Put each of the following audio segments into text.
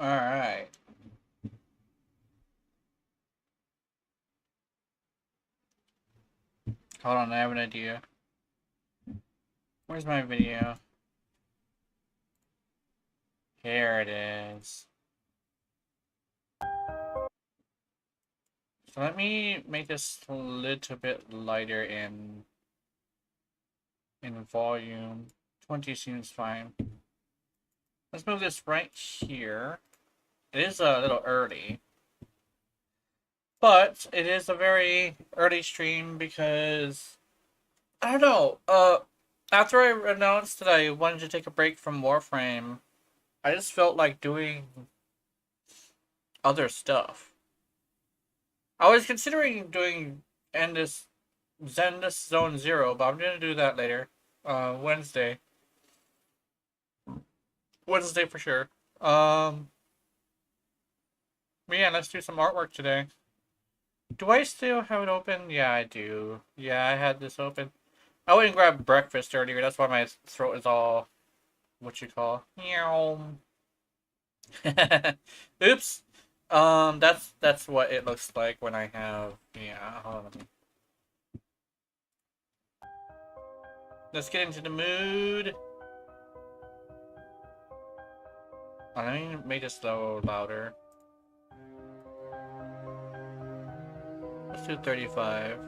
Alright. Hold on, I have an idea. Where's my video? Here it is. So let me make this a little bit lighter in volume. 20 seems fine. Let's move this right here. It is a little early. But it is a very early stream because I don't know. After I announced that I wanted to take a break from Warframe, I just felt like doing other stuff. I was considering doing Endless Zenless Zone Zero, but I'm gonna do that later. Wednesday. Wednesday for sure. Yeah, let's do some artwork today. Do I still have it open? Yeah, I do. Yeah, I had this open. I went and grabbed breakfast earlier. That's why my throat is all what you call. Oops. That's what it looks like when I have. Yeah, hold on. Let's get into the mood. Let me make this a little louder. Let's do 35.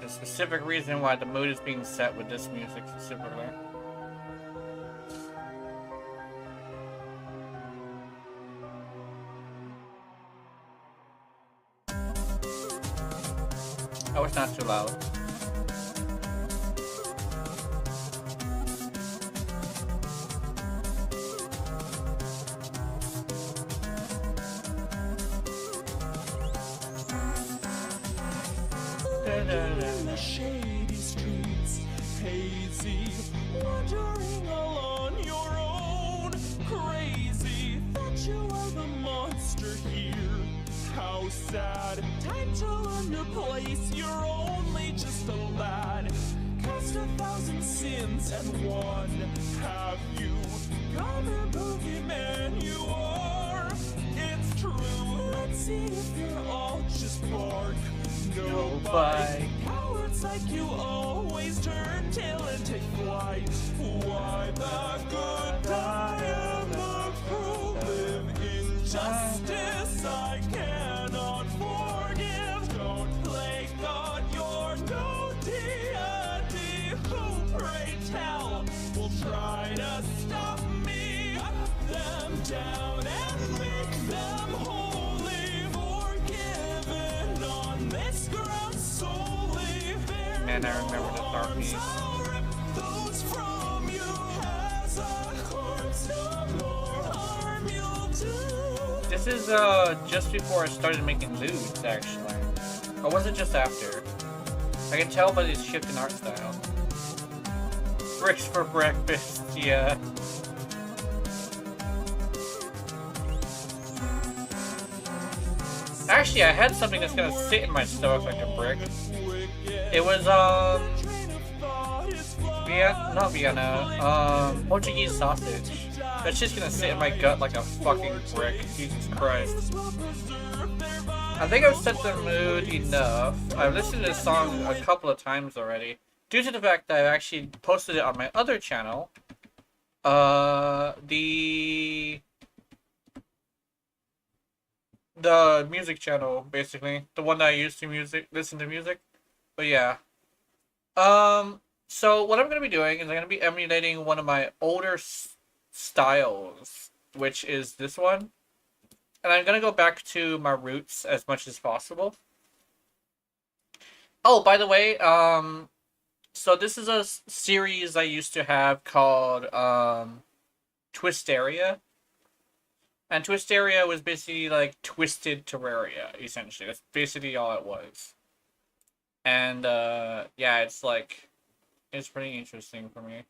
The specific reason why the mood is being set with this music specifically. Oh, it's not too loud. In the shady streets, hazy, wandering all on your own, crazy, thought you were the monster here. How sad, time to learn your place, you're only just a lad. Cast 1,000 sins and one, have you gone a boogeyman you are? It's true, let's see if you're all just bark. No bite. Cowards like you always turn tail and take flight. Why the good die and the cruel live? Injustice I cannot forgive. Don't play God, you're no deity. Who, pray tell, will try to stop me? Cut them down and make them holy, forgiven on this ground solely. Man, I remember the dark piece. I'll rip those from you as a corpse, no more harm you'll do. This is just before I started making lewds, actually. Or was it just after? I can tell by this shift in art style. Bricks for breakfast, yeah. Actually, I had something that's gonna sit in my stomach like a brick. It was, not Vienna, Portuguese sausage. That's just gonna sit in my gut like a fucking brick. Jesus Christ. I think I've set the mood enough. I've listened to this song a couple of times already. Due to the fact that I've actually posted it on my other channel. The music channel, basically. The one that I used to listen to music. But yeah. So what I'm going to be doing is I'm going to be emulating one of my older styles, which is this one. And I'm going to go back to my roots as much as possible. Oh, by the way, so this is a series I used to have called, Twisteria. And Twisteria was basically like Twisted Terraria, essentially. That's basically all it was. And, yeah, it's like, it's pretty interesting for me.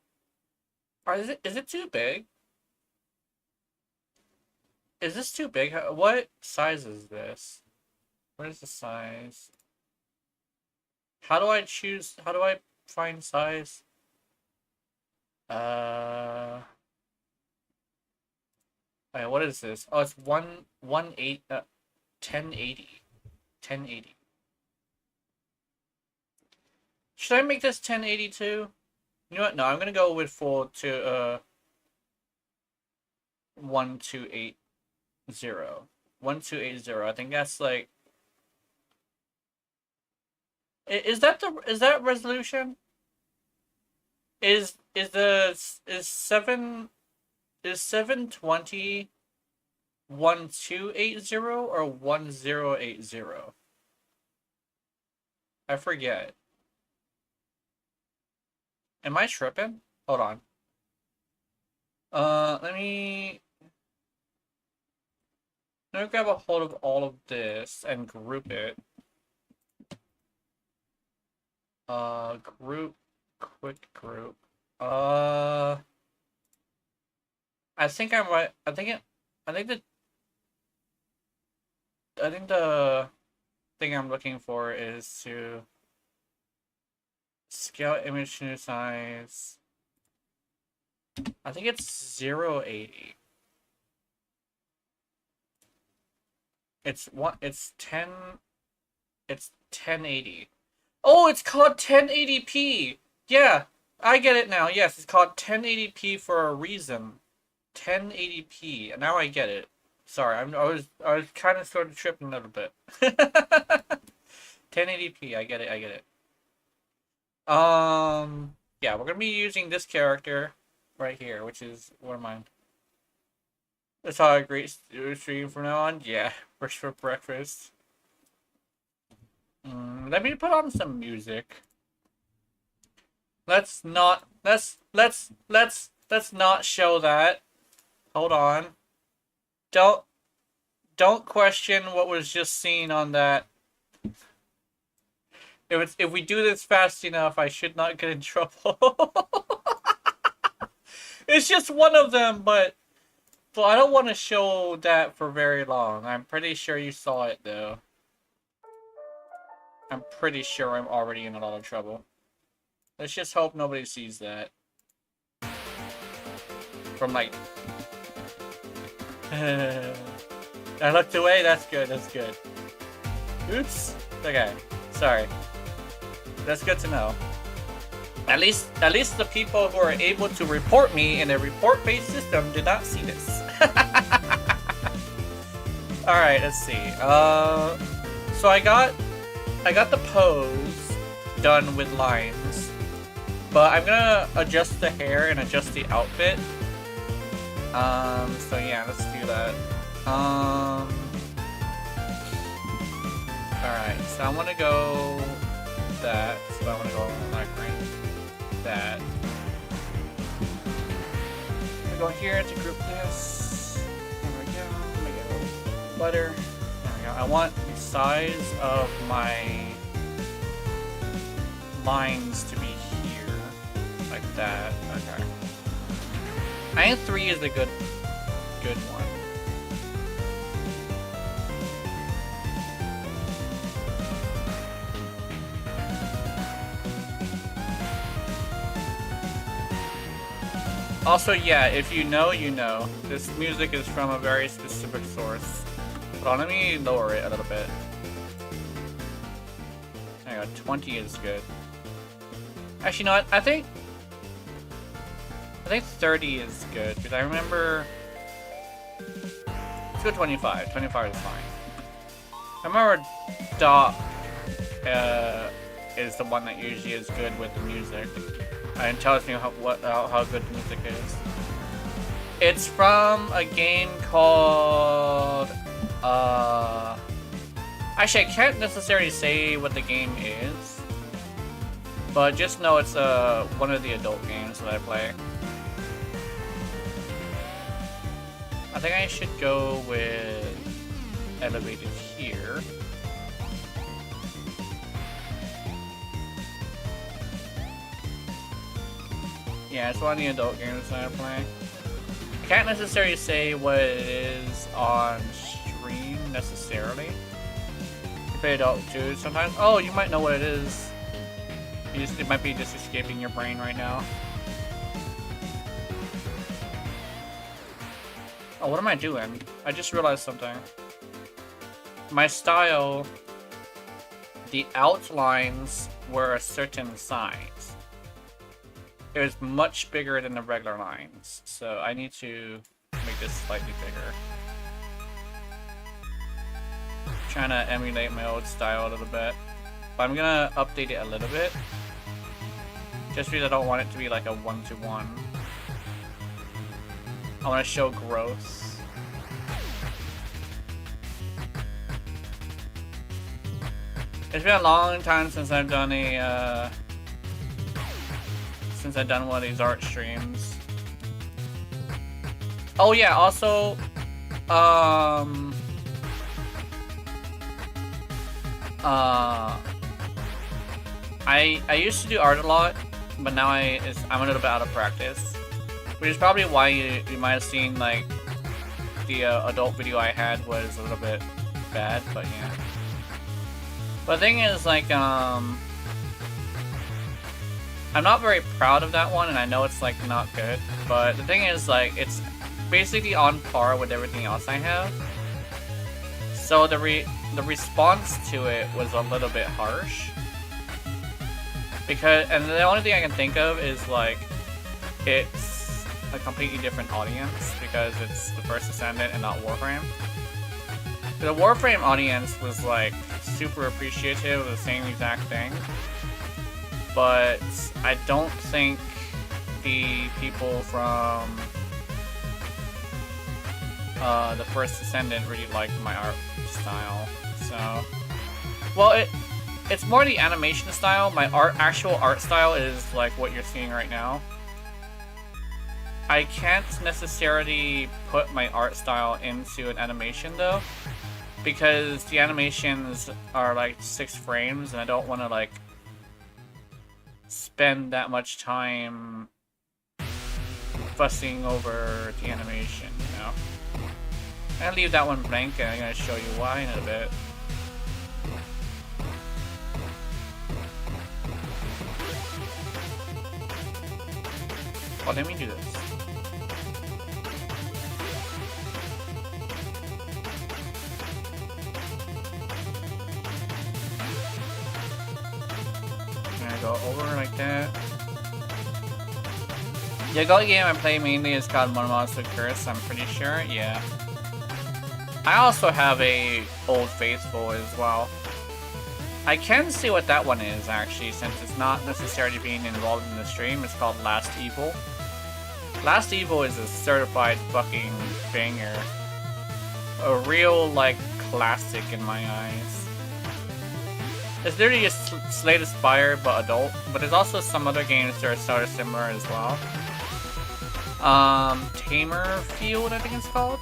Or is it too big? Is this too big? What size is this? Where's the size? How do I choose? How do I find size? Alright, what is this? Oh, it's 1080. 1080. Should I make this 1080 too? You know what? No, I'm gonna go with 1280. 1280. I think that's like. Is that resolution? Is 720 1280 or 1080? I forget. Am I tripping? Hold on. Let me grab a hold of all of this and group it. Quick group. I think I'm right. I think the thing I'm looking for is to scale image to size. I think it's 080. It's 1080. Oh, it's called 1080p. Yeah, I get it now. Yes, it's called 1080p for a reason. 1080p. Now I get it. Sorry, I was kind of sort of tripping a little bit. 1080p. I get it. Yeah, we're gonna be using this character right here, which is one of mine. That's how I great stream from now on. Yeah, first for breakfast. Let me put on some music. Let's not show that. Hold on. Don't question what was just seen on that. If we do this fast enough, I should not get in trouble. It's just one of them, but I don't want to show that for very long. I'm pretty sure you saw it though. I'm pretty sure I'm already in a lot of trouble. Let's just hope nobody sees that. From like... I looked away, that's good, that's good. Oops. Okay, sorry. That's good to know. At least the people who are able to report me in a report-based system did not see this. Alright, let's see. So I got the pose done with lines, but I'm gonna adjust the hair and adjust the outfit. So yeah, let's do that. Alright, so I wanna go that, so I wanna go like that. I'm gonna go here to group this. There we go. Let me go butter. There we go. I want the size of my lines to be here, like that. Okay. I think 3 is a good one. Also, yeah, if you know, you know. This music is from a very specific source. Hold on, let me lower it a little bit. There you go, 20 is good. Actually, no, I think 30 is good, because I remember... Let's go 25. 25 is fine. I remember Doc is the one that usually is good with the music. And tells me how good the music is. It's from a game called... Actually, I can't necessarily say what the game is. But just know it's one of the adult games that I play. I think I should go with elevated here. Yeah, it's one of the adult games that I play. I can't necessarily say what it is on stream necessarily. pretty adult too sometimes. Oh, you might know what it is. It might be just escaping your brain right now. Oh, what am I doing? I just realized something. My style, the outlines were a certain size. It was much bigger than the regular lines, so I need to make this slightly bigger. Trying to emulate my old style a little bit, but I'm gonna update it a little bit, just because I don't want it to be like a one-to-one. I want to show growth. It's been a long time since I've done a one of these art streams. Oh yeah, also I used to do art a lot, but now I'm a little bit out of practice, which is probably why you might have seen like the adult video I had was a little bit bad, but yeah. But the thing is, like, I'm not very proud of that one, and I know it's like not good, but the thing is, like, it's basically on par with everything else I have. So the response to it was a little bit harsh. And the only thing I can think of is like it's a completely different audience because it's the First Ascendant and not Warframe. The Warframe audience was like super appreciative of the same exact thing, but I don't think the people from the First Ascendant really liked my art style. So, well, it's more the animation style. My actual art style is like what you're seeing right now. I can't necessarily put my art style into an animation though, because the animations are like 6 frames and I don't want to like spend that much time fussing over the animation, you know? I'm gonna leave that one blank and I'm gonna show you why in a bit. Oh, let me do this. I'm gonna go over like that. The adult game I play mainly is called Monomonster Curse, I'm pretty sure, yeah. I also have a Old Faithful as well. I can see what that one is actually, since it's not necessarily being involved in the stream. It's called Last Evil. Last Evil is a certified fucking banger. A real, like, classic in my eyes. It's literally just Slay the Spire, but adult. But there's also some other games that are sort of similar as well. Tamer Field, I think it's called.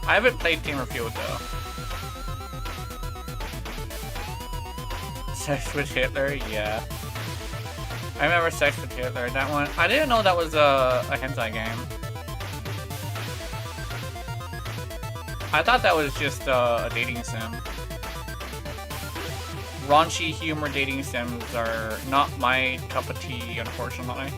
I haven't played Tamer Field, though. Sex with Hitler? Yeah. I remember Sex with Hitler. That one. I didn't know that was a hentai game. I thought that was just a dating sim. Raunchy humor dating sims are not my cup of tea, unfortunately.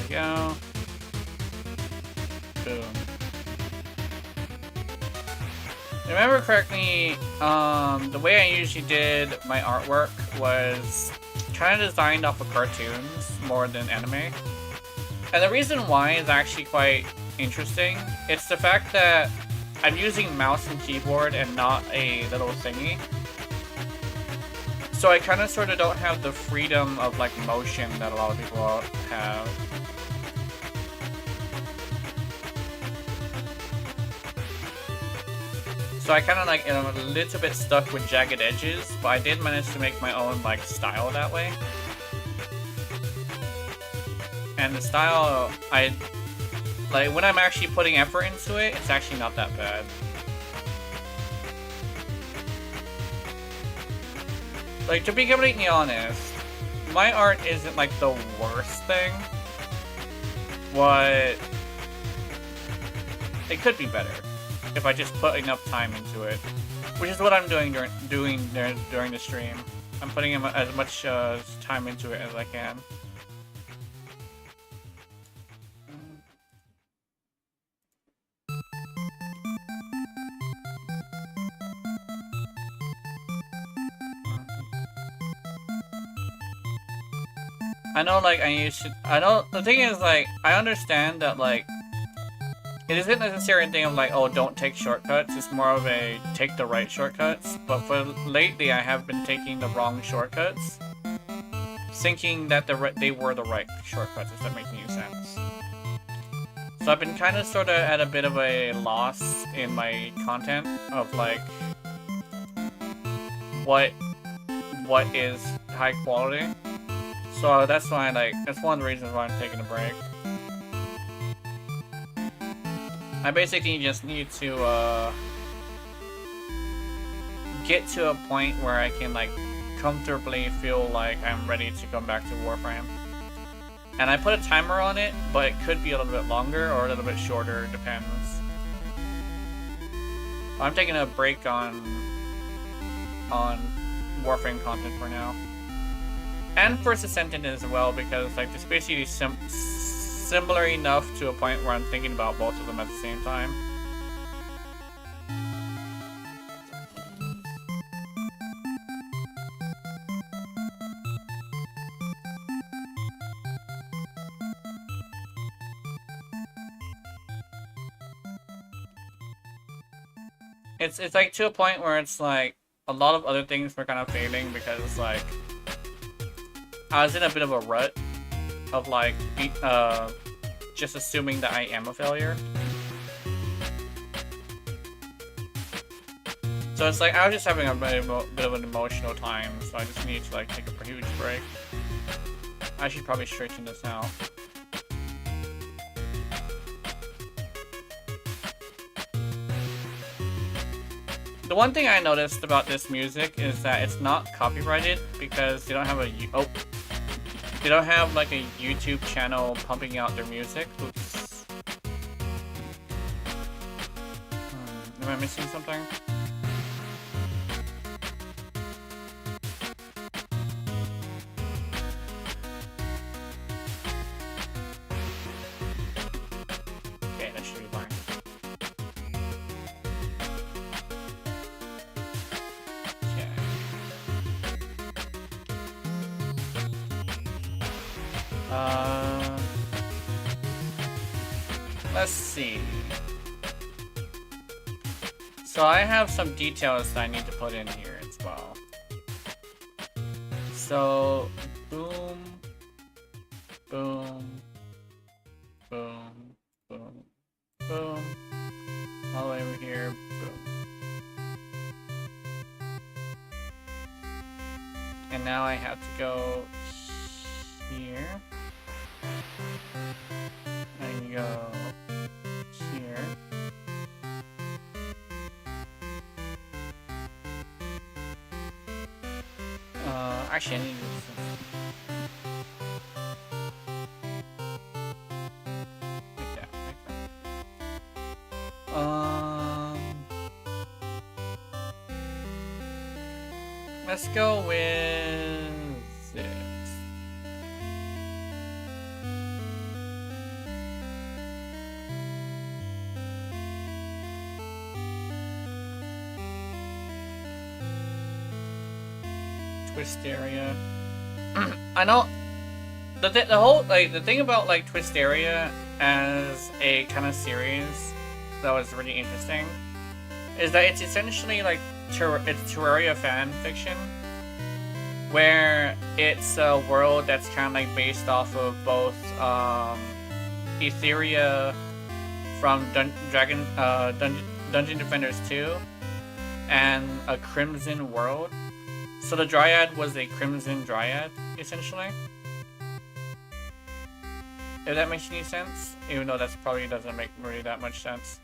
Go. Boom. If I remember correctly, the way I usually did my artwork was kind of designed off of cartoons more than anime. And the reason why is actually quite interesting. It's the fact that I'm using mouse and keyboard and not a little thingy. So I kind of sort of don't have the freedom of like motion that a lot of people have. So I kind of like am a little bit stuck with jagged edges, but I did manage to make my own like style that way. And the style, Like, when I'm actually putting effort into it, it's actually not that bad. Like, to be completely honest, my art isn't, like, the worst thing. What... It could be better if I just put enough time into it. Which is what I'm doing during the stream. I'm putting as much time into it as I can. I know, like, the thing is, like, I understand that, like, it isn't necessarily a thing of, like, oh, don't take shortcuts. It's more of a take the right shortcuts. But for lately, I have been taking the wrong shortcuts, thinking that they were the right shortcuts, if that makes any sense. So I've been kind of sort of at a bit of a loss in my content of, like, what is high quality. So that's why, like, that's one of the reasons why I'm taking a break. I basically just need to, get to a point where I can, like, comfortably feel like I'm ready to come back to Warframe. And I put a timer on it, but it could be a little bit longer or a little bit shorter, it depends. I'm taking a break on Warframe content for now. And First Ascendant as well, because, like, it's basically similar enough to a point where I'm thinking about both of them at the same time. It's like to a point where it's like a lot of other things were kind of failing because, like, I was in a bit of a rut of, like, just assuming that I am a failure. So it's like, I was just having a bit of an emotional time, so I just need to, like, take a huge break. I should probably straighten this out. The one thing I noticed about this music is that it's not copyrighted because they don't have they don't have, like, a YouTube channel pumping out their music. Oops. Am I missing something? Okay, that should be fine. Let's see. So I have some details that I need to put in here as well. So, boom, boom, boom, boom, boom, all the way over here, boom. And now I have to go here. And go here. Actually, I need to do this. Like that, like that. Let's go with this. Twisteria. I know the whole, like, the thing about, like, Twisteria as a kind of series that was really interesting is that it's essentially like it's Terraria fan fiction, where it's a world that's kind of like based off of both Etheria from Dungeon Defenders 2 and a Crimson world. So the Dryad was a Crimson Dryad, essentially. if that makes any sense. Even though that's probably doesn't make really that much sense.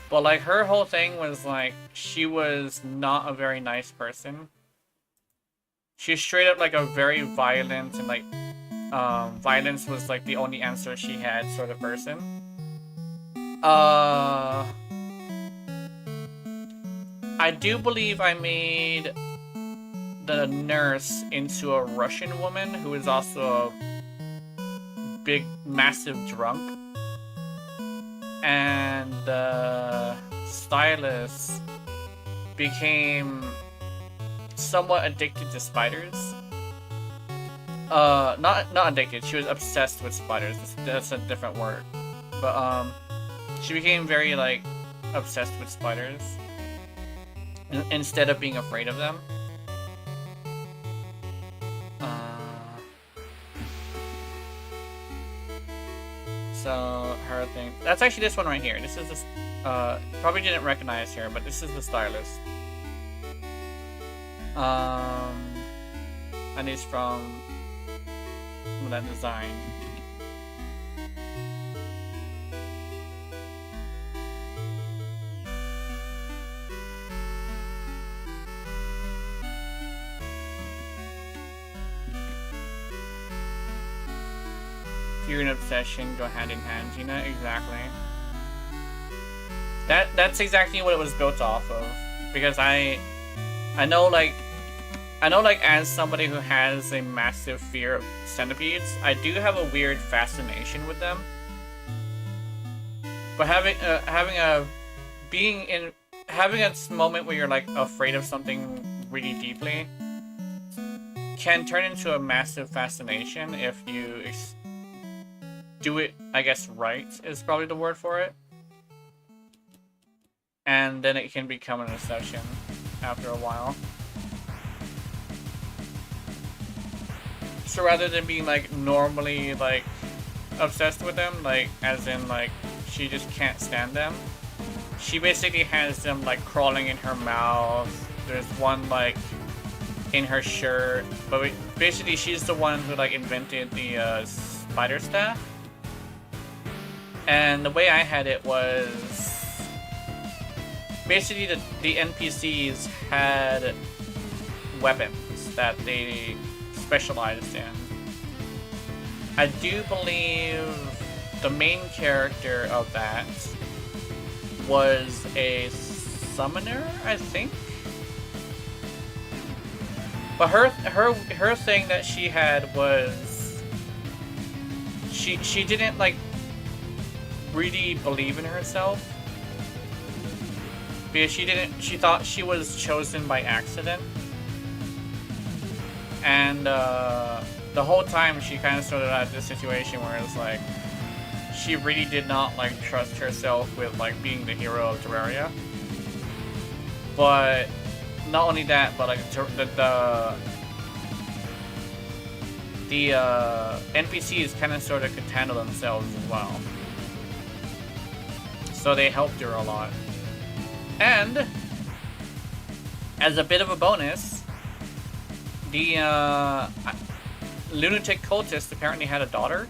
But like her whole thing was like she was not a very nice person. She's straight up like a very violent and like violence was like the only answer she had sort of person. I do believe I made the nurse into a Russian woman who is also a big, massive drunk. And the stylist became somewhat addicted to spiders. Not addicted, she was obsessed with spiders. That's a different word. But, she became very, like, obsessed with spiders. Instead of being afraid of them. So, her thing. That's actually this one right here. This is this, probably didn't recognize her, but this is the stylist. And it's from that design. Fear and obsession go hand in hand, Gina. Exactly. That's exactly what it was built off of. Because I know like as somebody who has a massive fear of centipedes, I do have a weird fascination with them. But having a moment where you're like afraid of something really deeply can turn into a massive fascination if you do it, I guess, right is probably the word for it. And then it can become an obsession after a while. So rather than being like normally like obsessed with them, like as in like she just can't stand them, she basically has them like crawling in her mouth. There's one like in her shirt, but basically she's the one who like invented the spider staff. And the way I had it was basically the NPCs had weapons that they specialized in. I do believe the main character of that was a summoner, I think. But her thing that she had was she didn't like really believe in herself. Because she thought she was chosen by accident. And the whole time she kind of sort of had this situation where it's like she really did not like trust herself with like being the hero of Terraria. But not only that, but like the NPCs kind of sort of could handle themselves as well. So they helped her a lot. And as a bit of a bonus, the lunatic cultist apparently had a daughter.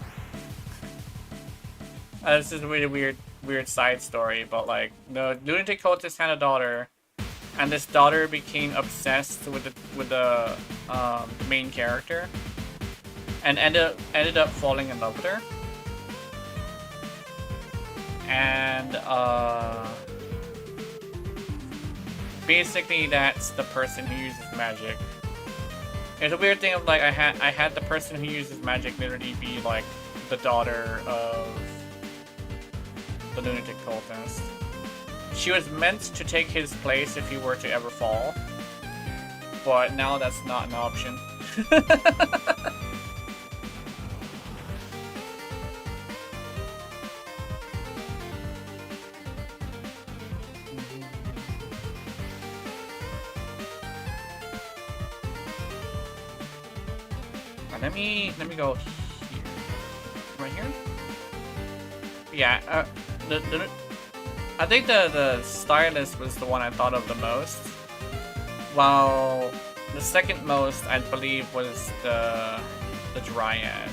This is a really weird side story, but like the lunatic cultist had a daughter, and this daughter became obsessed with the main character, and ended up falling in love with her. And basically that's the person who uses magic. It's a weird thing of like I had the person who uses magic literally be like the daughter of the lunatic cultist. She was meant to take his place if he were to ever fall, but now that's not an option. Let me go here. Right here? Yeah, I think the stylist was the one I thought of the most. While the second most, I believe, was the dryad.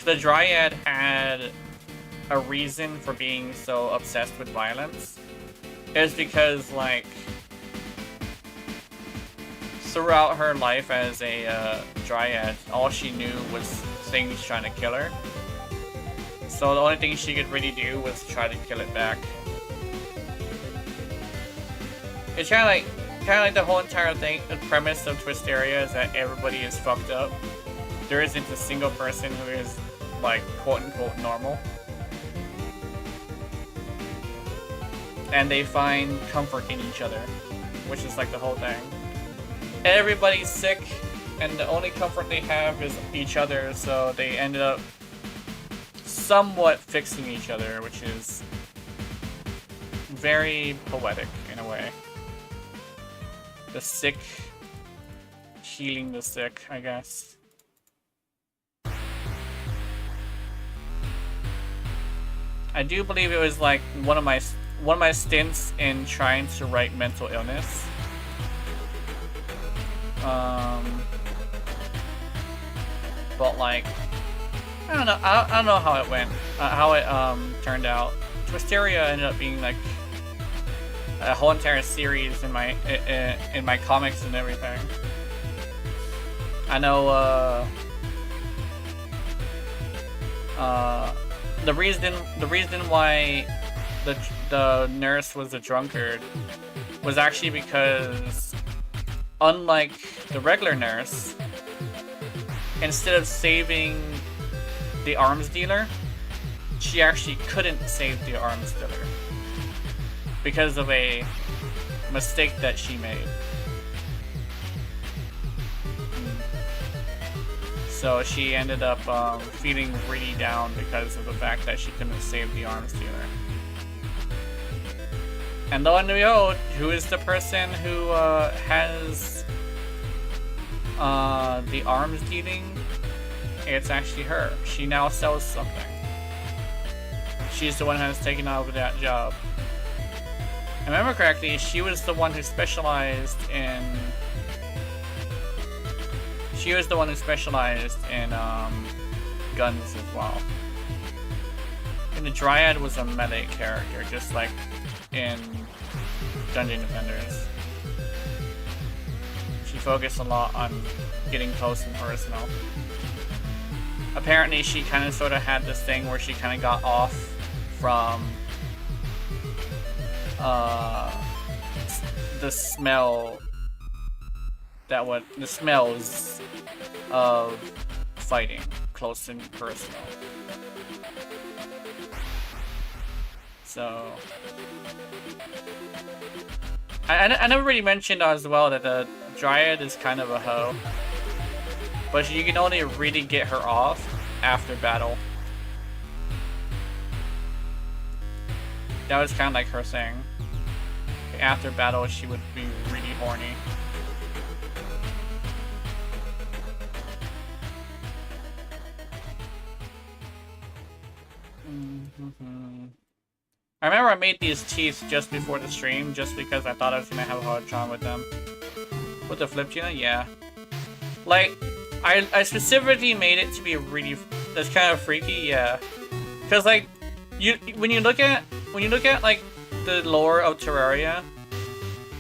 the Dryad had a reason for being so obsessed with violence. It's because, like, throughout her life as a Dryad, all she knew was things trying to kill her. So the only thing she could really do was try to kill it back. It's kind of like the whole entire thing. The premise of Twisteria is that everybody is fucked up. There isn't a single person who is, like, quote-unquote normal. And they find comfort in each other, which is like the whole thing. Everybody's sick, and the only comfort they have is each other, so they ended up somewhat fixing each other, which is very poetic in a way. The sick healing the sick, I guess. I do believe it was like one of my stints in trying to write mental illness. But like, I don't know. I don't know how it went, how it turned out. Twisteria ended up being like a whole entire series in my comics and everything. I know. The reason why the nurse was a drunkard was actually because, unlike the regular nurse, instead of saving the arms dealer, she actually couldn't save the arms dealer because of a mistake that she made. So she ended up feeling really down because of the fact that she couldn't save the arms dealer. And lo and behold, who is the person who has the arms dealing? It's actually her. She now sells something. She's the one who has taken over that job. If I remember correctly, she was the one who specialized in... guns as well. And the Dryad was a melee character, just like in Dungeon Defenders. She focused a lot on getting close and personal. Apparently she kind of sort of had this thing where she kind of got off from the smells of fighting close and personal. So I never really mentioned as well that the Dryad is kind of a hoe, but you can only really get her off after battle. That was kind of like her thing. After battle, she would be really horny. I remember I made these teeth just before the stream, just because I thought I was gonna have a hard time with them. With the flip Gina, yeah. Like, I specifically made it to be really, that's kind of freaky, yeah. Cause like, when you look at like the lore of Terraria,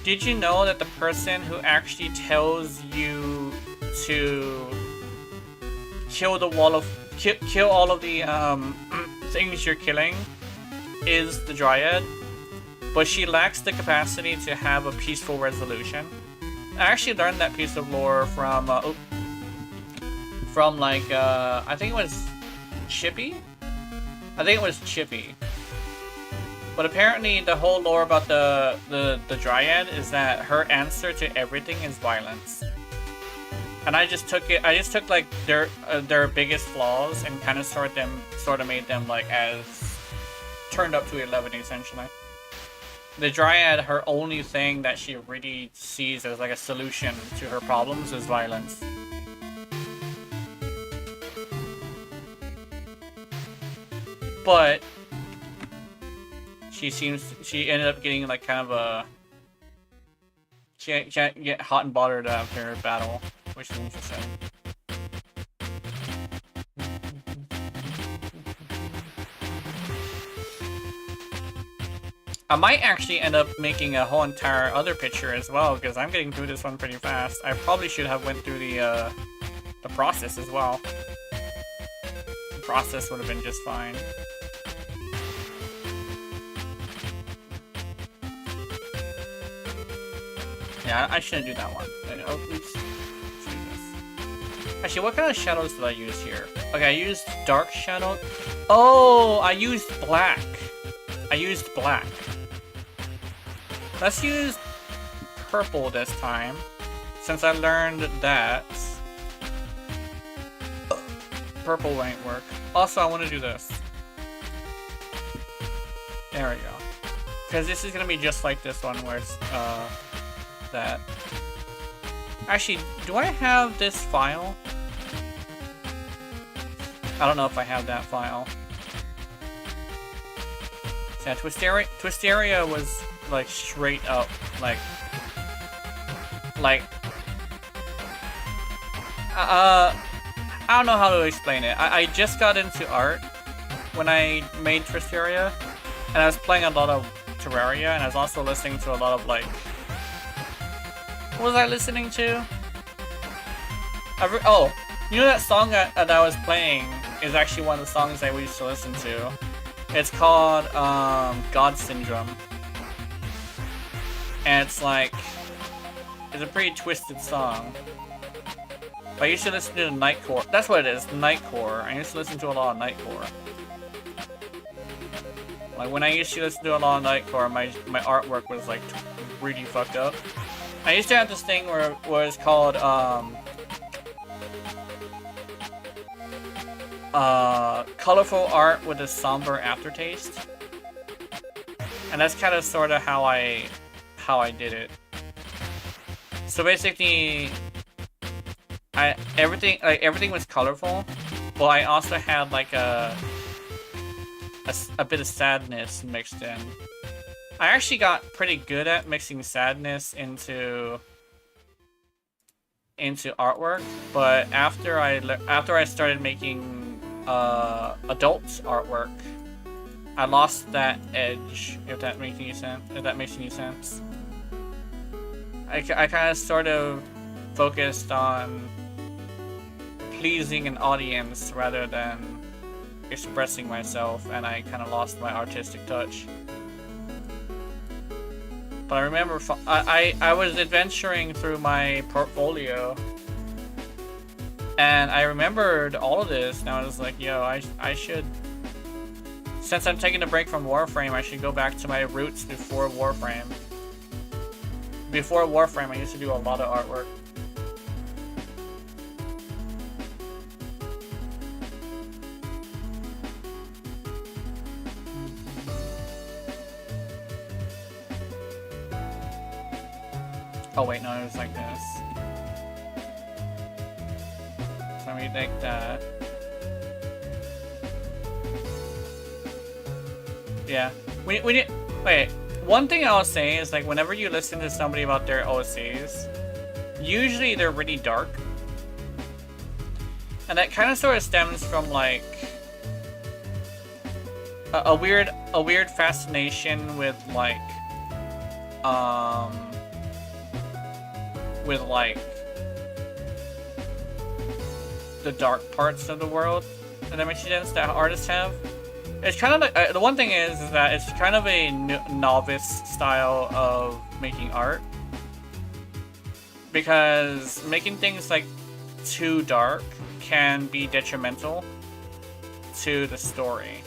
did you know that the person who actually tells you to kill all of the things you're killing is the Dryad, but she lacks the capacity to have a peaceful resolution. I actually learned that piece of lore from like I think it was Chippy. But apparently the whole lore about the Dryad is that her answer to everything is violence. And I just took like their biggest flaws and kind of sort of made them like as turned up to 11 essentially. The Dryad, her only thing that she really sees as like a solution to her problems is violence. But she ended up getting like kind of a... She can't get hot and bothered after battle, which is interesting. I might actually end up making a whole entire other picture as well, because I'm getting through this one pretty fast. I probably should have went through the process as well. The process would have been just fine. Yeah, I shouldn't do that one. Oh, oops. Actually, what kind of shadows did I use here? Okay, I used dark shadow. Oh, I used black. I used black. Let's use purple this time, since I learned that purple won't work. Also, I want to do this. There we go. Because this is going to be just like this one, where it's, that. Actually, do I have this file? I don't know if I have that file. So yeah, Twisteria was like straight up, like I don't know how to explain it. I just got into art when I made Twisteria, and I was playing a lot of Terraria, and I was also listening to a lot of like, what was I listening to? Oh, you know that song that I was playing is actually one of the songs that we used to listen to. It's called God Syndrome. And it's like, it's a pretty twisted song. But I used to listen to Nightcore. That's what it is, Nightcore. I used to listen to a lot of Nightcore. Like when I used to listen to a lot of Nightcore, my artwork was like really fucked up. I used to have this thing where it was called colorful art with a somber aftertaste, and that's kind of sort of how I did it. So basically, everything was colorful, but I also had like a bit of sadness mixed in. I actually got pretty good at mixing sadness into artwork, but after I started making adult artwork, I lost that edge. If that makes any sense. I kind of sort of focused on pleasing an audience rather than expressing myself, and I kind of lost my artistic touch. But I remember I was adventuring through my portfolio, and I remembered all of this, and I was like, yo, I should, since I'm taking a break from Warframe, I should go back to my roots before Warframe. Before Warframe, I used to do a lot of artwork. Oh wait, no, it was like this. So let me take that. Yeah. We need. Wait. One thing I'll say is, like, whenever you listen to somebody about their OCs, usually they're really dark, and that kind of sort of stems from like a weird fascination with like the dark parts of the world, and that makes sense that artists have. It's kind of like, the one thing is that it's kind of a novice style of making art, because making things like too dark can be detrimental to the story.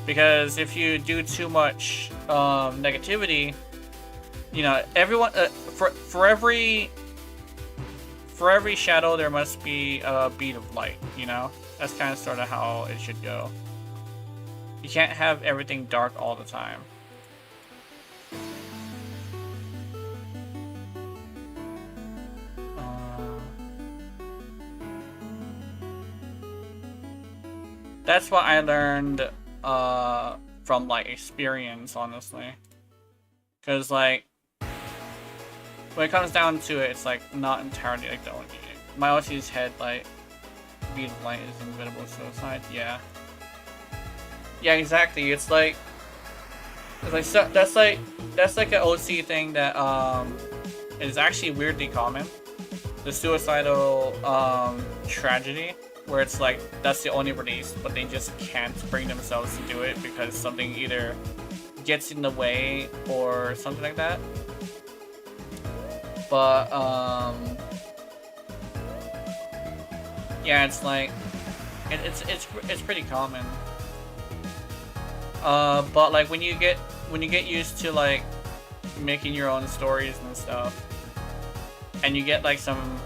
Because if you do too much negativity, you know, everyone for every shadow there must be a beat of light. You know, that's kind of sort of how it should go. You can't have everything dark all the time. That's what I learned from like experience, honestly. Because like when it comes down to it, it's like not entirely like the only. My OC's head like beat of light is inevitable suicide. Yeah. Yeah, exactly. It's like It's like so, that's like an OC thing that is actually weirdly common. The suicidal tragedy, where it's like that's the only release, but they just can't bring themselves to do it because something either gets in the way or something like that. But yeah, it's like it's pretty common. But like when you get used to like making your own stories and stuff, and you get like some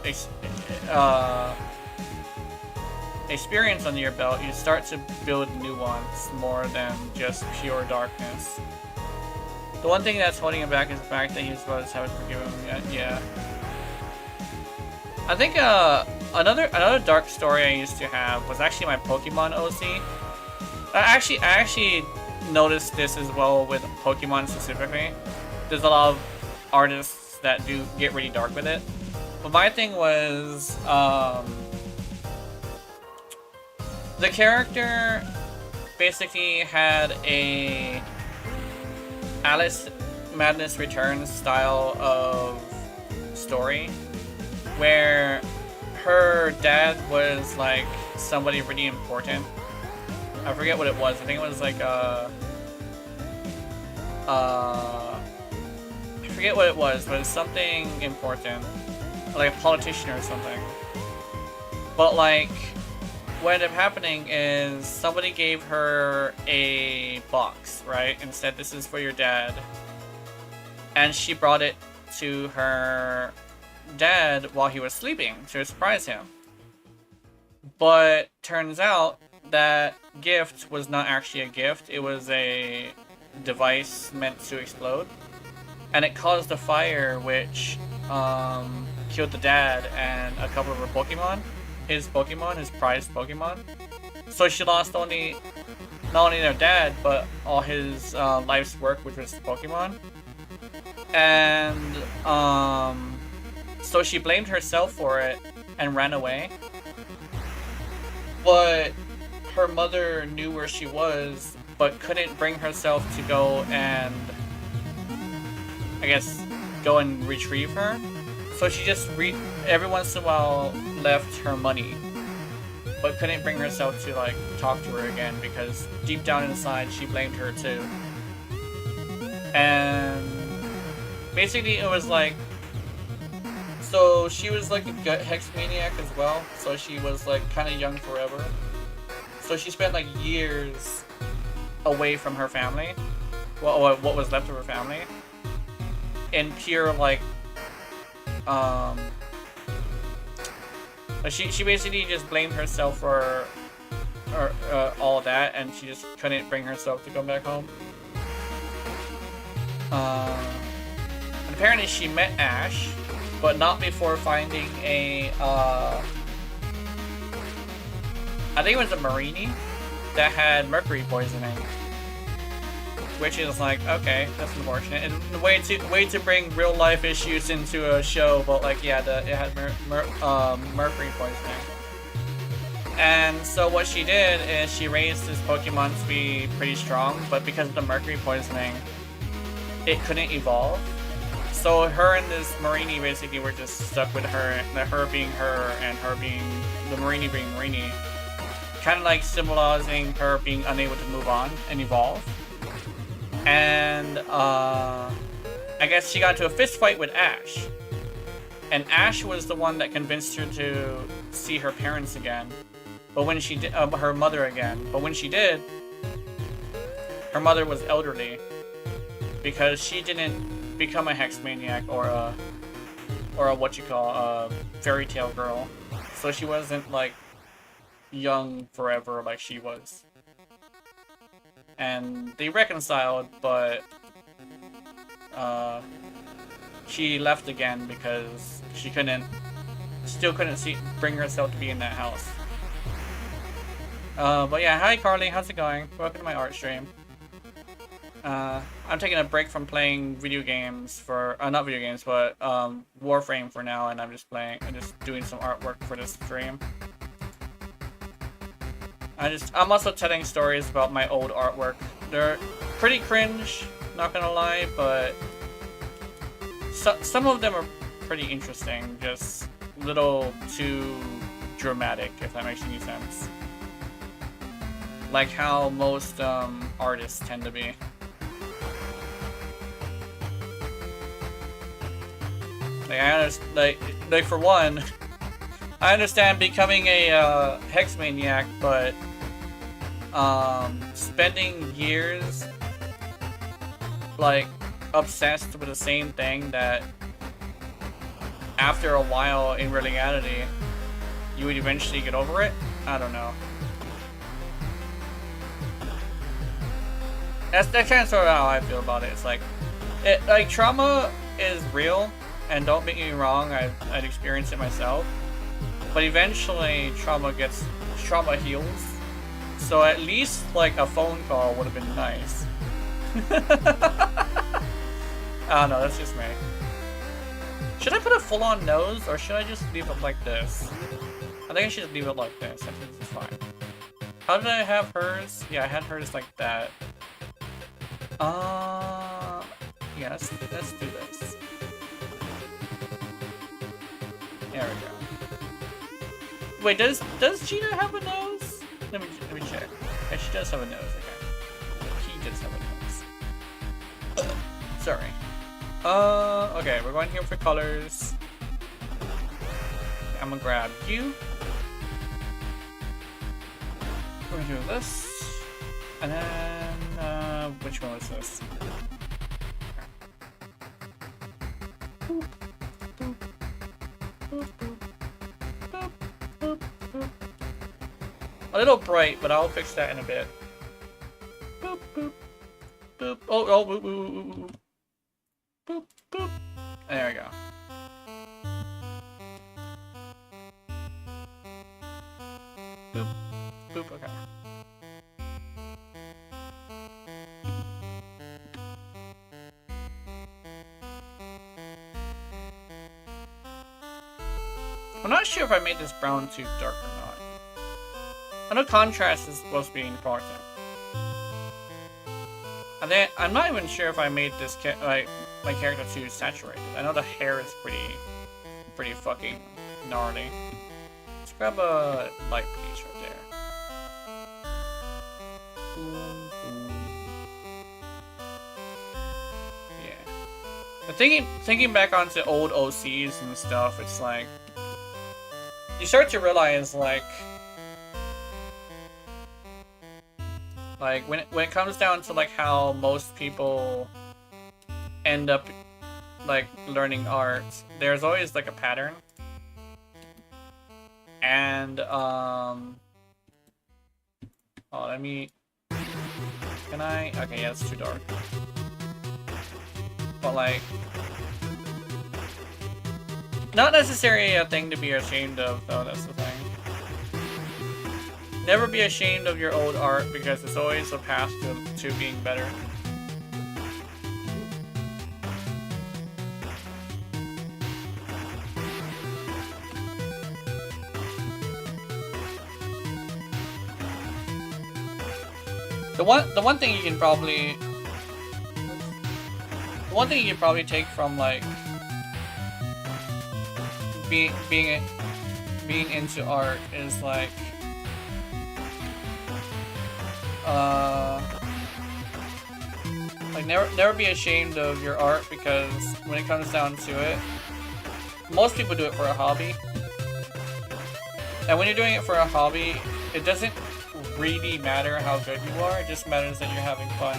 experience under your belt, you start to build nuance more than just pure darkness. The one thing that's holding him back is the fact that his brothers haven't forgiven him yet. Yeah. I think another dark story I used to have was actually my Pokemon OC. I actually noticed this as well with Pokemon specifically. There's a lot of artists that do get really dark with it. But my thing was the character basically had a Alice Madness Returns style of story where her dad was like somebody really important. I forget what it was. I think it was like I forget what it was, but it's something important, like a politician or something. But like what ended up happening is somebody gave her a box, right, and said, "This is for your dad," and she brought it to her dad while he was sleeping to surprise him. But turns out that gift was not actually a gift. It was a device meant to explode, and it caused a fire which killed the dad and a couple of her Pokemon. His prized Pokemon. So she lost not only their dad, but all his life's work, which was Pokemon. And so she blamed herself for it and ran away. But her mother knew where she was, but couldn't bring herself to go and, I guess, go and retrieve her. So she just every once in a while left her money, but couldn't bring herself to like talk to her again because deep down inside she blamed her too. And basically it was like, so she was like a gut hex maniac as well, so she was like kind of young forever. So she spent like years away from her family, well, what was left of her family, in pure like she basically just blamed herself for all that, and she just couldn't bring herself to come back home. And apparently she met Ash, but not before finding a I think it was a Marini that had mercury poisoning. Which is like, okay, that's unfortunate. And the way to bring real life issues into a show, but like, yeah, it had mercury poisoning. And so what she did is she raised this Pokemon to be pretty strong, but because of the mercury poisoning, it couldn't evolve. So her and this Marini basically were just stuck with her, her being her and her being the Marini being Marini, kind of like symbolizing her being unable to move on and evolve. And I guess she got into a fist fight with Ash, and Ash was the one that convinced her to see her parents again. But when she did, her mother again. But when she did, her mother was elderly because she didn't become a hex maniac or a what you call a fairy tale girl. So she wasn't like young forever like she was. And they reconciled, but she left again because she still couldn't bring herself to be in that house. But yeah, hi Carly, how's it going? Welcome to my art stream. I'm taking a break from playing video games for, not video games, but Warframe for now, and I'm just doing some artwork for this stream. I'm also telling stories about my old artwork. They're pretty cringe, not gonna lie, but some of them are pretty interesting, just a little too dramatic, if that makes any sense. Like how most artists tend to be. Like I understand, like for one, I understand becoming a hex maniac, but spending years like obsessed with the same thing that after a while in reality you would eventually get over it. I don't know. That's kind of sort of how I feel about it. It's like trauma is real, and don't get me wrong, I'd experienced it myself. But eventually, trauma heals. So at least like a phone call would have been nice. I don't know, that's just me. Should I put a full-on nose, or should I just leave it like this? I think I should leave it like this. I think this is fine. How did I have hers? Yeah, I had hers like that. Yeah, let's do this. There we go. Wait, does Gina have a nose? Let me check. Yeah, she does have a nose. Okay, he does have a nose. Sorry. Okay, we're going here for colors. I'm gonna grab you. We're gonna do this, and then which one was this? Boop, boop, boop, boop, boop, boop. A little bright, but I'll fix that in a bit. Boop, boop, boop. Oh, boop, boop, boop, boop. Boop, boop. There we go. Boop, boop, okay. I'm not sure if I made this brown too dark or not. I know contrast is supposed to be important. And then I'm not even sure if I made this my character too saturated. I know the hair is pretty fucking gnarly. Let's grab a light piece right there. Boom, boom. Yeah. But thinking back onto old OCs and stuff, it's like you start to realize like when it comes down to like how most people end up like learning art, there's always like a pattern. And oh, let me, can I, okay, yeah, it's too dark. But like, not necessarily a thing to be ashamed of, though, that's the thing. Never be ashamed of your old art, because it's always a path to being better. The one thing you can probably take from like being into art is like never be ashamed of your art, because when it comes down to it, most people do it for a hobby. And when you're doing it for a hobby, it doesn't really matter how good you are, it just matters that you're having fun.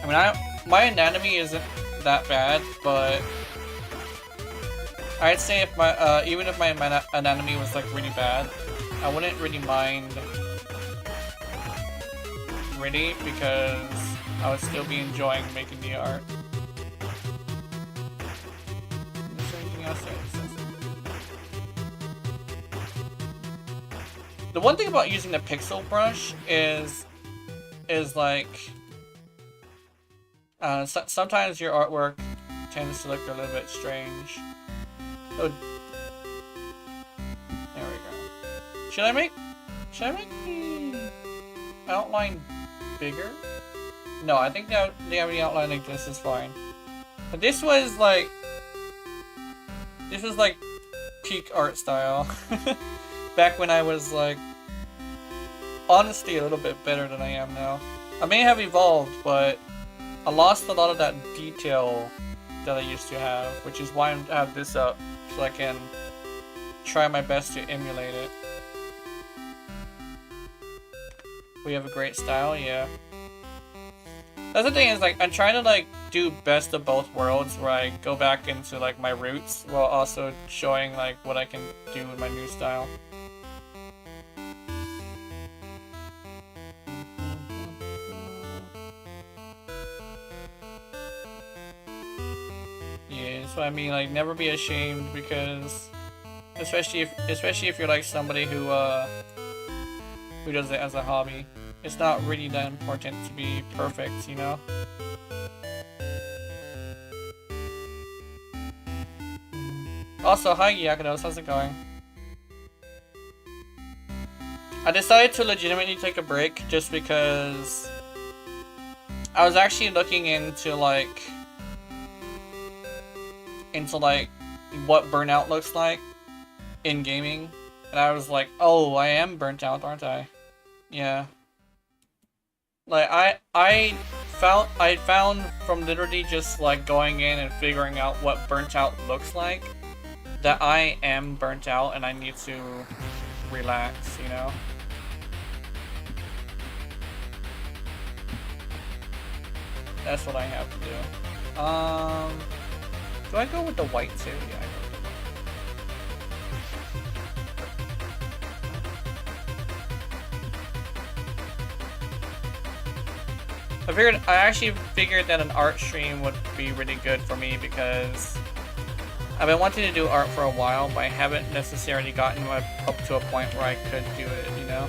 I mean, my anatomy isn't that bad, but I'd say if my even if my anatomy was like really bad, I wouldn't really mind, really, because I would still be enjoying making the art. Is there anything else that says? The one thing about using the pixel brush is like sometimes your artwork tends to look a little bit strange. Oh, there we go. Should I make the outline bigger? No, I think that the outline like this is fine. But this was like peak art style. Back when I was like honestly a little bit better than I am now. I may have evolved, but I lost a lot of that detail that I used to have, which is why I have this up, so I can try my best to emulate it. We have a great style, yeah. That's the thing, is like I'm trying to like do best of both worlds, where I go back into like my roots while also showing like what I can do with my new style. Yeah, so I mean, like, never be ashamed, because especially if you're like somebody who does it as a hobby, it's not really that important to be perfect, you know? Also, hi Yakudos, how's it going? I decided to legitimately take a break just because I was actually looking into like what burnout looks like in gaming, and I was like, oh, I am burnt out, aren't I? Yeah. Like I found from literally just like going in and figuring out what burnt out looks like, that I am burnt out and I need to relax, you know? That's what I have to do. Do I go with the white too? Yeah, I go with the white. I actually figured that an art stream would be really good for me, because I've been wanting to do art for a while, but I haven't necessarily gotten up to a point where I could do it, you know?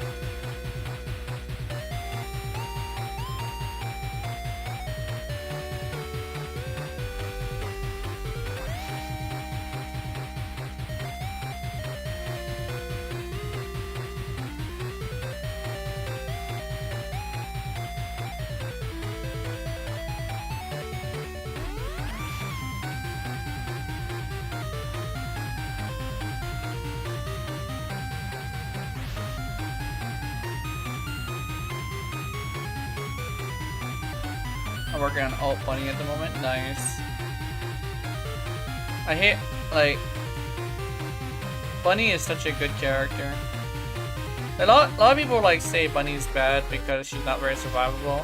I'm working on Alt Bunny at the moment. Nice. I hate, like, Bunny is such a good character. A lot of people like say Bunny's bad because she's not very survivable.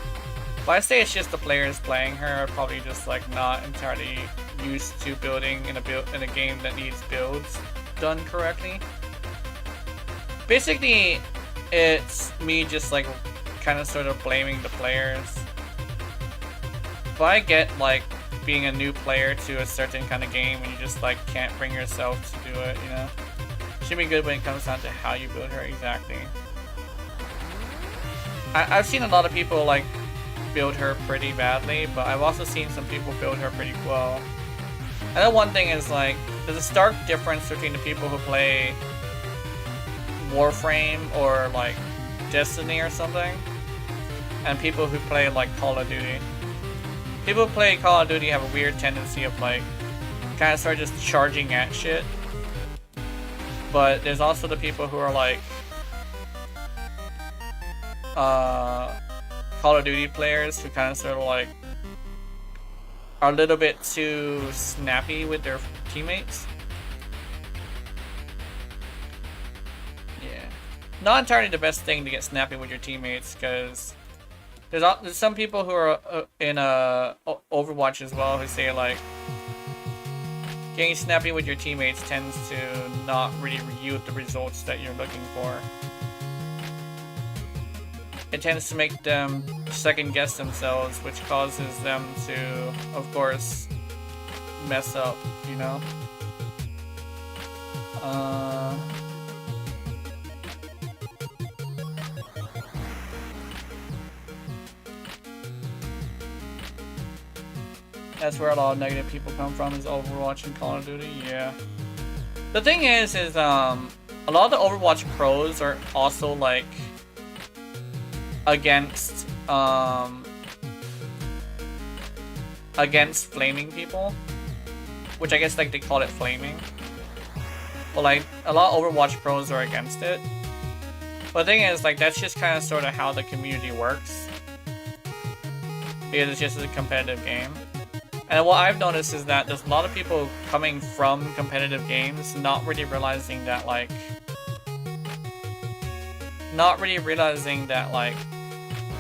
But I say it's just the players playing her are probably just like not entirely used to building in a game that needs builds done correctly. Basically, it's me just like kind of sort of blaming the players. But I get like being a new player to a certain kind of game when you just like can't bring yourself to do it, you know? Should be good when it comes down to how you build her exactly. I've seen a lot of people like build her pretty badly, but I've also seen some people build her pretty well. And then one thing is like, there's a stark difference between the people who play Warframe or like Destiny or something, and people who play like Call of Duty. People who play Call of Duty have a weird tendency of like kind of start just charging at shit. But there's also the people who are like Call of Duty players who kind of sort of like are a little bit too snappy with their teammates. Yeah. Not entirely the best thing to get snappy with your teammates, because there's some people who are in Overwatch as well who say like getting snappy with your teammates tends to not really yield the results that you're looking for. It tends to make them second guess themselves, which causes them to, of course, mess up, you know? That's where a lot of negative people come from, is Overwatch and Call of Duty, yeah. The thing is a lot of the Overwatch pros are also like against against flaming people, which I guess like they call it flaming. But like a lot of Overwatch pros are against it. But the thing is, like, that's just kind of sort of how the community works, because it's just a competitive game. And what I've noticed is that there's a lot of people coming from competitive games not really realizing that like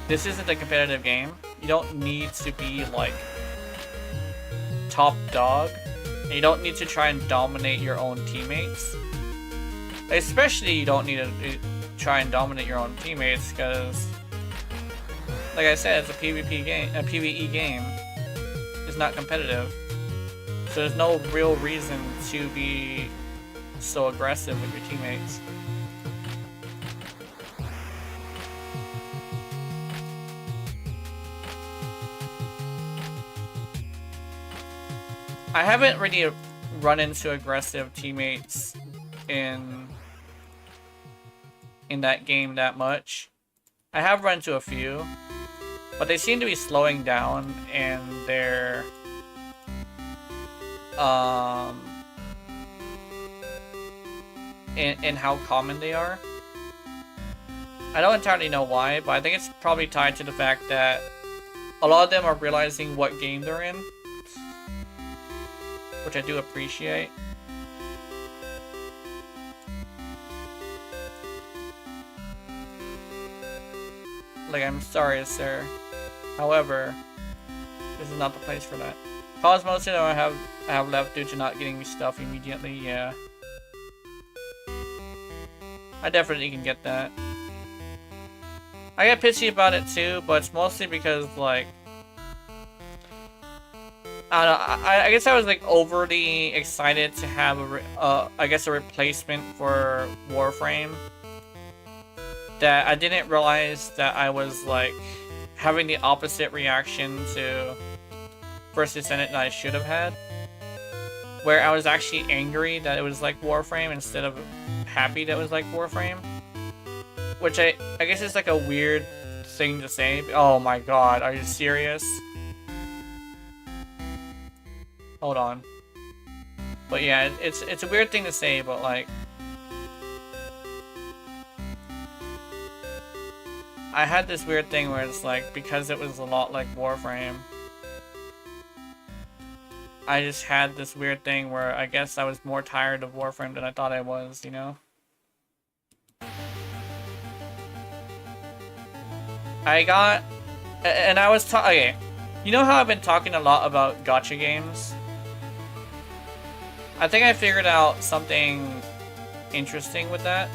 this isn't a competitive game. You don't need to be like top dog, and you don't need to try and dominate your own teammates. Especially you don't need to try and dominate your own teammates, because like I said, it's a PvP game, a PvE game. It's not competitive, so there's no real reason to be so aggressive with your teammates. I haven't really run into aggressive teammates in that game that much. I have run into a few, but they seem to be slowing down in their in how common they are. I don't entirely know why, but I think it's probably tied to the fact that a lot of them are realizing what game they're in, which I do appreciate. Like, I'm sorry, sir. However, this is not the place for that. Cosmos, you know, I have left due to not getting me stuff immediately. Yeah, I definitely can get that. I get pissy about it too, but it's mostly because, like, I don't know. I guess I was like overly excited to have I guess a replacement for Warframe, that I didn't realize that I was like having the opposite reaction to First Descendant that I should have had, where I was actually angry that it was like Warframe instead of happy that it was like Warframe, which I guess is like a weird thing to say. Oh my god, are you serious? Hold on. But yeah, it's a weird thing to say, but like, I had this weird thing where it's like, because it was a lot like Warframe, I just had this weird thing where I guess I was more tired of Warframe than I thought I was, you know? Okay, you know how I've been talking a lot about gacha games? I think I figured out something interesting with that.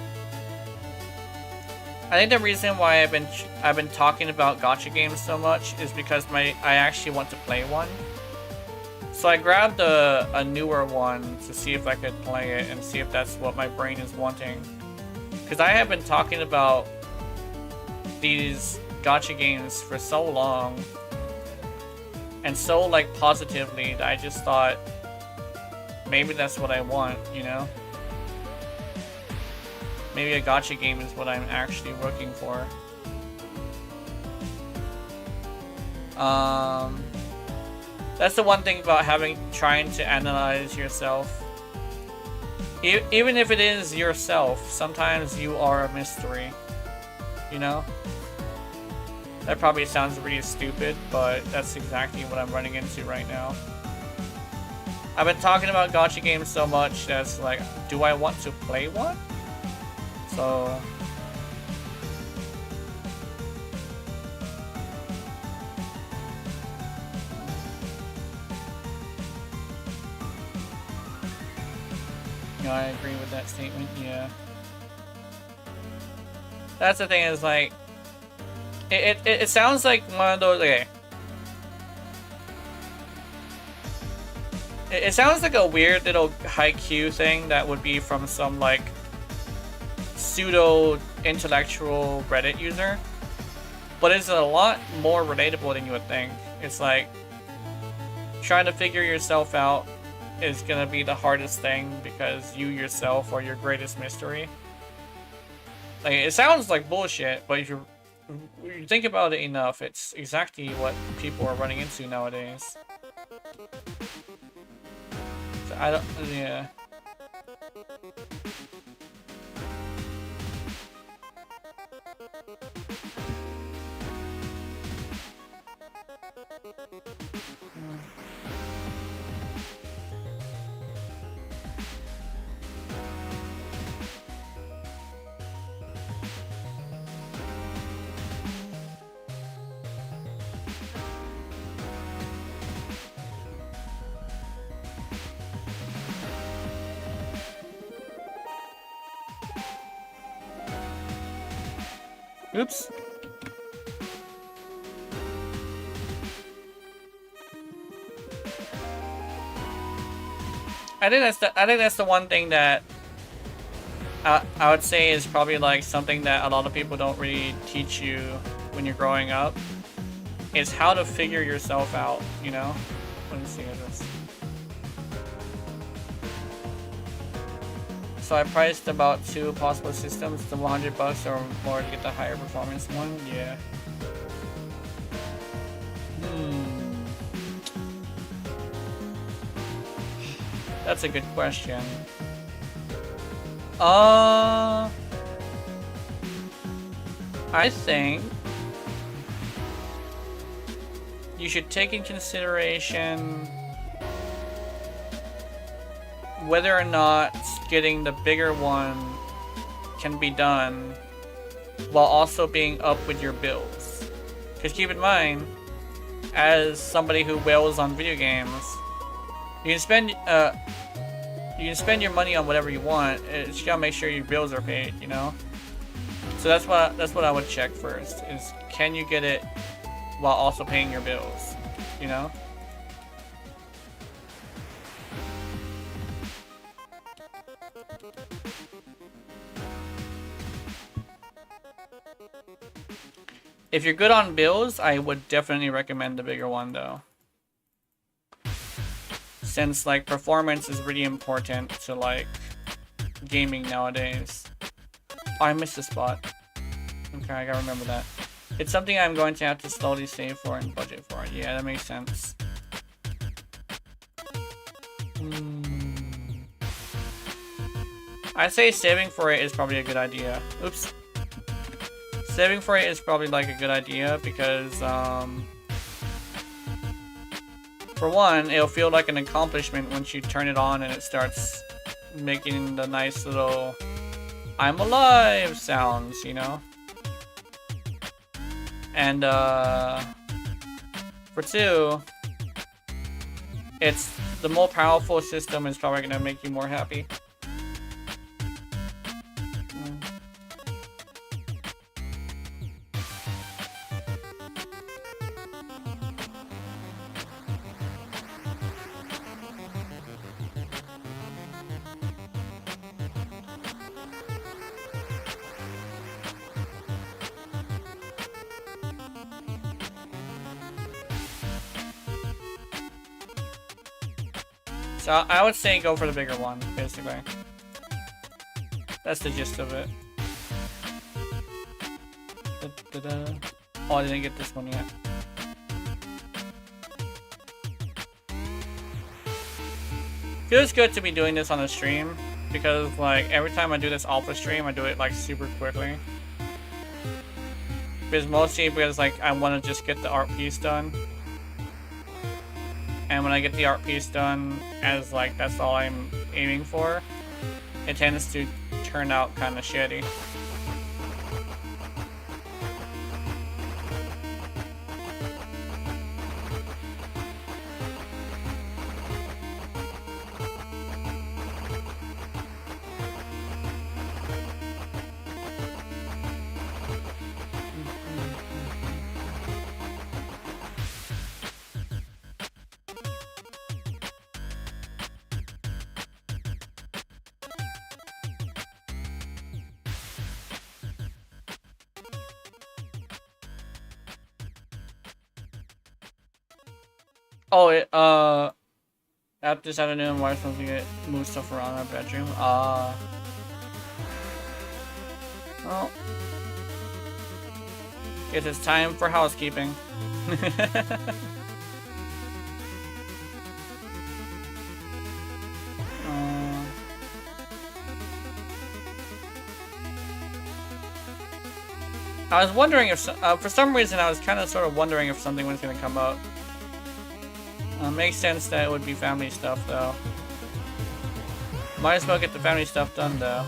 I think the reason why I've been talking about gacha games so much is because I actually want to play one. So I grabbed a newer one to see if I could play it and see if that's what my brain is wanting. Because I have been talking about these gacha games for so long and so like positively that I just thought maybe that's what I want, you know? Maybe a gacha game is what I'm actually looking for. That's the one thing about trying to analyze yourself. Even if it is yourself, sometimes you are a mystery, you know? That probably sounds really stupid, but that's exactly what I'm running into right now. I've been talking about gacha games so much that's like, do I want to play one? So no, I agree with that statement, yeah. That's the thing, is like it sounds like one of those, okay. It sounds like a weird little haiku thing that would be from some like pseudo-intellectual Reddit user, but it's a lot more relatable than you would think. It's like trying to figure yourself out is gonna be the hardest thing because you yourself are your greatest mystery. Like, it sounds like bullshit, but if you you think about it enough, it's exactly what people are running into nowadays. So I don't, yeah. Oops. I think that's the one thing that I would say is probably like something that a lot of people don't really teach you when you're growing up. Is how to figure yourself out, you know? Let me see this. So I priced about 2 possible systems, the $100 or more to get the higher performance one. Yeah. That's a good question. I think you should take in consideration whether or not getting the bigger one can be done while also being up with your bills. Because keep in mind, as somebody who wails on video games, you can spend your money on whatever you want. It's gotta make sure your bills are paid, you know. So that's what I would check first: is can you get it while also paying your bills, you know. If you're good on bills, I would definitely recommend the bigger one though. Since like performance is really important to like gaming nowadays. Oh, I missed a spot. Okay, I gotta remember that. It's something I'm going to have to slowly save for and budget for. Yeah, that makes sense. I'd say saving for it is probably a good idea. Oops. Saving for it is probably like a good idea because for one, it'll feel like an accomplishment once you turn it on and it starts making the nice little "I'm alive" sounds, you know? And for two, it's the more powerful system is probably gonna make you more happy. So I would say go for the bigger one, basically. That's the gist of it. Oh, I didn't get this one yet. Feels good to be doing this on a stream because like every time I do this alpha stream, I do it like super quickly. Because mostly because like I want to just get the art piece done. And when I get the art piece done, as like that's all I'm aiming for, it tends to turn out kind of shitty. Oh, after this afternoon, why supposed to get move stuff around our bedroom? Well, Guess it's time for housekeeping. I was wondering if, for some reason, I was kind of sort of wondering if something was going to come up. Makes sense that it would be family stuff, though. Might as well get the family stuff done, though.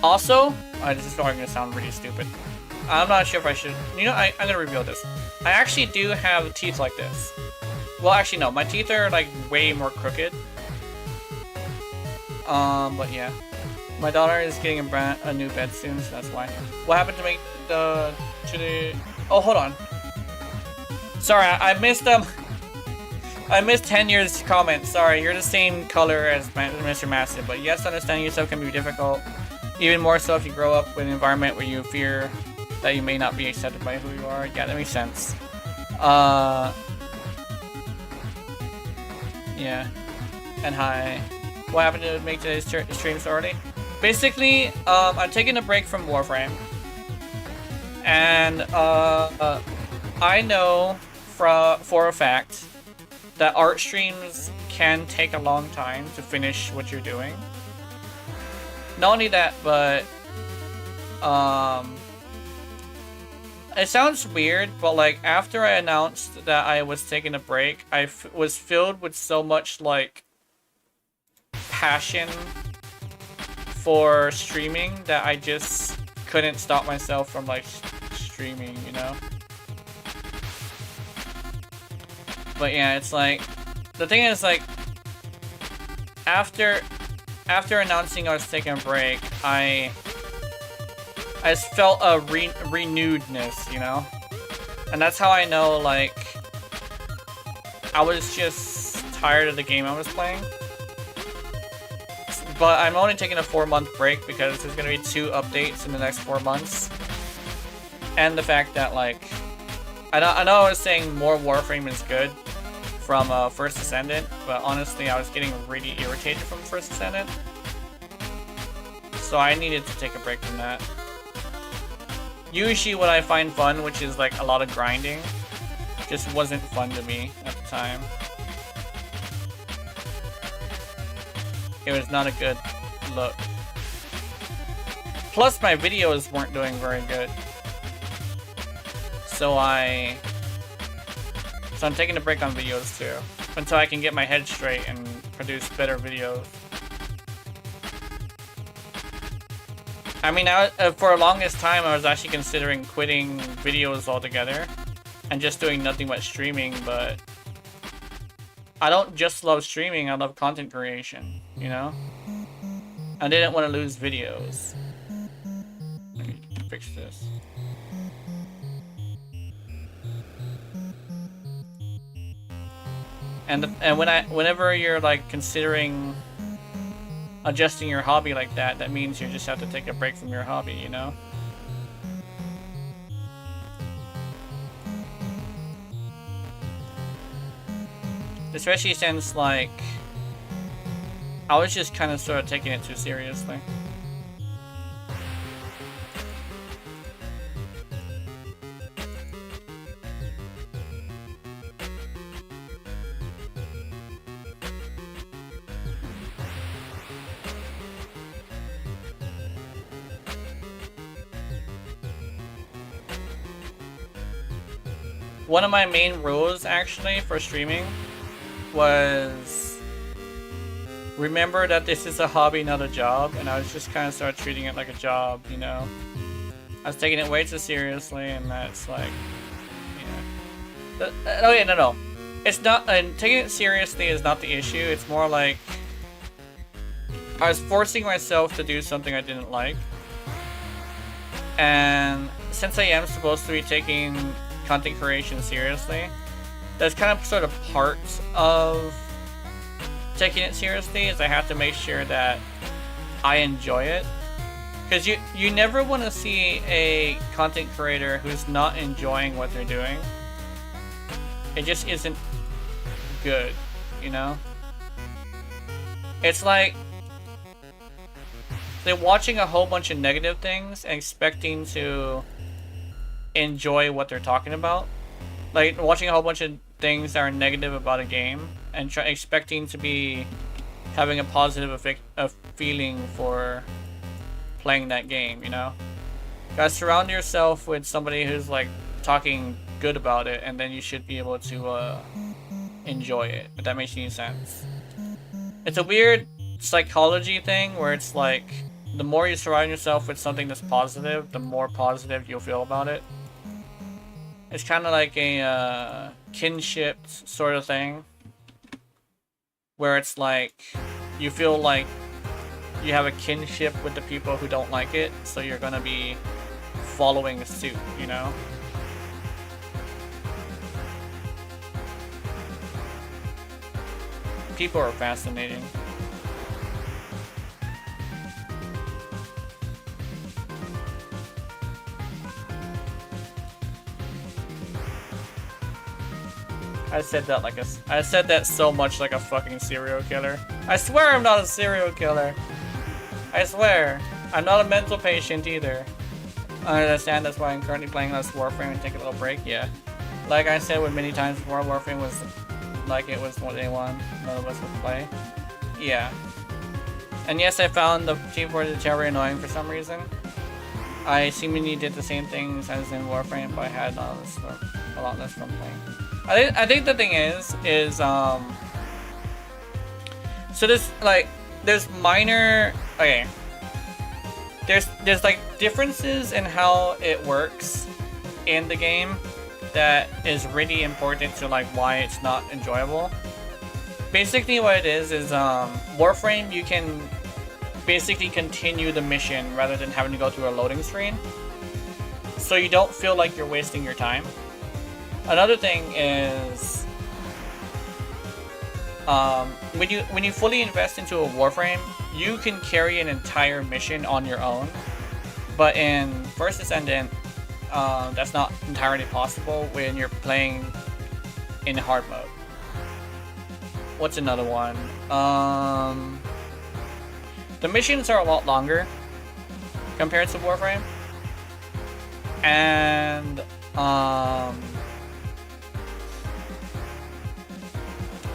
Also, this is probably going to sound really stupid. I'm not sure if I should. You know, I'm going to reveal this. I actually do have teeth like this. Well, actually, no. My teeth are, like, way more crooked. But yeah. My daughter is getting a new bed soon, so that's why. What happened to make the... Oh, hold on. Sorry, I missed, I missed 10 years comment. Sorry, you're the same color as Mr. Massive. But yes, understanding yourself can be difficult. Even more so if you grow up in an environment where you fear that you may not be accepted by who you are. Yeah, that makes sense. Yeah. And hi. What happened to make today's stream already? Basically, I'm taking a break from Warframe. And, I know for a fact that art streams can take a long time to finish what you're doing. Not only that, but, it sounds weird, but like after I announced that I was taking a break, I was filled with so much like passion for streaming that I just couldn't stop myself from like streaming, you know? But yeah, it's like, the thing is like, after announcing I was taking a break, I just felt a renewedness, you know? And that's how I know, like, I was just tired of the game I was playing. But I'm only taking a 4-month break because there's gonna be 2 updates in the next 4 months. And the fact that, like, I know I was saying more Warframe is good from First Ascendant, but honestly I was getting really irritated from First Ascendant. So I needed to take a break from that. Usually what I find fun, which is like a lot of grinding, just wasn't fun to me at the time. It was not a good look. Plus my videos weren't doing very good. So I'm taking a break on videos too, until I can get my head straight and produce better videos. I mean, for the longest time, I was actually considering quitting videos altogether and just doing nothing but streaming, but I don't just love streaming, I love content creation, you know? I didn't want to lose videos. Let me fix this. And whenever you're like considering adjusting your hobby like that, that means you just have to take a break from your hobby, you know? Especially since, like, I was just kind of sort of taking it too seriously. One of my main rules, actually, for streaming was remember that this is a hobby, not a job, and I was just kind of started treating it like a job, you know? I was taking it way too seriously, and that's like, yeah. Oh yeah, no. It's not, and taking it seriously is not the issue, it's more like I was forcing myself to do something I didn't like. And since I am supposed to be taking content creation seriously, that's kind of sort of part of taking it seriously, is I have to make sure that I enjoy it. Because you never want to see a content creator who's not enjoying what they're doing. It just isn't good. you know? It's like they're watching a whole bunch of negative things and expecting to enjoy what they're talking about. Like watching a whole bunch of things that are negative about a game and expecting to be having a positive feeling for playing that game, you know? Gotta surround yourself with somebody who's like talking good about it, and then you should be able to enjoy it, if that makes any sense. It's a weird psychology thing where it's like the more you surround yourself with something that's positive, the more positive you'll feel about it. It's kind of like a kinship sort of thing, where it's like you feel like you have a kinship with the people who don't like it, so you're gonna be following suit, you know? People are fascinating. I said that so much like a fucking serial killer. I swear I'm not a serial killer. I swear. I'm not a mental patient either. I understand that's why I'm currently playing less Warframe and take a little break, yeah. Like I said many times before, Warframe was like it was what day one. None of us would play. Yeah. And yes, I found the Team Fortress very annoying for some reason. I seemingly did the same things as in Warframe, but I had a lot less fun playing. I think the thing is so there's minor, okay. There's like differences in how it works in the game that is really important to like why it's not enjoyable. Basically what it is Warframe, you can basically continue the mission rather than having to go through a loading screen. So you don't feel like you're wasting your time. Another thing is when you fully invest into a Warframe, you can carry an entire mission on your own. But in First Ascendant, that's not entirely possible when you're playing in hard mode. What's another one? The missions are a lot longer compared to Warframe. And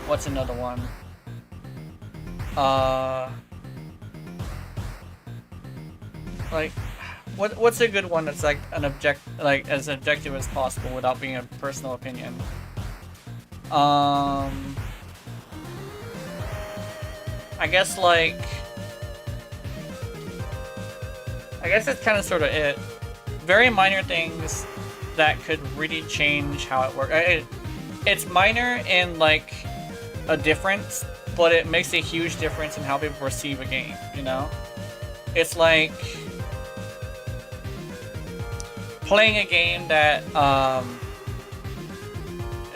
what's another one? Like, what's a good one that's like an as objective as possible without being a personal opinion? I guess that's kind of sort of it. Very minor things that could really change how it works. It's minor in like a difference, but it makes a huge difference in how people perceive a game, you know? It's like playing a game that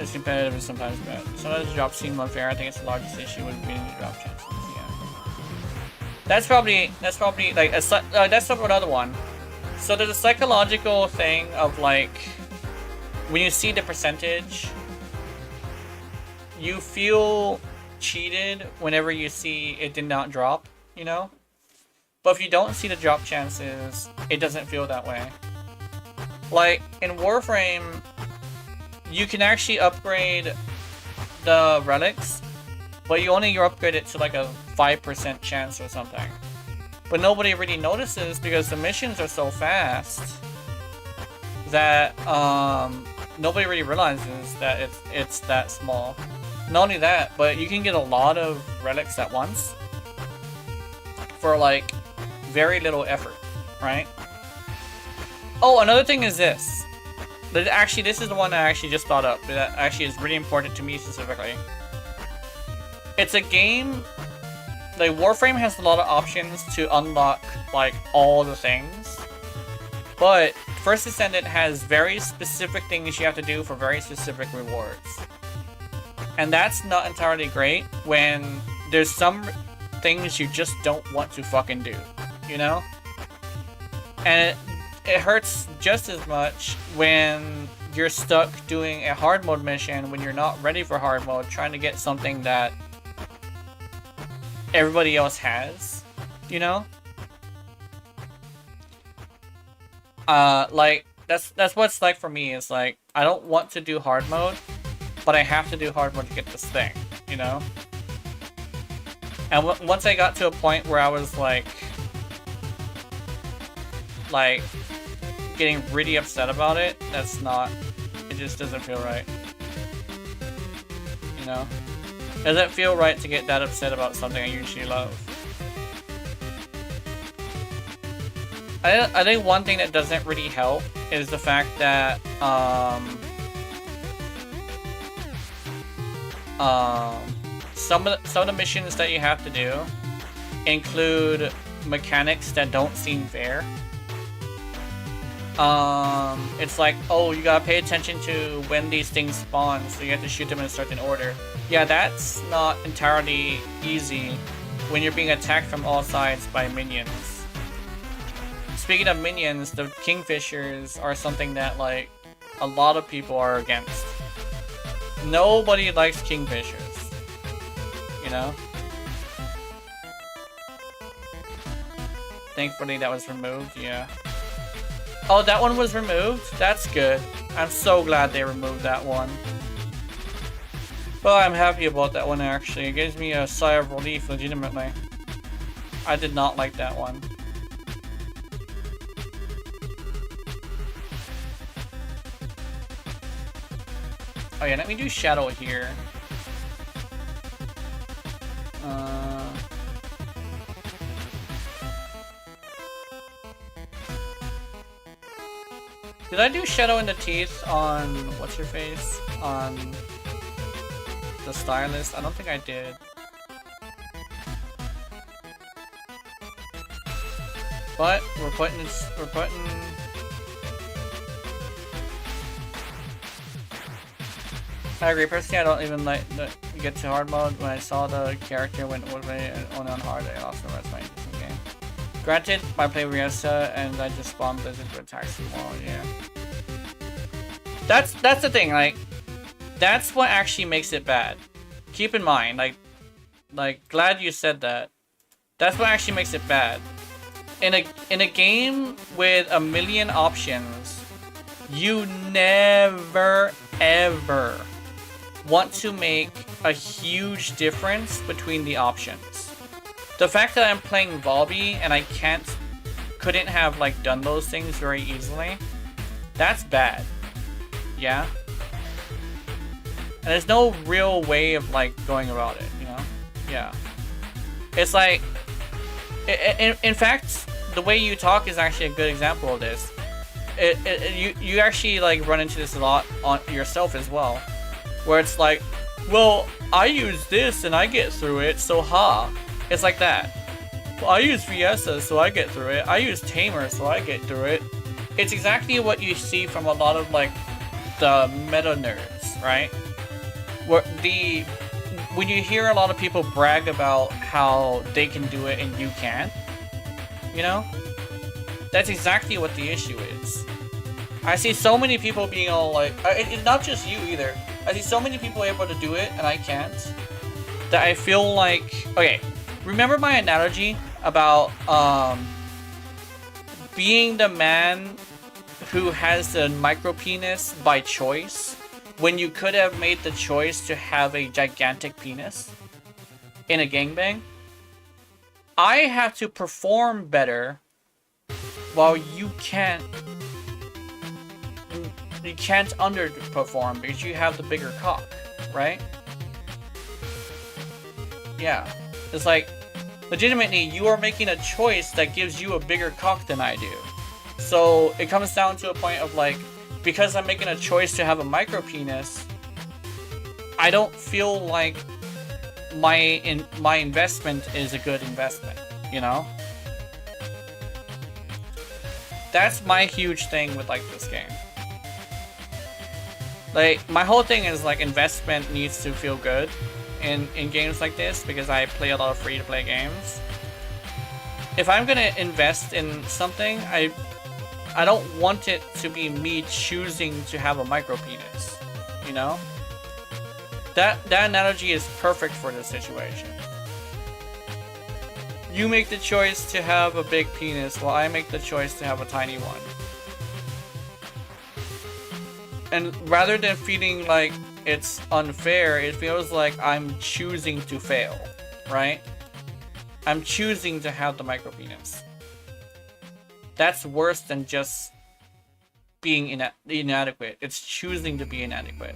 is competitive and sometimes bad. Sometimes the drops seem unfair. I think it's the largest issue with beating the drop chances. Yeah, that's probably like that's another one. So there's a psychological thing of like when you see the percentage, you feel cheated whenever you see it did not drop, you know? But if you don't see the drop chances, it doesn't feel that way. Like, in Warframe, you can actually upgrade the relics, but you upgrade it to like a 5% chance or something. But nobody really notices because the missions are so fast that nobody really realizes that it's that small. Not only that, but you can get a lot of relics at once for like very little effort, right? Oh, another thing is this. Actually, this is the one I actually just thought up. That actually is really important to me specifically. It's a game. Like Warframe has a lot of options to unlock like all the things, but First Ascendant has very specific things you have to do for very specific rewards. And that's not entirely great when there's some things you just don't want to fucking do, you know? And it hurts just as much when you're stuck doing a hard mode mission when you're not ready for hard mode, trying to get something that everybody else has, you know? Like, that's what it's like for me. Is like, I don't want to do hard mode, but I have to do hard mode to get this thing, you know? And once I got to a point where I was like getting really upset about it, that's not, it just doesn't feel right. You know? It doesn't feel right to get that upset about something I usually love. I think one thing that doesn't really help is the fact that some of the missions that you have to do include mechanics that don't seem fair. It's like, oh, you gotta pay attention to when these things spawn, so you have to shoot them in a certain order. Yeah, that's not entirely easy when you're being attacked from all sides by minions. Speaking of minions, the Kingfishers are something that, like, a lot of people are against. Nobody likes Kingfishers, you know? Thankfully that was removed, yeah. Oh, that one was removed? That's good. I'm so glad they removed that one. Well, I'm happy about that one, actually. It gives me a sigh of relief, legitimately. I did not like that one. Oh yeah, let me do Shadow here. Did I do Shadow in the teeth on what's your face? On the stylist? I don't think I did. But we're putting I agree. Personally, I don't even like get to hard mode. When I saw the character went away only on hard, I lost the rest of my interest in the game. Granted, I play Riesa and I just spawned Blizzard for attacks tomorrow. Yeah, that's the thing. Like, that's what actually makes it bad. Keep in mind, like glad you said that. That's what actually makes it bad. In a game with a million options, you never ever want to make a huge difference between the options. The fact that I'm playing Volby and I couldn't have like done those things very easily, that's bad. Yeah? And there's no real way of like going about it, you know? Yeah. It's like, in fact, the way you talk is actually a good example of this. You actually like run into this a lot on yourself as well, where it's like, well, I use this and I get through it, so ha. It's like that. Well, I use Viesa, so I get through it. I use Tamer, so I get through it. It's exactly what you see from a lot of like the meta nerds, right? When you hear a lot of people brag about how they can do it and you can't, you know? That's exactly what the issue is. I see so many people being all like, it's not just you either. I see so many people able to do it and I can't, that I feel like, okay, remember my analogy about being the man who has the micro penis by choice when you could have made the choice to have a gigantic penis in a gangbang? I have to perform better while you can't underperform because you have the bigger cock, right? Yeah. It's like, legitimately, you are making a choice that gives you a bigger cock than I do. So it comes down to a point of like, because I'm making a choice to have a micro penis, I don't feel like my investment is a good investment, you know? That's my huge thing with like this game. Like, my whole thing is like investment needs to feel good in games like this because I play a lot of free-to-play games. If I'm gonna invest in something, I don't want it to be me choosing to have a micro penis, you know? That analogy is perfect for this situation. You make the choice to have a big penis while I make the choice to have a tiny one. And rather than feeling like it's unfair, it feels like I'm choosing to fail, right? I'm choosing to have the micro penis. That's worse than just being inadequate. It's choosing to be inadequate.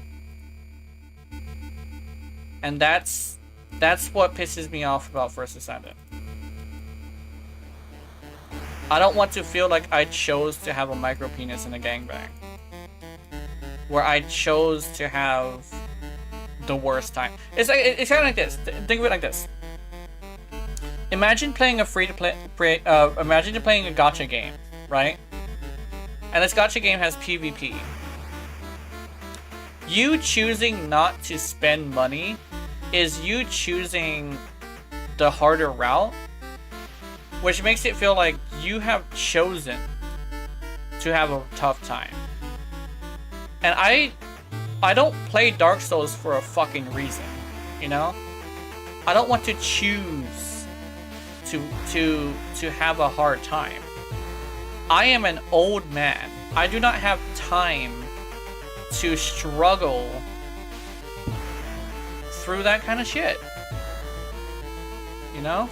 And that's what pisses me off about First Ascendant. I don't want to feel like I chose to have a micro penis in a gangbang. Where I chose to have the worst time. It's kind of like this. Think of it like this. Imagine playing a imagine you're playing a gacha game, right? And this gacha game has PvP. You choosing not to spend money is you choosing the harder route, which makes it feel like you have chosen to have a tough time. And I don't play Dark Souls for a fucking reason, you know? I don't want to choose to have a hard time. I am an old man. I do not have time to struggle through that kind of shit. You know?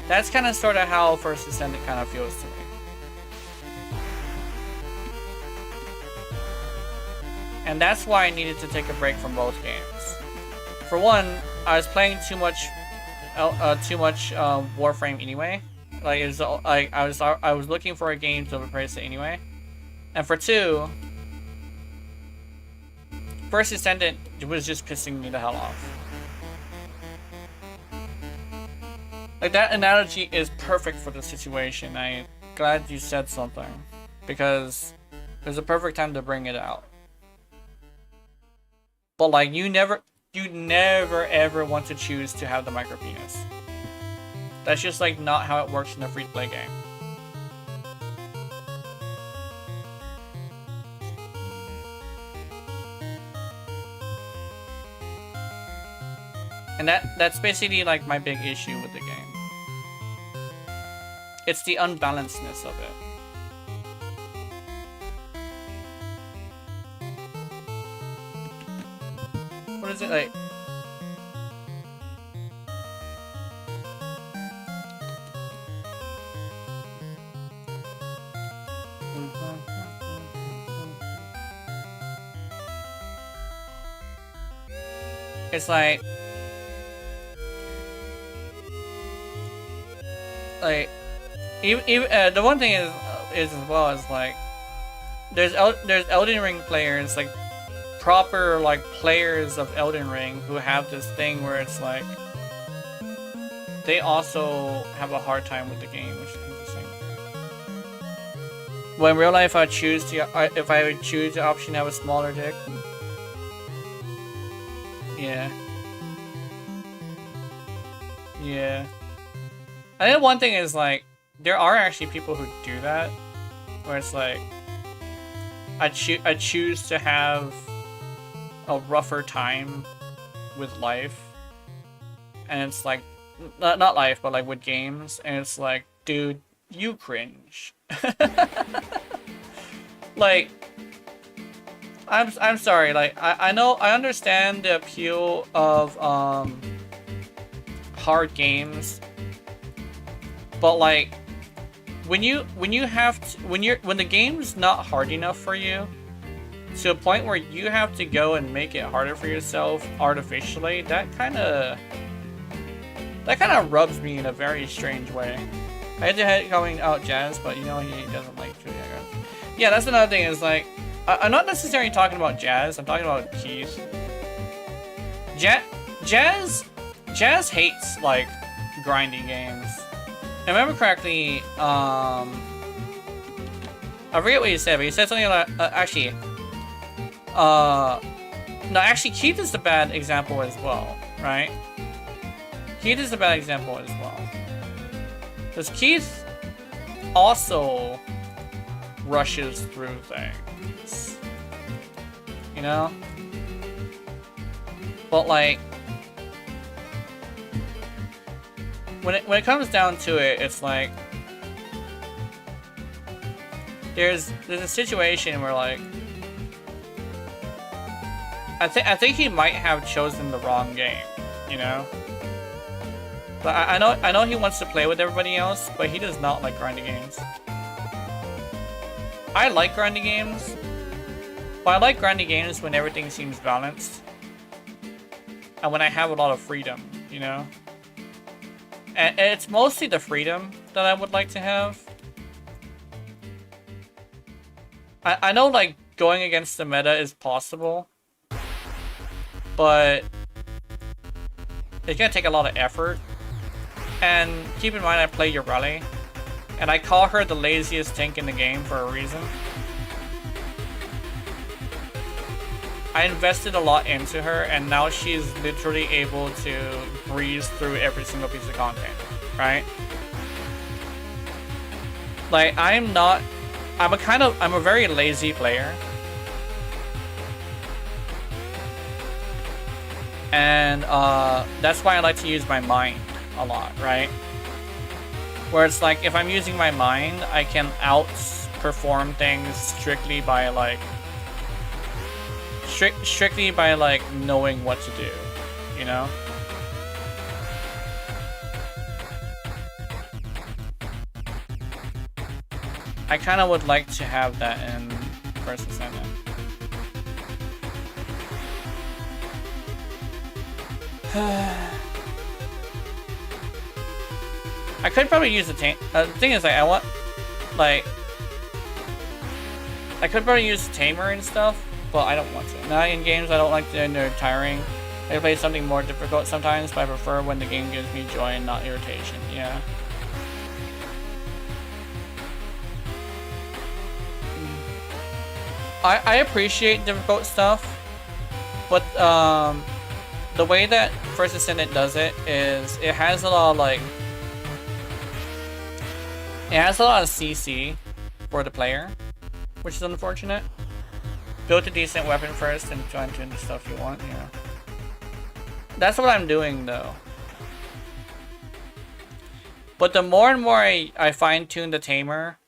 That's kind of sort of how First Ascendant kind of feels to me. And that's why I needed to take a break from both games. For one, I was playing too much Warframe anyway. Like, it was like I was looking for a game to replace it anyway. And for two, First Ascendant was just pissing me the hell off. Like, that analogy is perfect for the situation. I'm glad you said something, because there's a perfect time to bring it out. But like, you never ever want to choose to have the micro penis. That's just like not how it works in a free-to-play game. And that's basically like my big issue with the game. It's the unbalancedness of it. What is it like? It's like even the one thing is as well as like there's Elden Ring players, like proper like players of Elden Ring, who have this thing where it's like they also have a hard time with the game, which is interesting. Well, in real life, if I would choose the option to have a smaller dick. Yeah. Yeah. I think one thing is like there are actually people who do that, where it's like I choose to have a rougher time with life, and it's like not life, but like with games, and it's like, dude, you cringe. Like, I'm sorry, like I know, I understand the appeal of hard games, but like when the game's not hard enough for you, to a point where you have to go and make it harder for yourself artificially, that kind of rubs me in a very strange way. I had to head calling out Jazz, but you know he doesn't like Julia. Yeah, that's another thing, is like I'm not necessarily talking about Jazz, I'm talking about Keith. Jazz hates like grinding games. If I remember correctly, I forget what he said, but he said something like no, actually Keith is the bad example as well, right? Keith is a bad example as well. Because Keith also rushes through things. You know? But like, when it comes down to it, it's like there's a situation where like I think he might have chosen the wrong game, you know? But I know he wants to play with everybody else, but he does not like grinding games. I like grinding games, but I like grinding games when everything seems balanced. And when I have a lot of freedom, you know? And it's mostly the freedom that I would like to have. I know, like, going against the meta is possible, but it's gonna take a lot of effort. And keep in mind, I play Urali, and I call her the laziest tank in the game for a reason. I invested a lot into her, and now she's literally able to breeze through every single piece of content, right? Like, I'm a very lazy player. And that's why I like to use my mind a lot, right? Where it's like, if I'm using my mind, I can outperform things strictly by like strictly by like knowing what to do, you know? I kind of would like to have that in First Ascendant. I could probably use the tank. The thing is, like, I could probably use the tamer and stuff, but I don't want to. Now in games, I don't like to end up tiring. I play something more difficult sometimes, but I prefer when the game gives me joy and not irritation. Yeah. I appreciate difficult stuff, but the way that First Ascendant does it is it has a lot of like CC for the player, which is unfortunate. Build a decent weapon first and try and tune the stuff you want, yeah. That's what I'm doing though. But the more and more I fine-tune the tamer,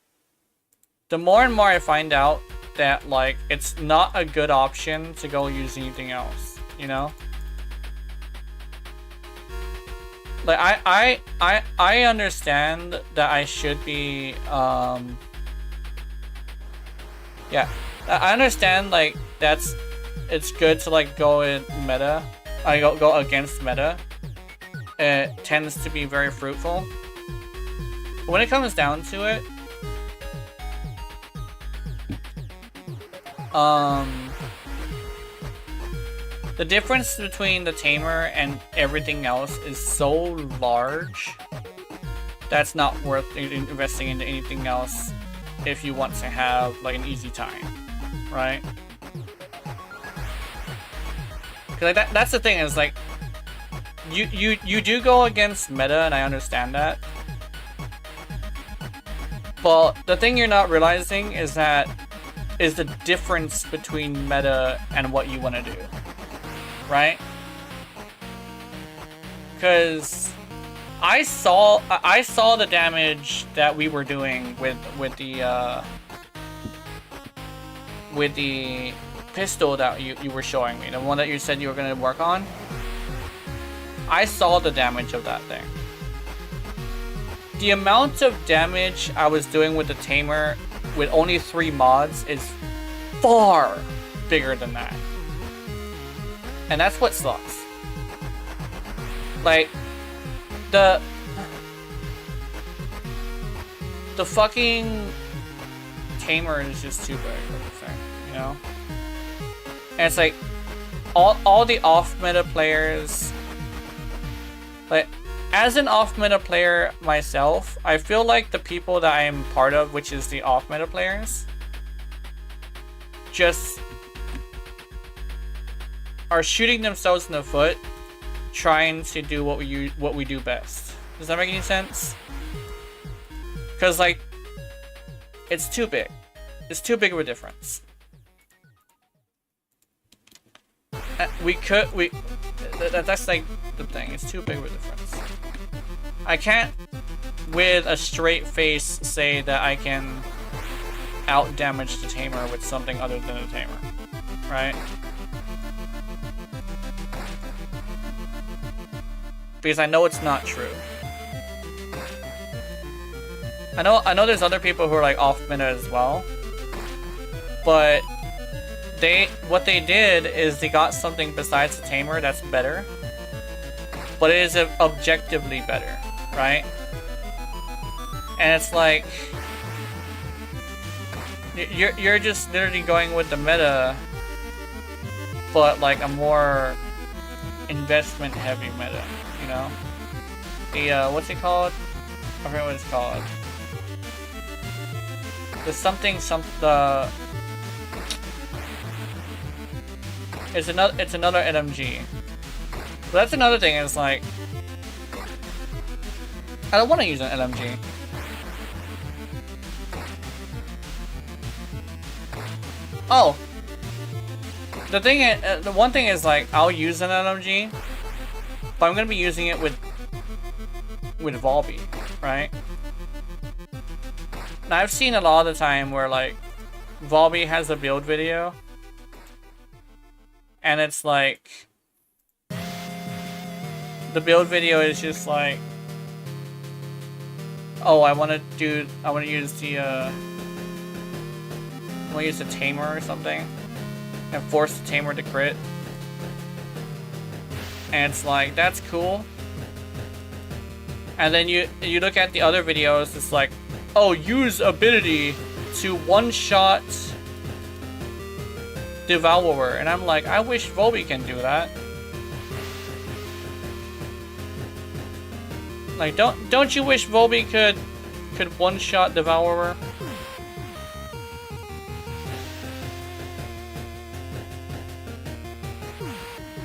the more and more I find out that like it's not a good option to go use anything else, you know? Like I understand that I should be yeah, I understand like it's good to like go in meta. I go against meta. It tends to be very fruitful. But when it comes down to it, the difference between the tamer and everything else is so large that's not worth investing into anything else if you want to have like an easy time, right? Cause like that's the thing is like you do go against meta, and I understand that. But the thing you're not realizing is that is the difference between meta and what you want to do, right? Because I saw the damage that we were doing with the pistol that you were showing me, the one that you said you were going to work on. I saw the damage of that thing. The amount of damage I was doing with the tamer with only 3 mods is far bigger than that. And that's what sucks. Like, the fucking tamer is just too big of a thing, you know? And it's like, all the off-meta players, like, as an off-meta player myself, I feel like the people that I am part of, which is the off-meta players, just are shooting themselves in the foot trying to do what we do best. Does that make any sense? Because like, it's too big. It's too big of a difference. That's like the thing. It's too big of a difference. I can't, with a straight face, say that I can out damage the tamer with something other than a tamer, right? Because I know it's not true. I know there's other people who are like off meta as well, but what they did is they got something besides the tamer that's better, but it is objectively better, right? And it's like you're just literally going with the meta, but like a more investment heavy meta, you know? The what's it called? I forget what it's called. The it's another NMG. But that's another thing, is like, I don't want to use an LMG. Oh, the one thing is like, I'll use an LMG, but I'm gonna be using it with Volby, right? Now I've seen a lot of the time where like Volby has a build video, and it's like the build video is just like, oh, I want to use the tamer or something, and force the tamer to crit, and it's like, that's cool. And then you look at the other videos, it's like, oh, use ability to one-shot Devourer, and I'm like, I wish Volby can do that. Like, don't you wish Volby could one-shot Devourer?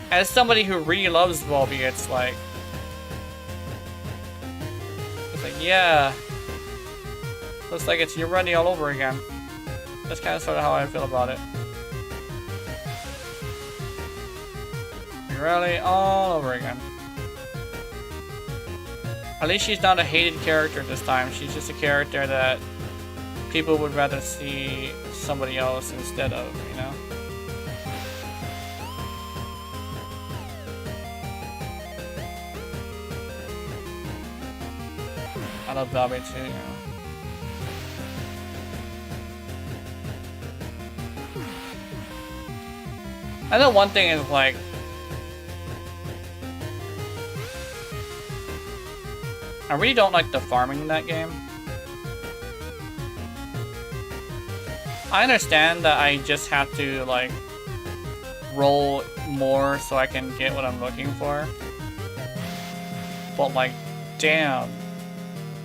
As somebody who really loves Volby, it's like, yeah, looks like it's Urani all over again. That's kind of sort of how I feel about it. Urani all over again. At least she's not a hated character this time. She's just a character that people would rather see somebody else instead of, you know? I love Valve too, you know? I know one thing is like, I really don't like the farming in that game. I understand that I just have to like roll more so I can get what I'm looking for. But like, damn,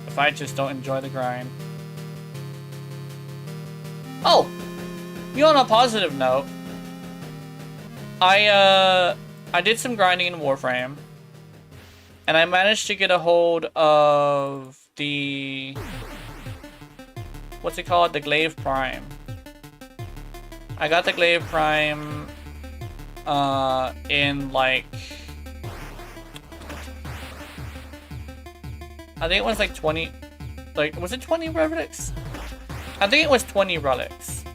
if I just don't enjoy the grind. Oh! You know, on a positive note, I did some grinding in Warframe, and I managed to get a hold of the, what's it called? The Glaive Prime. I got the Glaive Prime in like, I think it was like 20, like, was it 20 relics? I think it was 20 relics.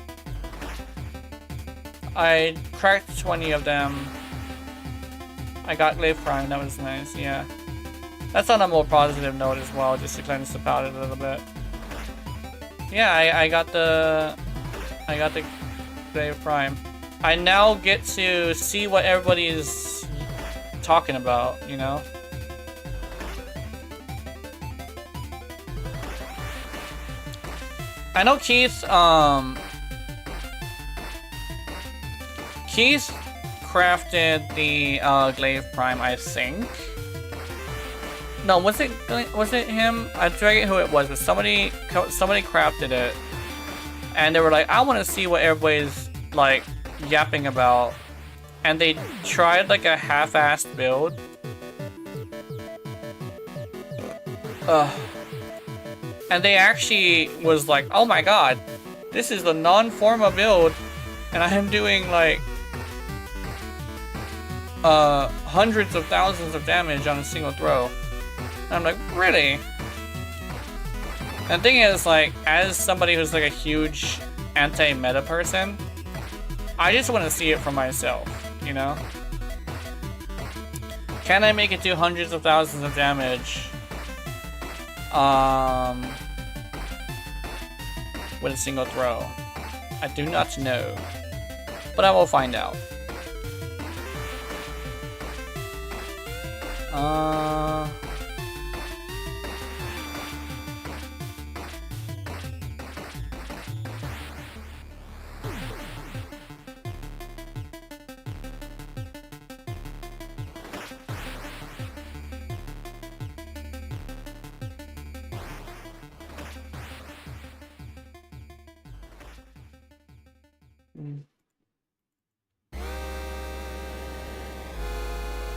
I cracked 20 of them. I got Glaive Prime, that was nice, yeah. That's on a more positive note as well, just to cleanse the palate a little bit. Yeah, I got the Glaive Prime. I now get to see what everybody is talking about, you know? I know Keith crafted the Glaive Prime, I think. No, was it him? I forget who it was, but somebody crafted it, and they were like, I want to see what everybody's like yapping about, and they tried like a half-assed build, And they actually was like, oh my god, this is the non-forma build, and I am doing like hundreds of thousands of damage on a single throw. And I'm like, really? And the thing is, like, as somebody who's like a huge anti-meta person, I just want to see it for myself, you know? Can I make it do hundreds of thousands of damage? With a single throw? I do not know, but I will find out.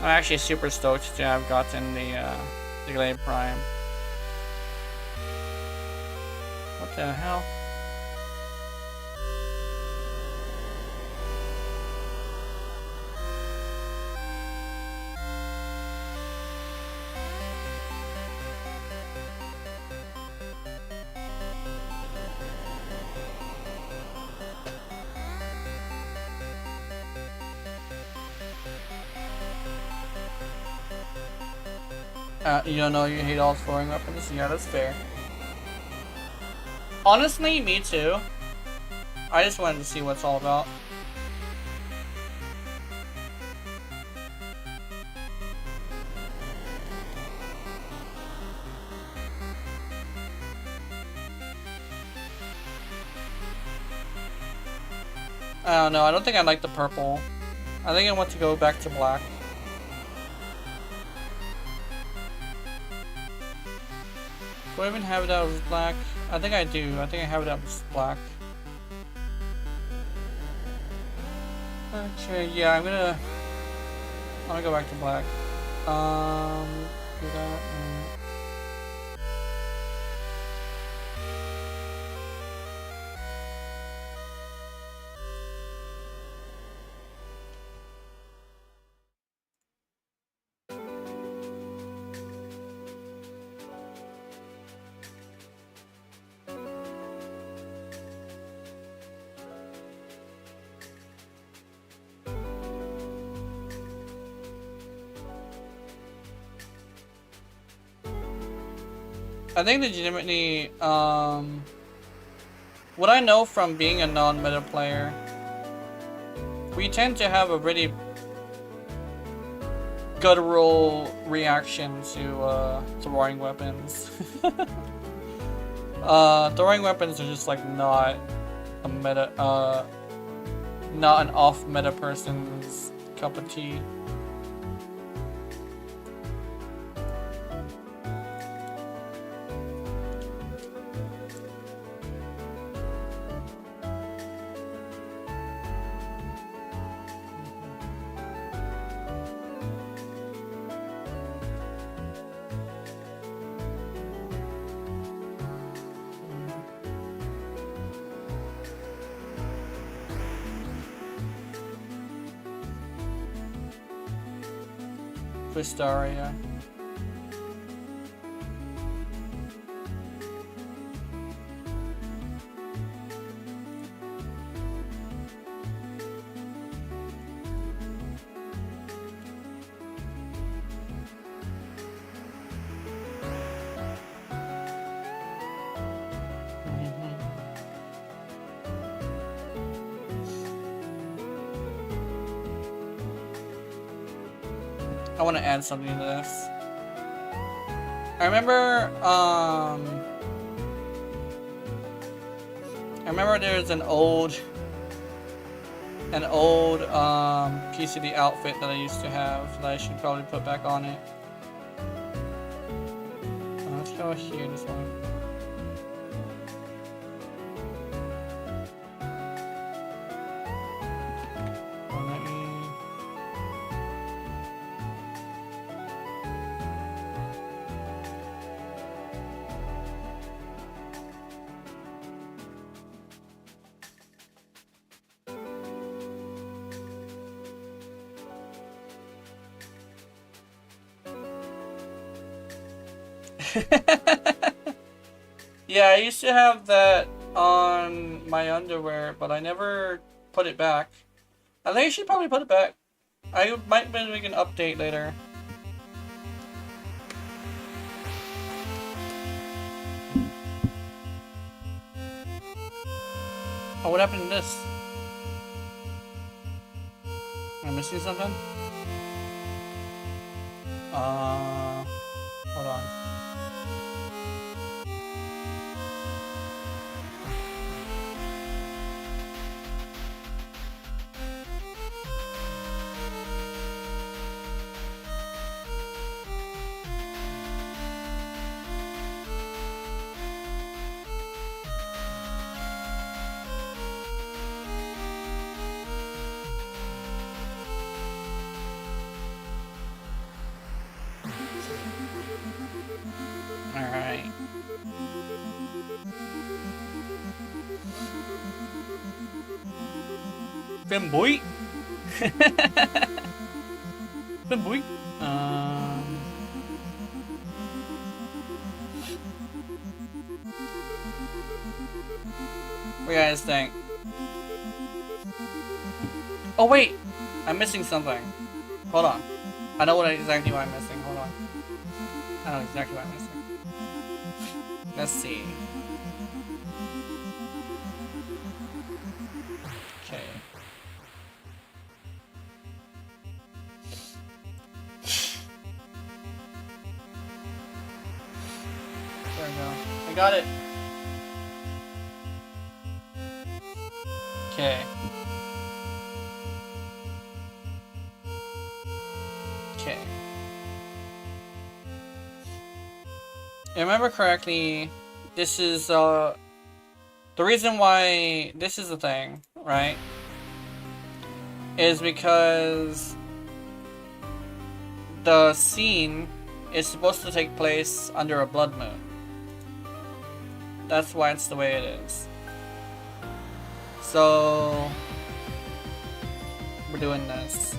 I'm actually super stoked to have gotten the Glade Prime. What the hell? You don't know you hate all throwing weapons? Yeah, that's fair. Honestly, me too. I just wanted to see what it's all about. I don't know, I don't think I like the purple. I think I want to go back to black. Do I even have it out as black? I think I do. I think I have it out as black. Okay, yeah, I'm gonna go back to black. Do that. I think legitimately, what I know from being a non-meta player, we tend to have a really guttural reaction to throwing weapons. Throwing weapons are just like not a meta, not an off-meta person's cup of tea. Vistaria. I want to add something to this. I remember there's an old PCD outfit that I used to have that I should probably put back on it. Let's go here, this one. Yeah, I used to have that on my underwear, but I never put it back. I think I should probably put it back. I might make an update later. Oh, what happened to this? Am I missing something? Hold on. Alright. Femboy? Femboy? What do you guys think? Oh wait! I'm missing something. Hold on. I know exactly what I'm missing. Hold on. I know exactly what I'm missing. Let's see. Okay. There we go. I got it. Okay. Okay. If I remember correctly, this is the reason why this is a thing, right? Is because the scene is supposed to take place under a blood moon. That's why it's the way it is. So we're doing this.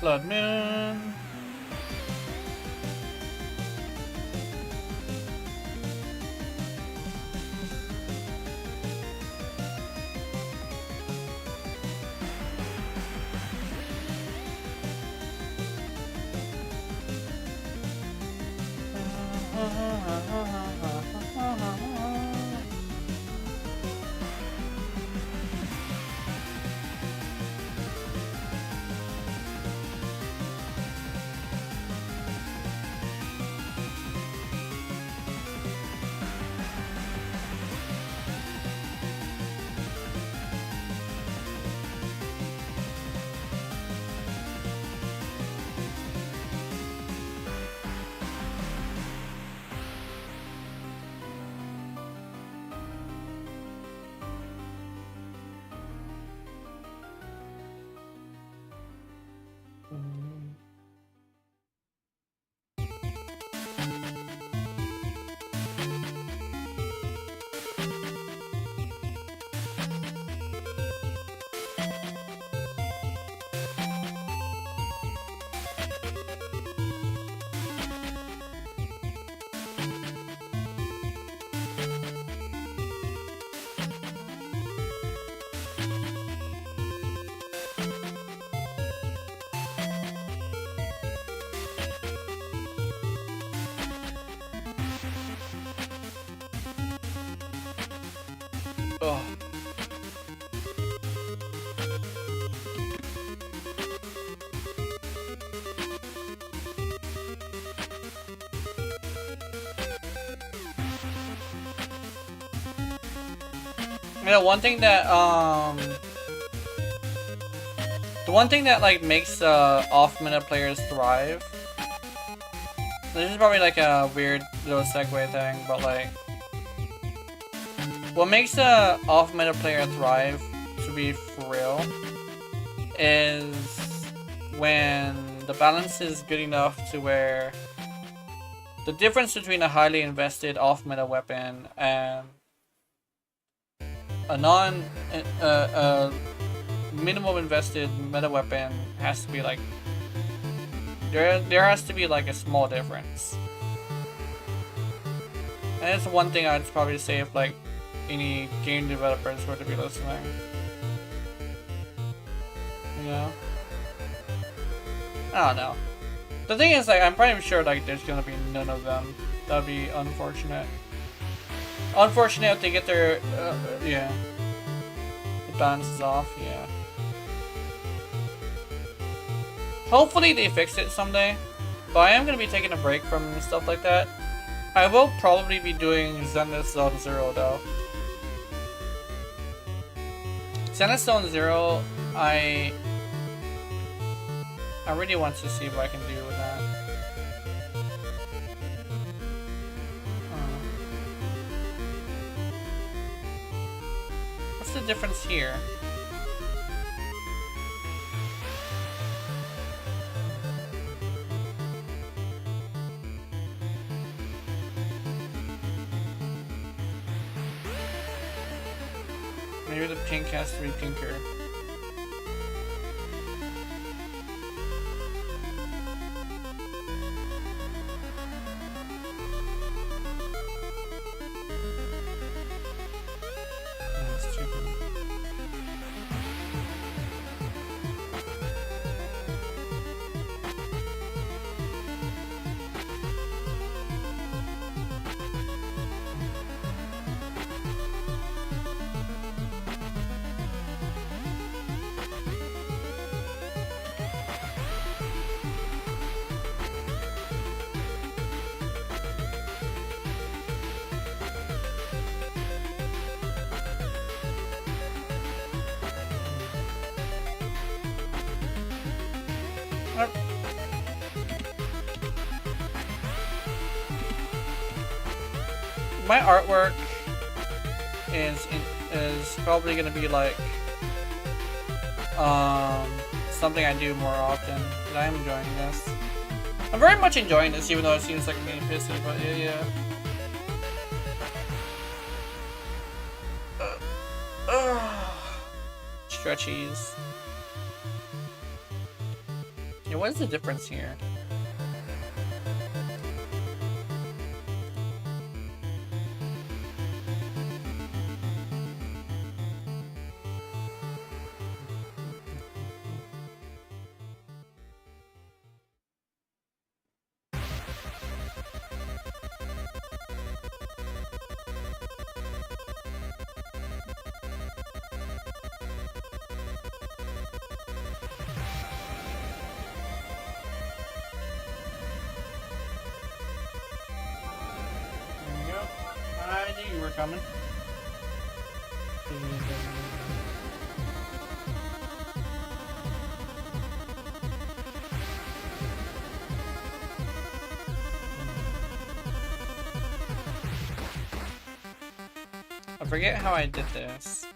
Blood moon. Oh. You know, the one thing that like makes off-meta players thrive. This is probably like a weird little segue thing, but like, what makes a off-meta player thrive, to be for real, is when the balance is good enough to where the difference between a highly invested off-meta weapon and a minimum invested meta weapon has to be like, there has to be like a small difference. And that's one thing I'd probably say if like any game developers were to be listening. You know? I don't know. The thing is, like, I'm pretty sure like there's gonna be none of them. That'd be unfortunate. Unfortunate if they get their yeah. The balance is off, yeah. Hopefully they fix it someday, but I am going to be taking a break from stuff like that. I will probably be doing Zenith Zone Zero though. Zenith Zone Zero, I really want to see what I can do with that. What's the difference here? Maybe the pink has to be pinker. That's too good. My artwork is probably gonna be like something I do more often, but I'm enjoying this. I'm very much enjoying this, even though it seems like I'm getting pissy, but yeah. Stretchies. Yeah, what is the difference here? You were coming. I forget how I did this.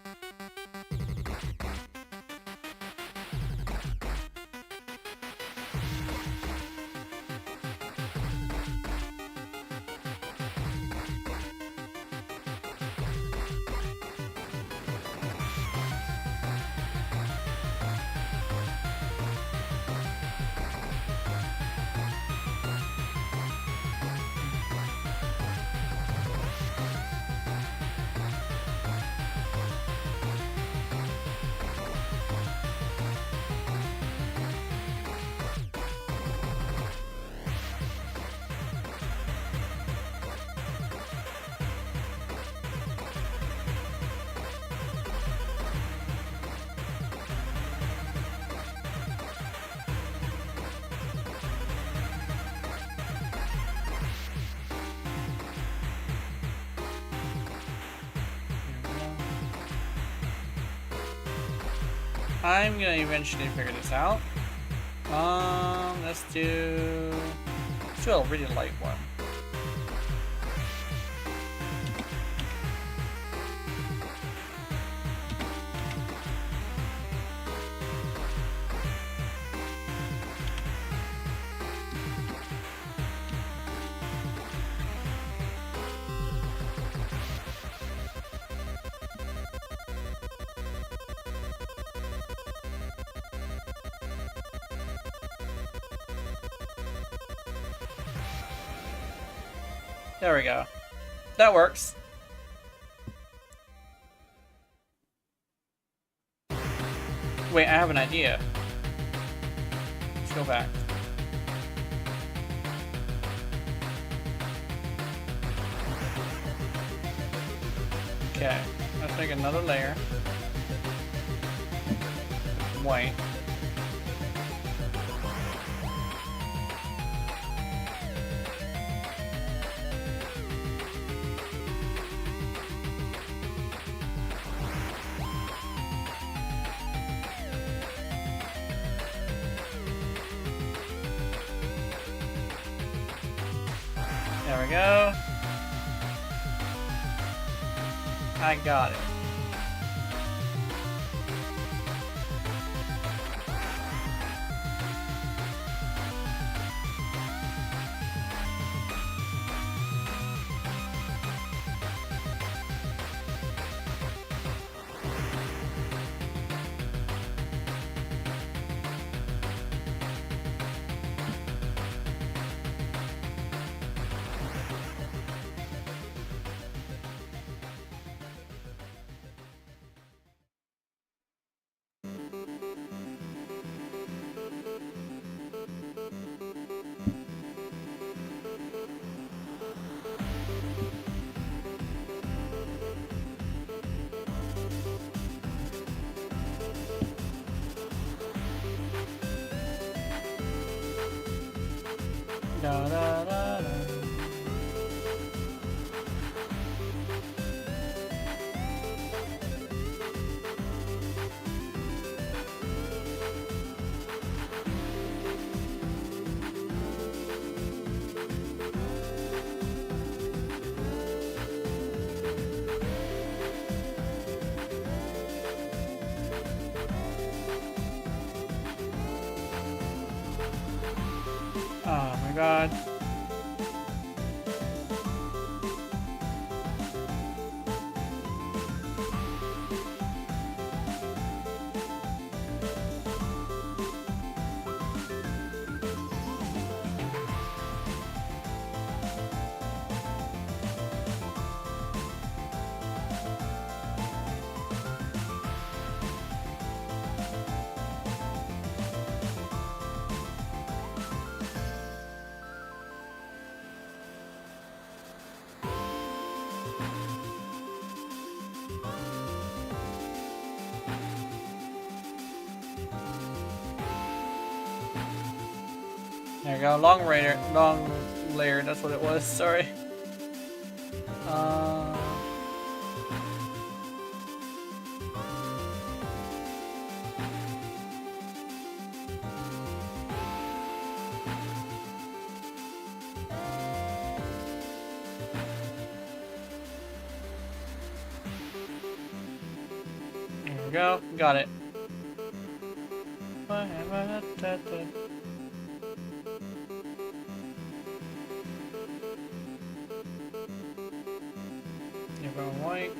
I'm gonna eventually figure this out. Let's do a really light one. There we go. That works. Wait, I have an idea. Let's go back. Okay, let's make another layer. White. There we go. I got it. Da, da, da, da. Oh my god. There you go, long layer, that's what it was, sorry. There we go, got it. You're going white.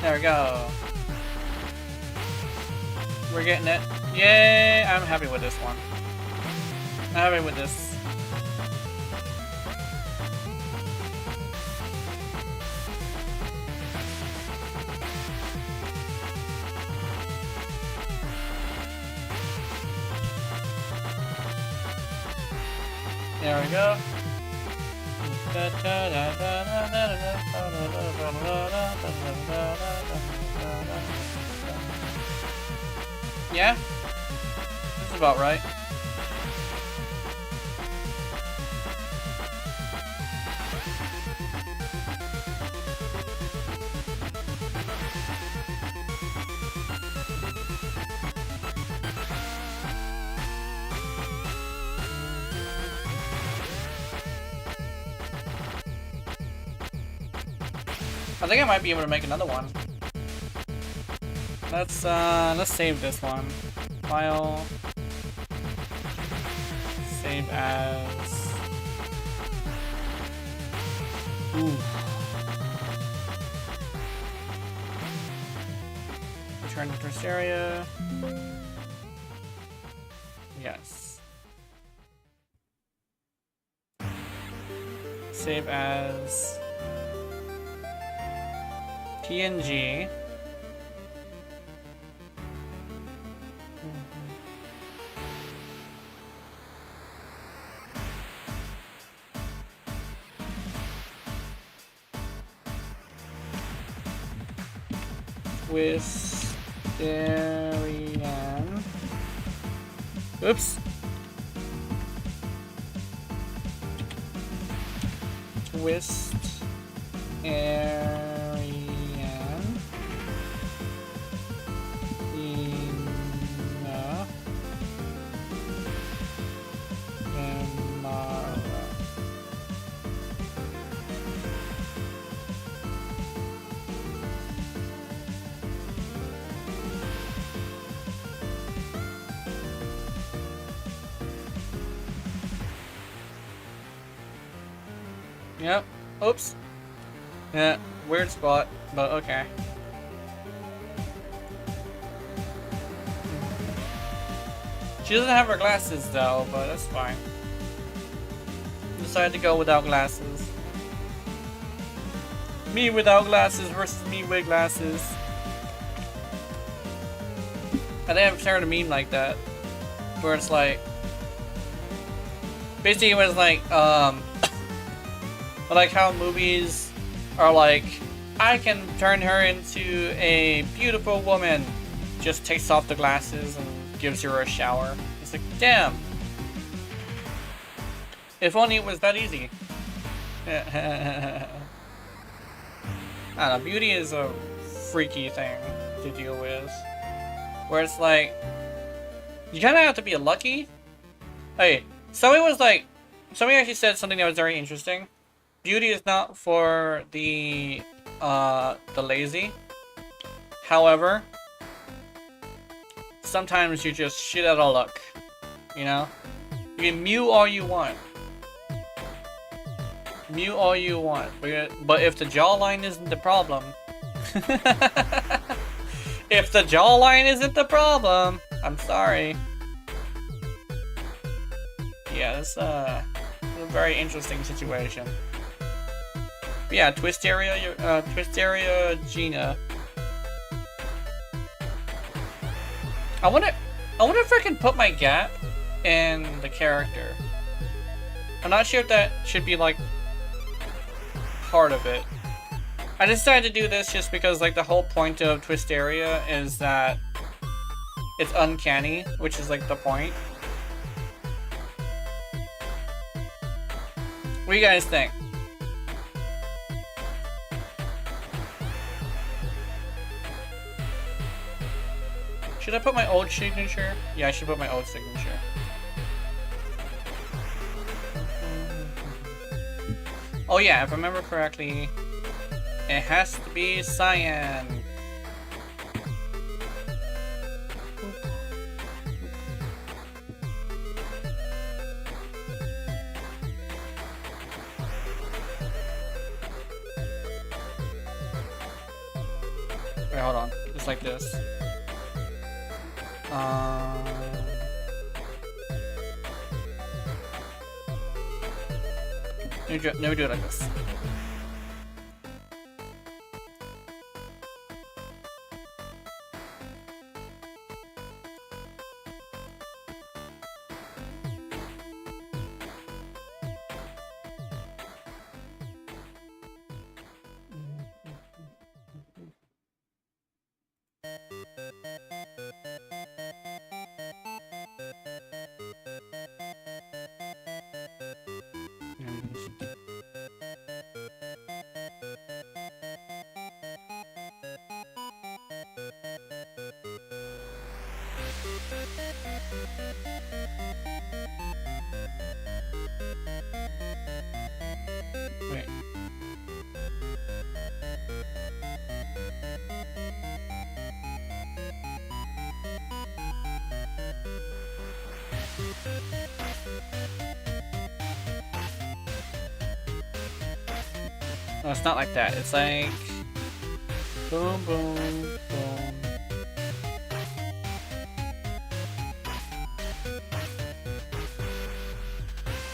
There we go. We're getting it. Yay! I'm happy with this one. I'm happy with this. There we go. Yeah? This is about right. I think I might be able to make another one. Let's save this one. File. Save as. Ooh. Return to this area. Yes. Save as PNG. Wisterian. Oops. Wisterian. Ina. Emara. Yep. Oops. Yeah, weird spot, but okay. She doesn't have her glasses though, but that's fine. Decided to go without glasses. Me without glasses versus me with glasses. I think I've shared a meme like that, where it's like, basically it was like, like how movies are like, I can turn her into a beautiful woman. Just takes off the glasses and gives her a shower. It's like, damn. If only it was that easy. I don't know, beauty is a freaky thing to deal with. Where it's like, you kind of have to be lucky. Hey, somebody actually said something that was very interesting. Beauty is not for the lazy. However, sometimes you just shit out of luck. You know? You can mew all you want. Mew all you want. But if the jawline isn't the problem... if the jawline isn't the problem, I'm sorry. Yeah, it's a very interesting situation. But yeah, Twisteria Gina. I wonder if I can put my gap in the character. I'm not sure if that should be like part of it. I decided to do this just because like the whole point of Twisteria is that it's uncanny, which is like the point. What do you guys think? Should I put my old signature? Yeah, I should put my old signature. Oh yeah, if I remember correctly, it has to be cyan. Wait, hold on. Just like this. Never do it like this. Wait. No, it's not like that. It's like boom, boom, boom.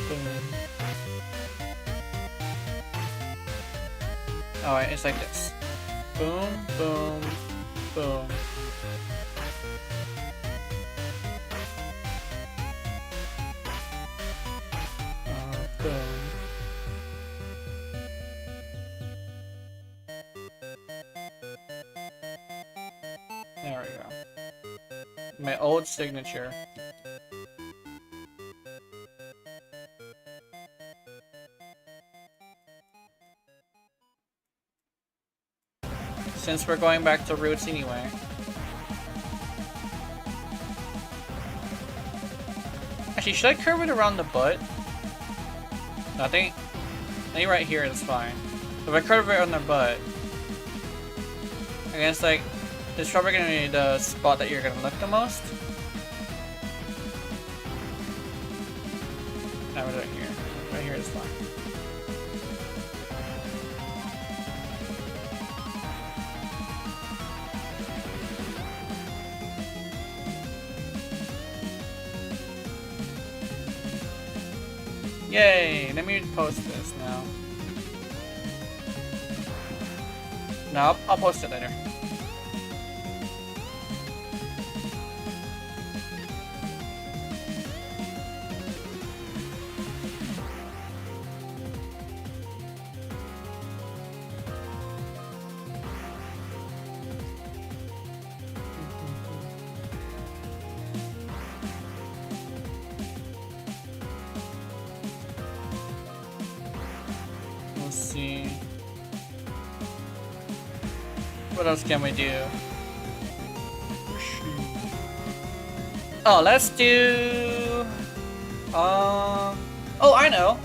Boom. Oh, wait, it's like this. Boom, boom, boom. Boom. There we go. My old signature. Since we're going back to roots anyway. Actually, should I curve it around the butt? No, I think right here is fine. If I curve it on their butt, I guess like it's probably gonna be the spot that you're gonna look the most. No, right here. Right here is fine. Yay! Let me post this now. No, I'll post it later. Let's see. What else can we do? Oh, let's do... Oh, I know!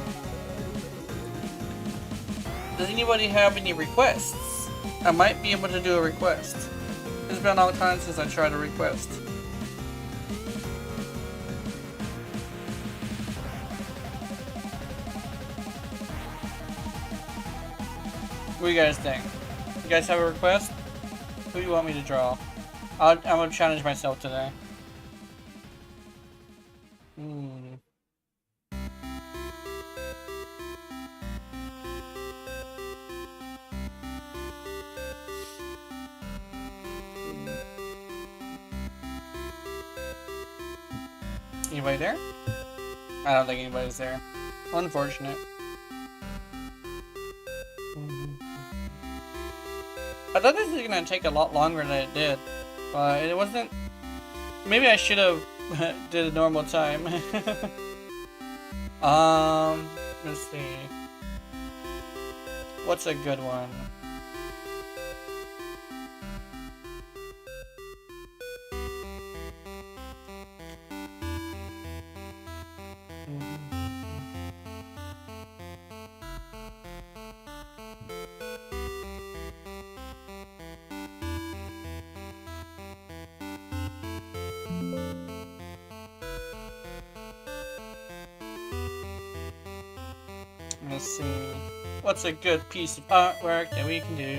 Does anybody have any requests? I might be able to do a request. It's been a long time since I tried a request. What do you guys think? You guys have a request? Who do you want me to draw? I'm gonna challenge myself today. Anybody there? I don't think anybody's there. Unfortunate. I thought this was gonna take a lot longer than it did, but it wasn't. Maybe I should have did a normal time. Let's see. What's a good one? Let's see. What's a good piece of artwork that we can do?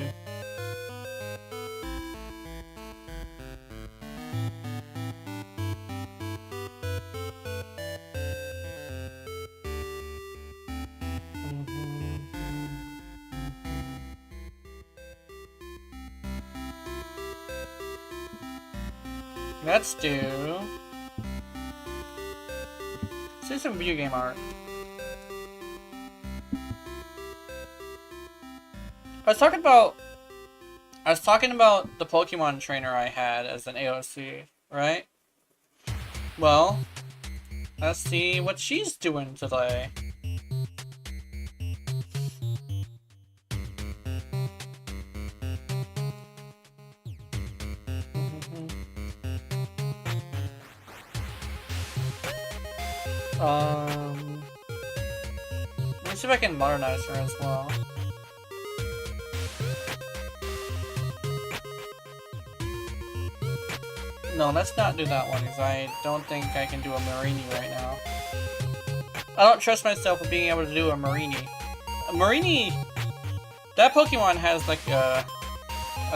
Let's do some video game art. I was talking about I was talking about the Pokemon trainer I had as an AOC, right? Well, let's see what she's doing today. Let me see if I can modernize her as well. No, let's not do that one, because I don't think I can do a Marini right now. I don't trust myself with being able to do a Marini. A Marini... That Pokemon has, like, a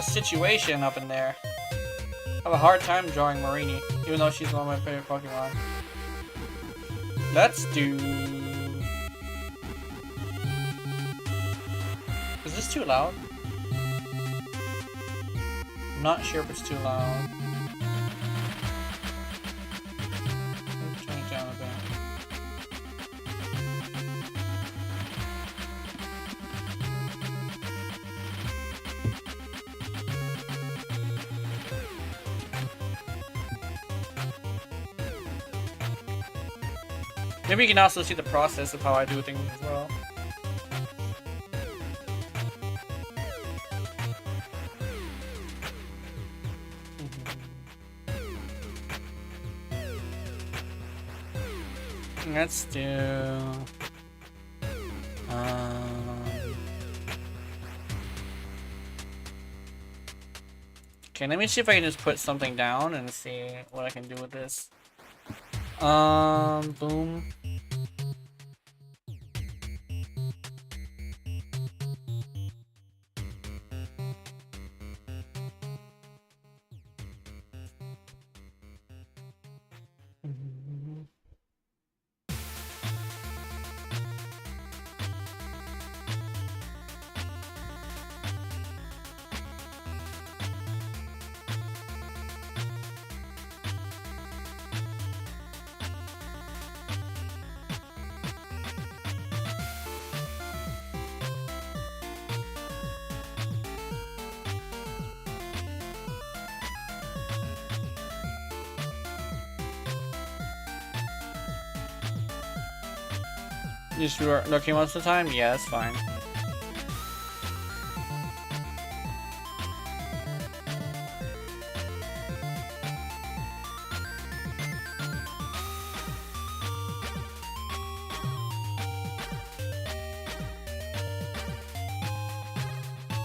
situation up in there. I have a hard time drawing Marini, even though she's one of my favorite Pokemon. Let's do... Is this too loud? I'm not sure if it's too loud. Turn it down a bit. Maybe you can also see the process of how I do things as well. Let's do... Okay, let me see if I can just put something down and see what I can do with this. Boom. You just do looking most of the time? Yeah, that's fine.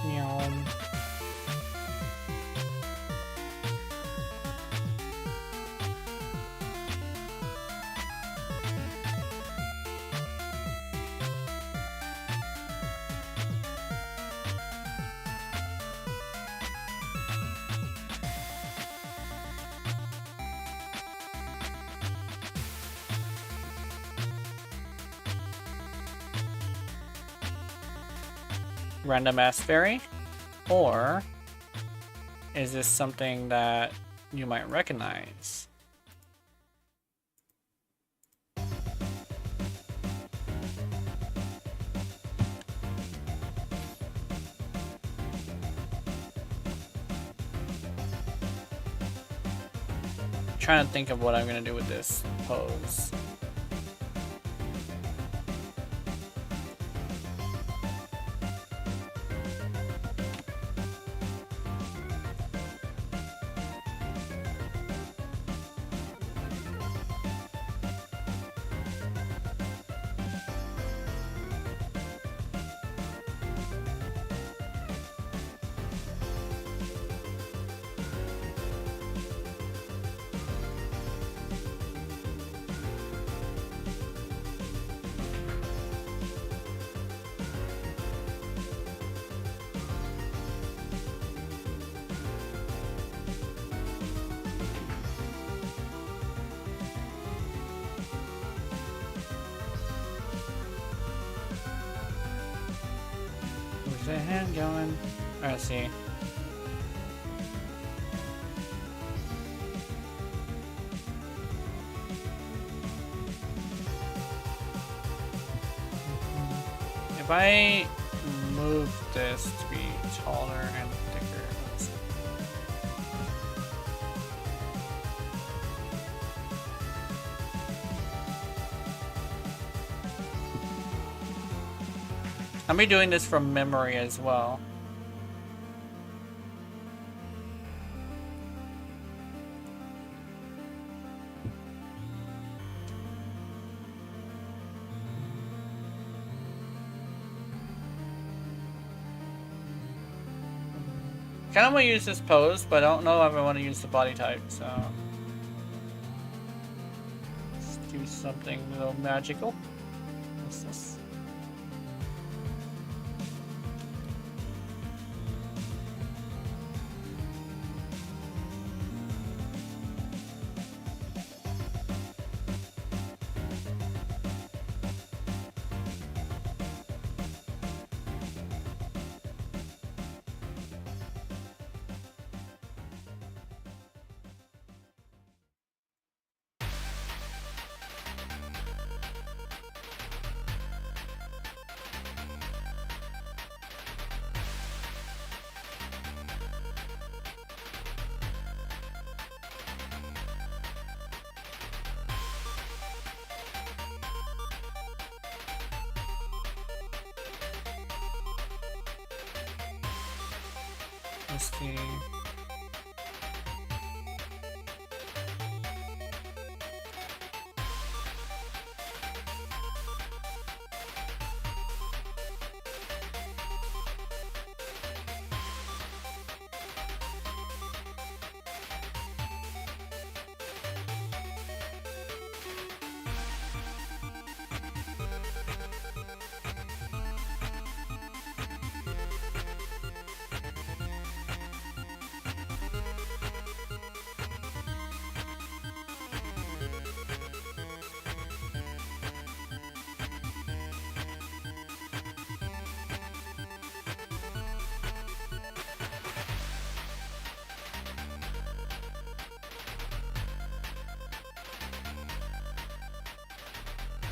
Meow. Random ass fairy? Or is this something that you might recognize? Trying to think of what I'm gonna do with this pose. Where's the hand going? Let's see. If I move this to be taller and thicker. I'm be doing this from memory as well. Kind of want to use this pose, but I don't know if I want to use the body type, so let's do something a little magical. What's this? Let's see.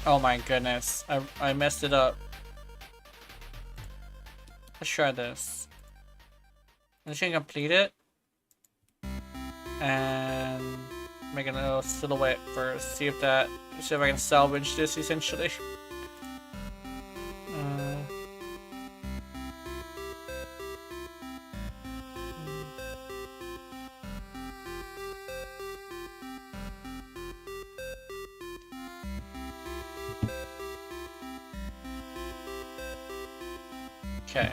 Oh my goodness, I messed it up. Let's try this. I'm just gonna complete it and make a little silhouette first. See if I can salvage this essentially. Okay.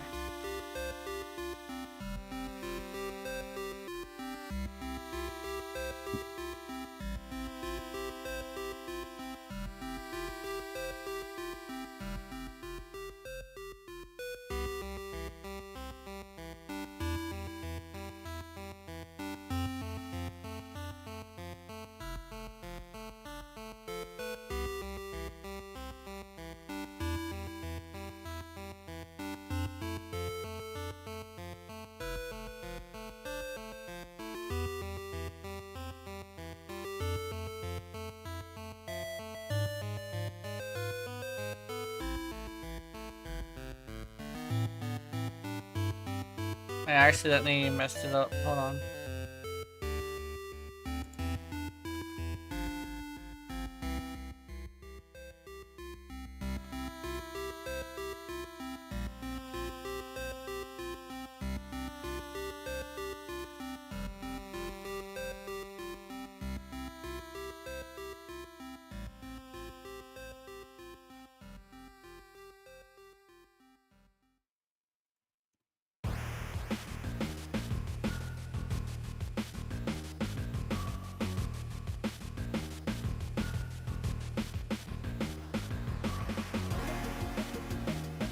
I accidentally messed it up. Hold on.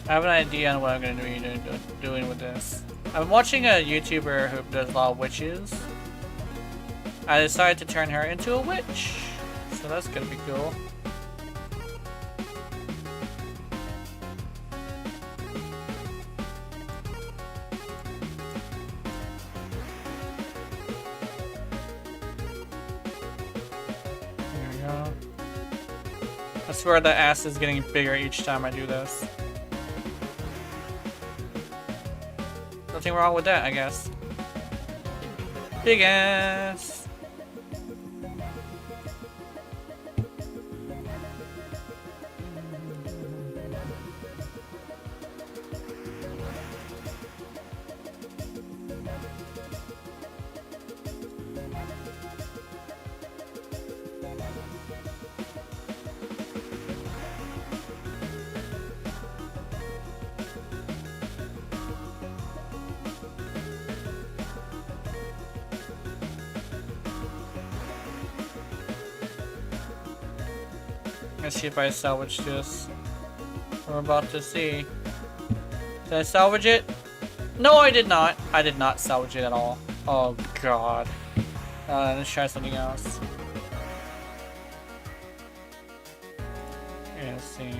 I have an idea on what I'm going to be doing with this. I'm watching a YouTuber who does a lot of witches. I decided to turn her into a witch, so that's going to be cool. There we go. I swear the ass is getting bigger each time I do this. Nothing wrong with that, I guess. Big ass. Let's see if I salvage this. We're about to see. Did I salvage it? No, I did not. I did not salvage it at all. Oh god. Let's try something else. Yeah, let's see.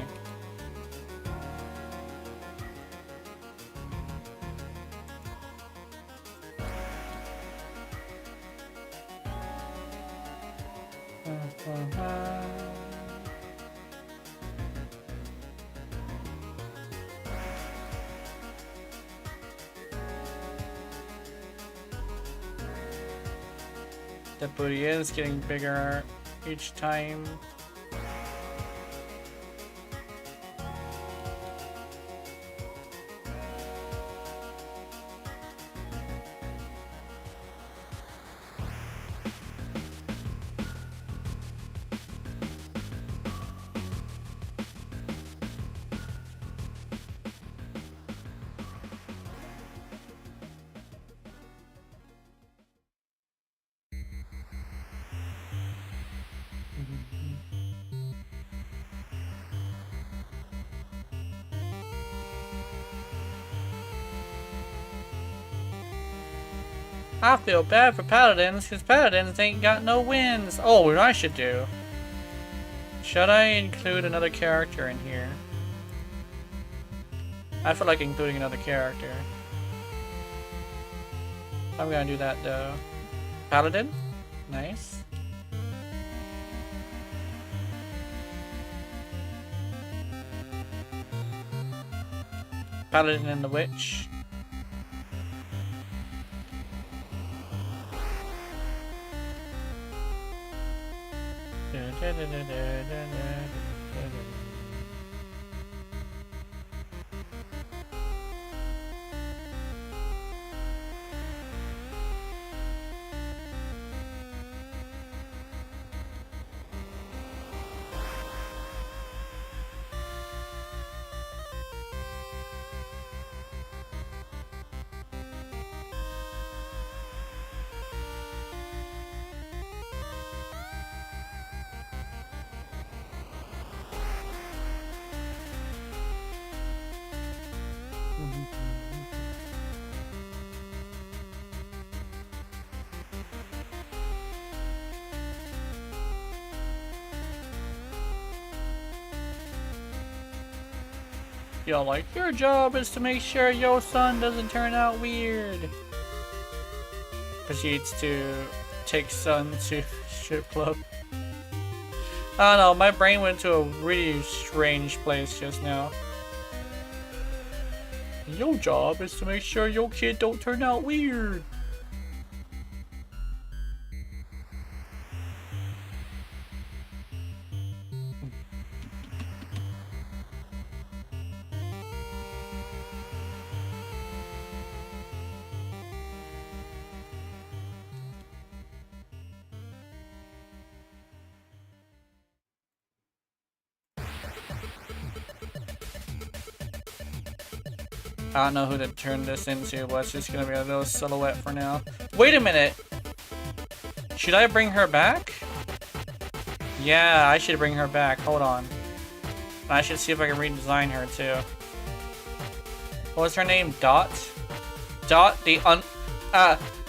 The booty is getting bigger each time. I feel bad for paladins, because paladins ain't got no wins. Oh, what I should do. Should I include another character in here? I feel like including another character. I'm gonna do that though. Paladin? Nice. Paladin and the Witch. Yo, like, your job is to make sure your son doesn't turn out weird. Proceeds to take son to strip club. I don't know, my brain went to a really strange place just now. Your job is to make sure your kid don't turn out weird. I don't know who to turn this into, but it's just gonna be a little silhouette for now. Wait a minute! Should I bring her back? Yeah, I should bring her back. Hold on. I should see if I can redesign her too. What was her name? Dot? Dot the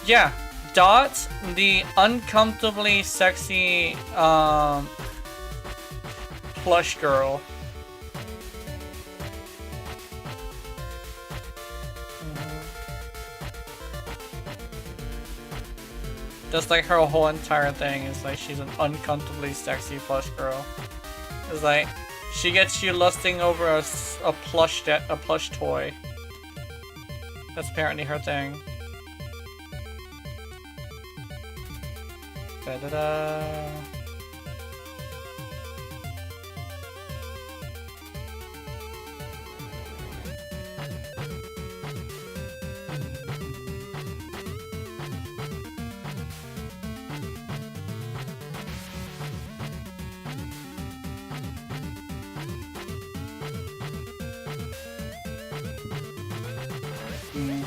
yeah. Dot the uncomfortably sexy plush girl. Just like her whole entire thing is like she's an uncomfortably sexy plush girl. It's like she gets you lusting over a plush toy. That's apparently her thing. Da da da.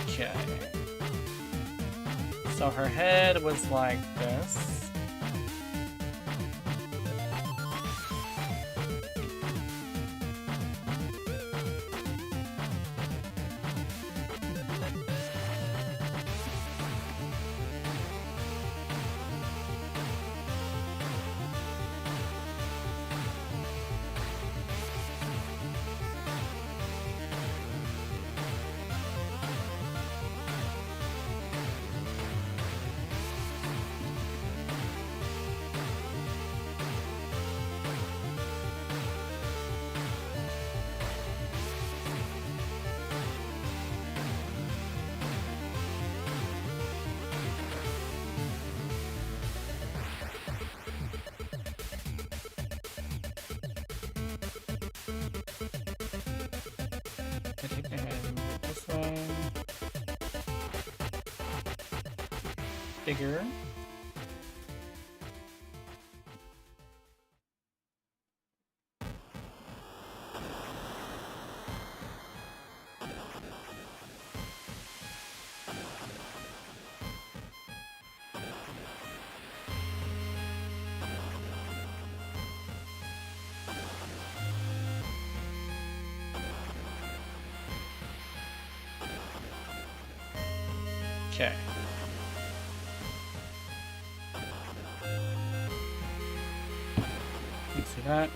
Okay. So her head was like this. And this one. Bigger. Okay. You see that?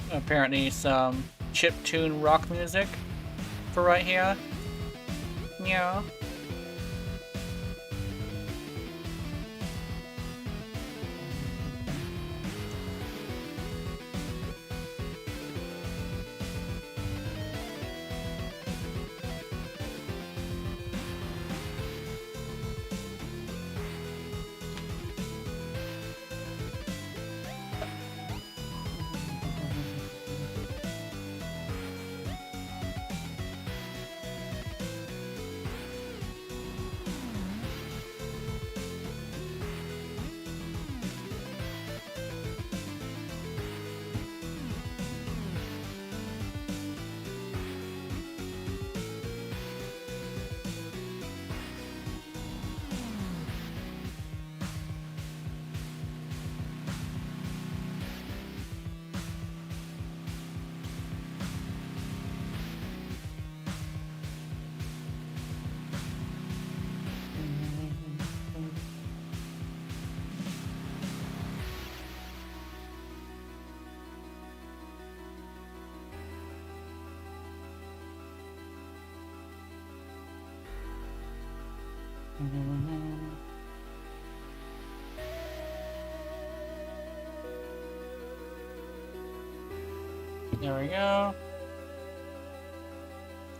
Apparently some chiptune rock music for right here. Yeah. There we go.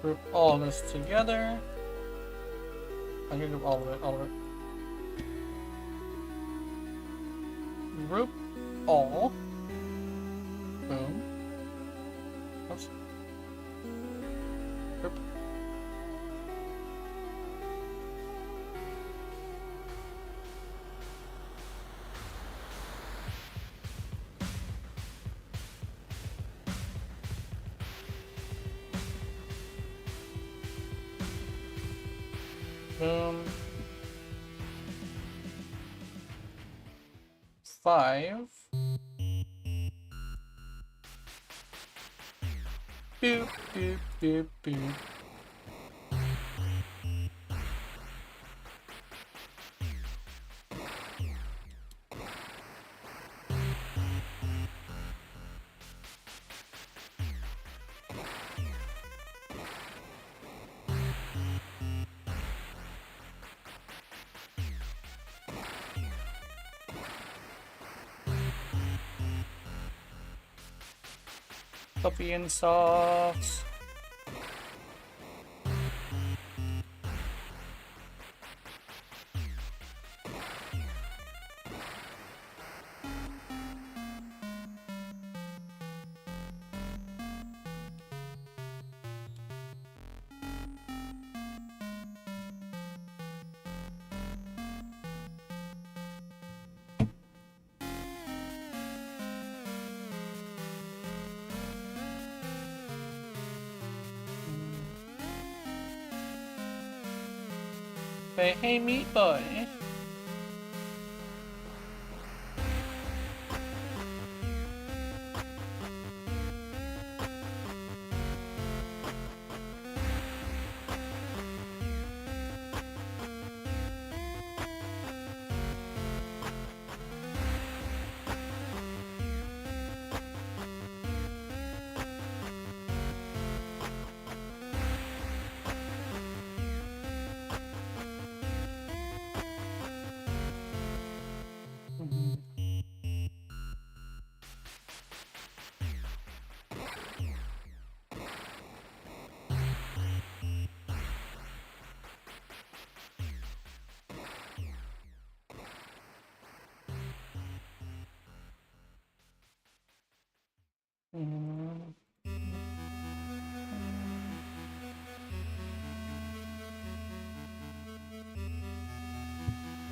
Group all this together. I'm gonna do all of it, all of it. Group all. Boom. Oops. Group. Boom. 5. Boop, boop, boop, boop. Puppy and sauce. Hey, meat boy.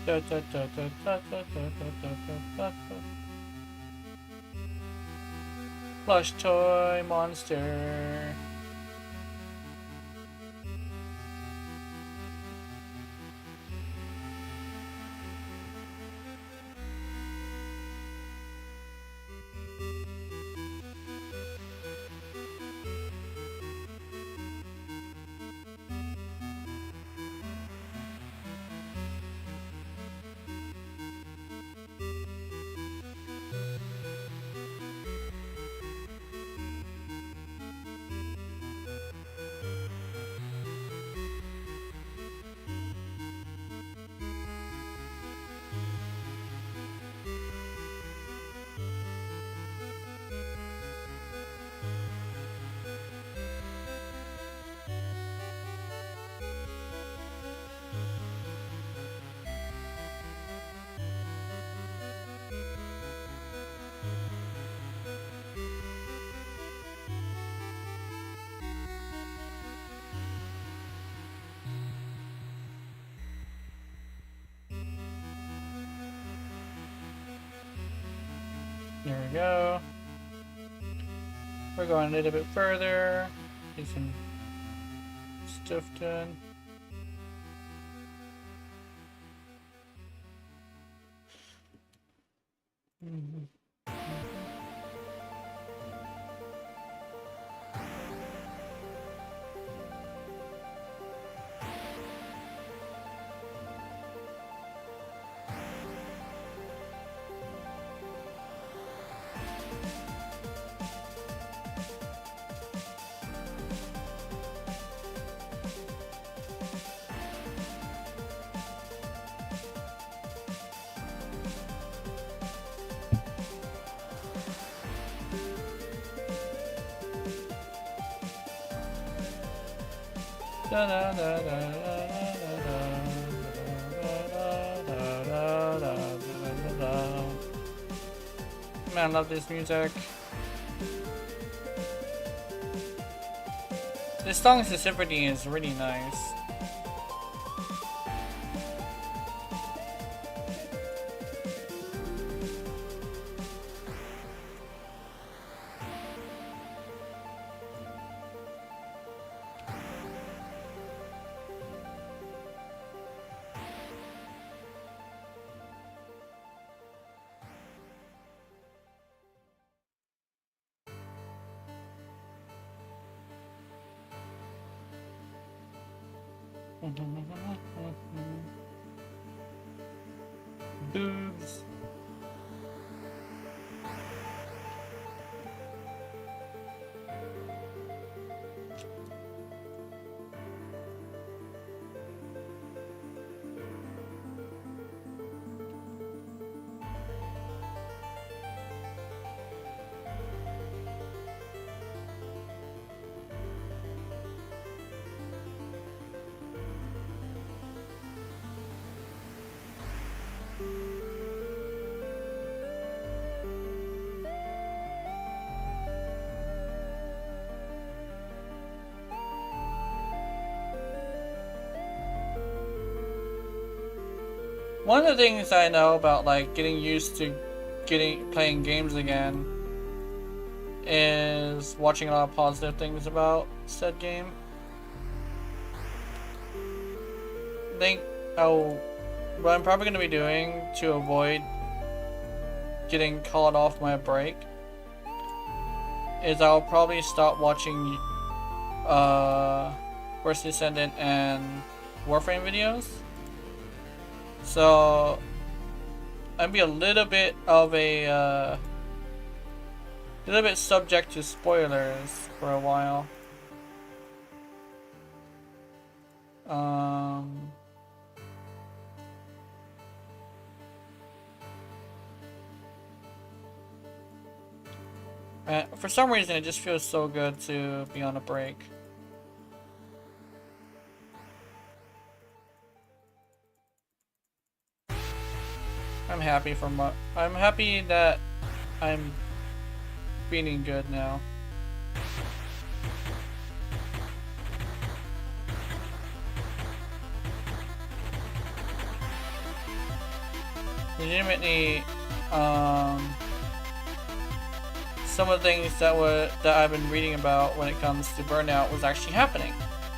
Da, da, da, da, da, da, da, da, da, da. Plush toy monster. There we go. We're going a little bit further. Get some stuff done. Da, da, da, da, da, da, da. Man, I love this music. This song's sensitivity is really nice. Boobs. One of the things I know about like getting used to playing games again is watching a lot of positive things about said game. I think what I'm probably going to be doing to avoid getting called off my break is I'll probably stop watching First Descendant and Warframe videos. So I'd be a little bit subject to spoilers for a while. For some reason, it just feels so good to be on a break. I'm happy that I'm feeling good now. Legitimately, some of the things that I've been reading about when it comes to burnout was actually happening,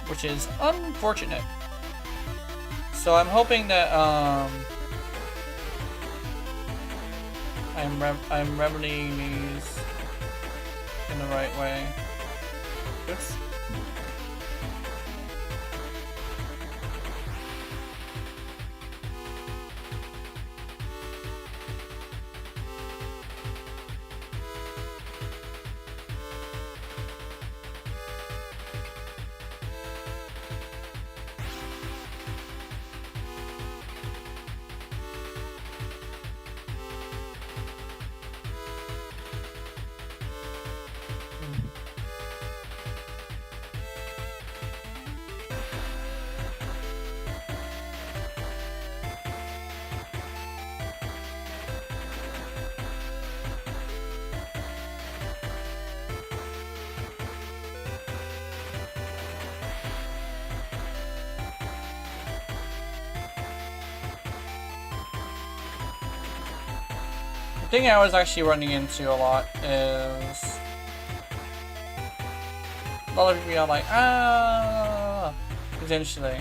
which is unfortunate. So I'm hoping that I'm remedying these in the right way. Oops. The thing I was actually running into a lot is a lot of people are like, potentially.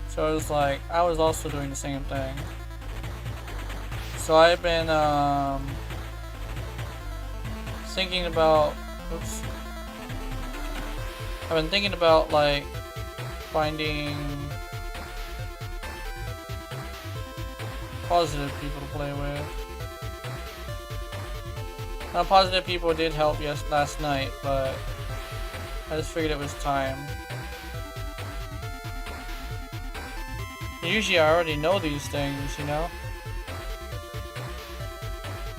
So it was like, I was also doing the same thing. So I've been thinking about, I've been thinking about like finding positive people to play with. Now, positive people did help last night, but I just figured it was time. Usually I already know these things, you know?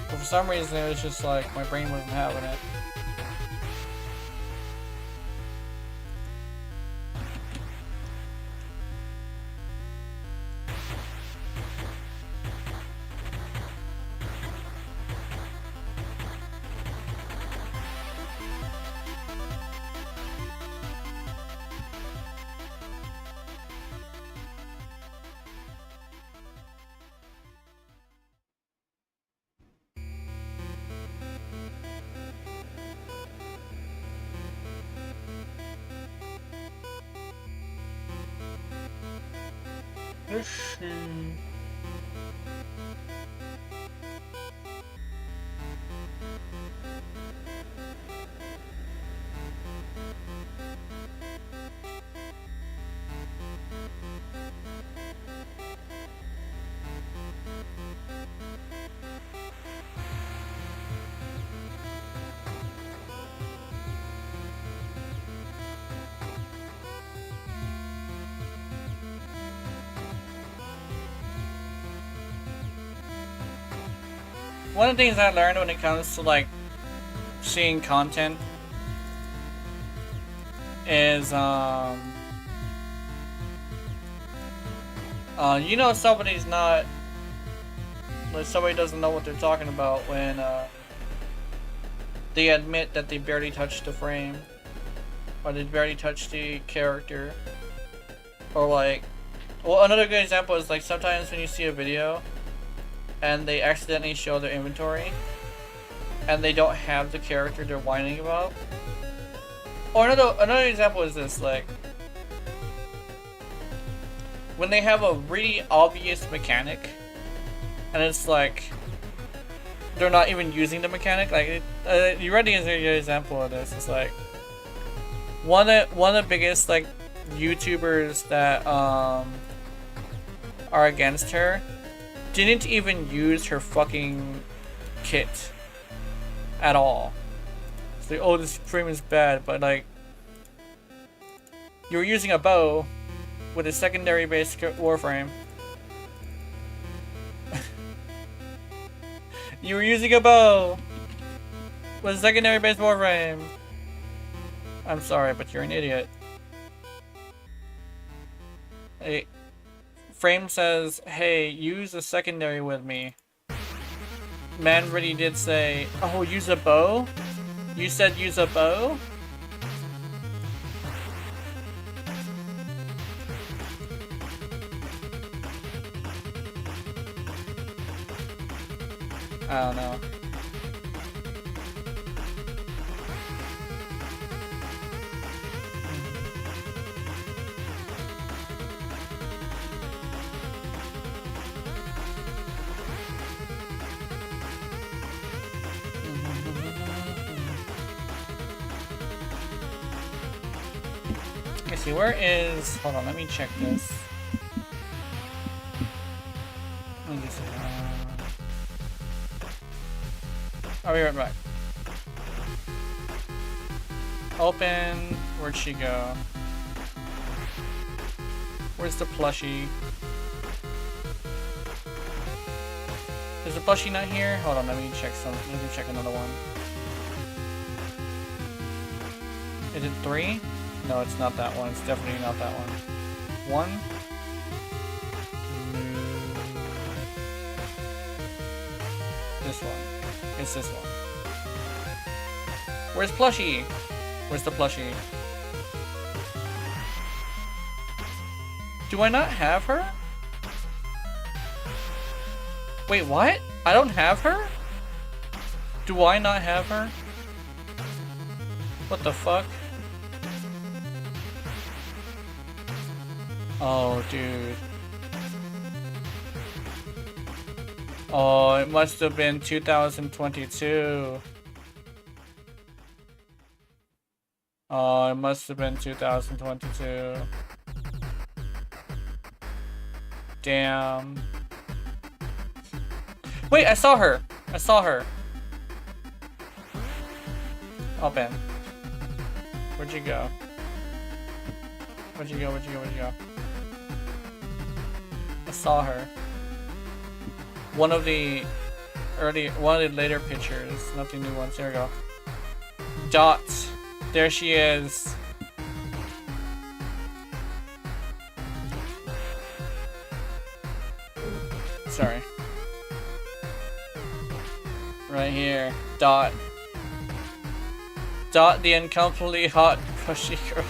But for some reason it was just like my brain wasn't having it. Let's see. One of the things I learned when it comes to like seeing content is you know somebody's not, like somebody doesn't know what they're talking about when they admit that they barely touched the frame or they barely touched the character, or like, well, another good example is like sometimes when you see a video and they accidentally show their inventory and they don't have the character they're whining about. Or another example is this, like when they have a really obvious mechanic and it's like they're not even using the mechanic. Like you ready is a good example of this. It's like one of the biggest like YouTubers that are against her didn't even use her fucking kit at all. It's like, oh, this frame is bad, but like, you were using a bow with a secondary base warframe. You were using a bow with a secondary base warframe. I'm sorry, but you're an idiot. Hey. Frame says, hey, use a secondary with me. Man really did say, oh, use a bow? You said use a bow? I don't know. Let's see, where is... Hold on, let me check this. Let me just... I'll be right back. Open. Where'd she go? Where's the plushie? Is the plushie not here? Hold on, let me check another one. Is it 3? No, it's not that one. It's definitely not that one. 1? This one. It's this one. Where's plushie? Where's the plushie? Do I not have her? Wait, what? I don't have her? Do I not have her? What the fuck? Oh, dude. Oh, it must have been 2022. Oh, it must have been 2022. Damn. Wait, I saw her. I saw her. Open. Where'd you go? Where'd you go? Where'd you go? Where'd you go? I saw her. One of the later pictures, not the new ones. There we go. Dot. There she is. Sorry. Right here. Dot. Dot the uncomfortably hot plushie girl.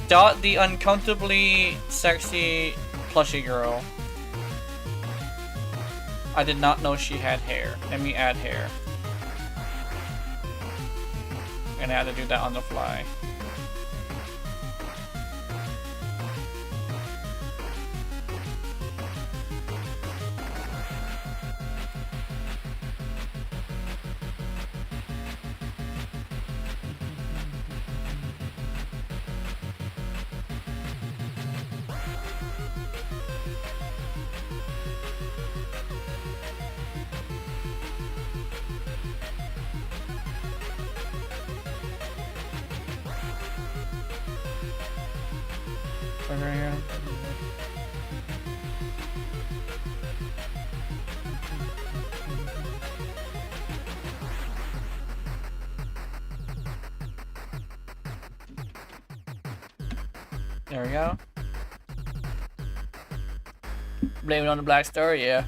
Dot the uncomfortably sexy plushie girl. I did not know she had hair. Let me add hair. I'm gonna have to do that on the fly. Right here. There we go. Blame it on the Black Star, yeah.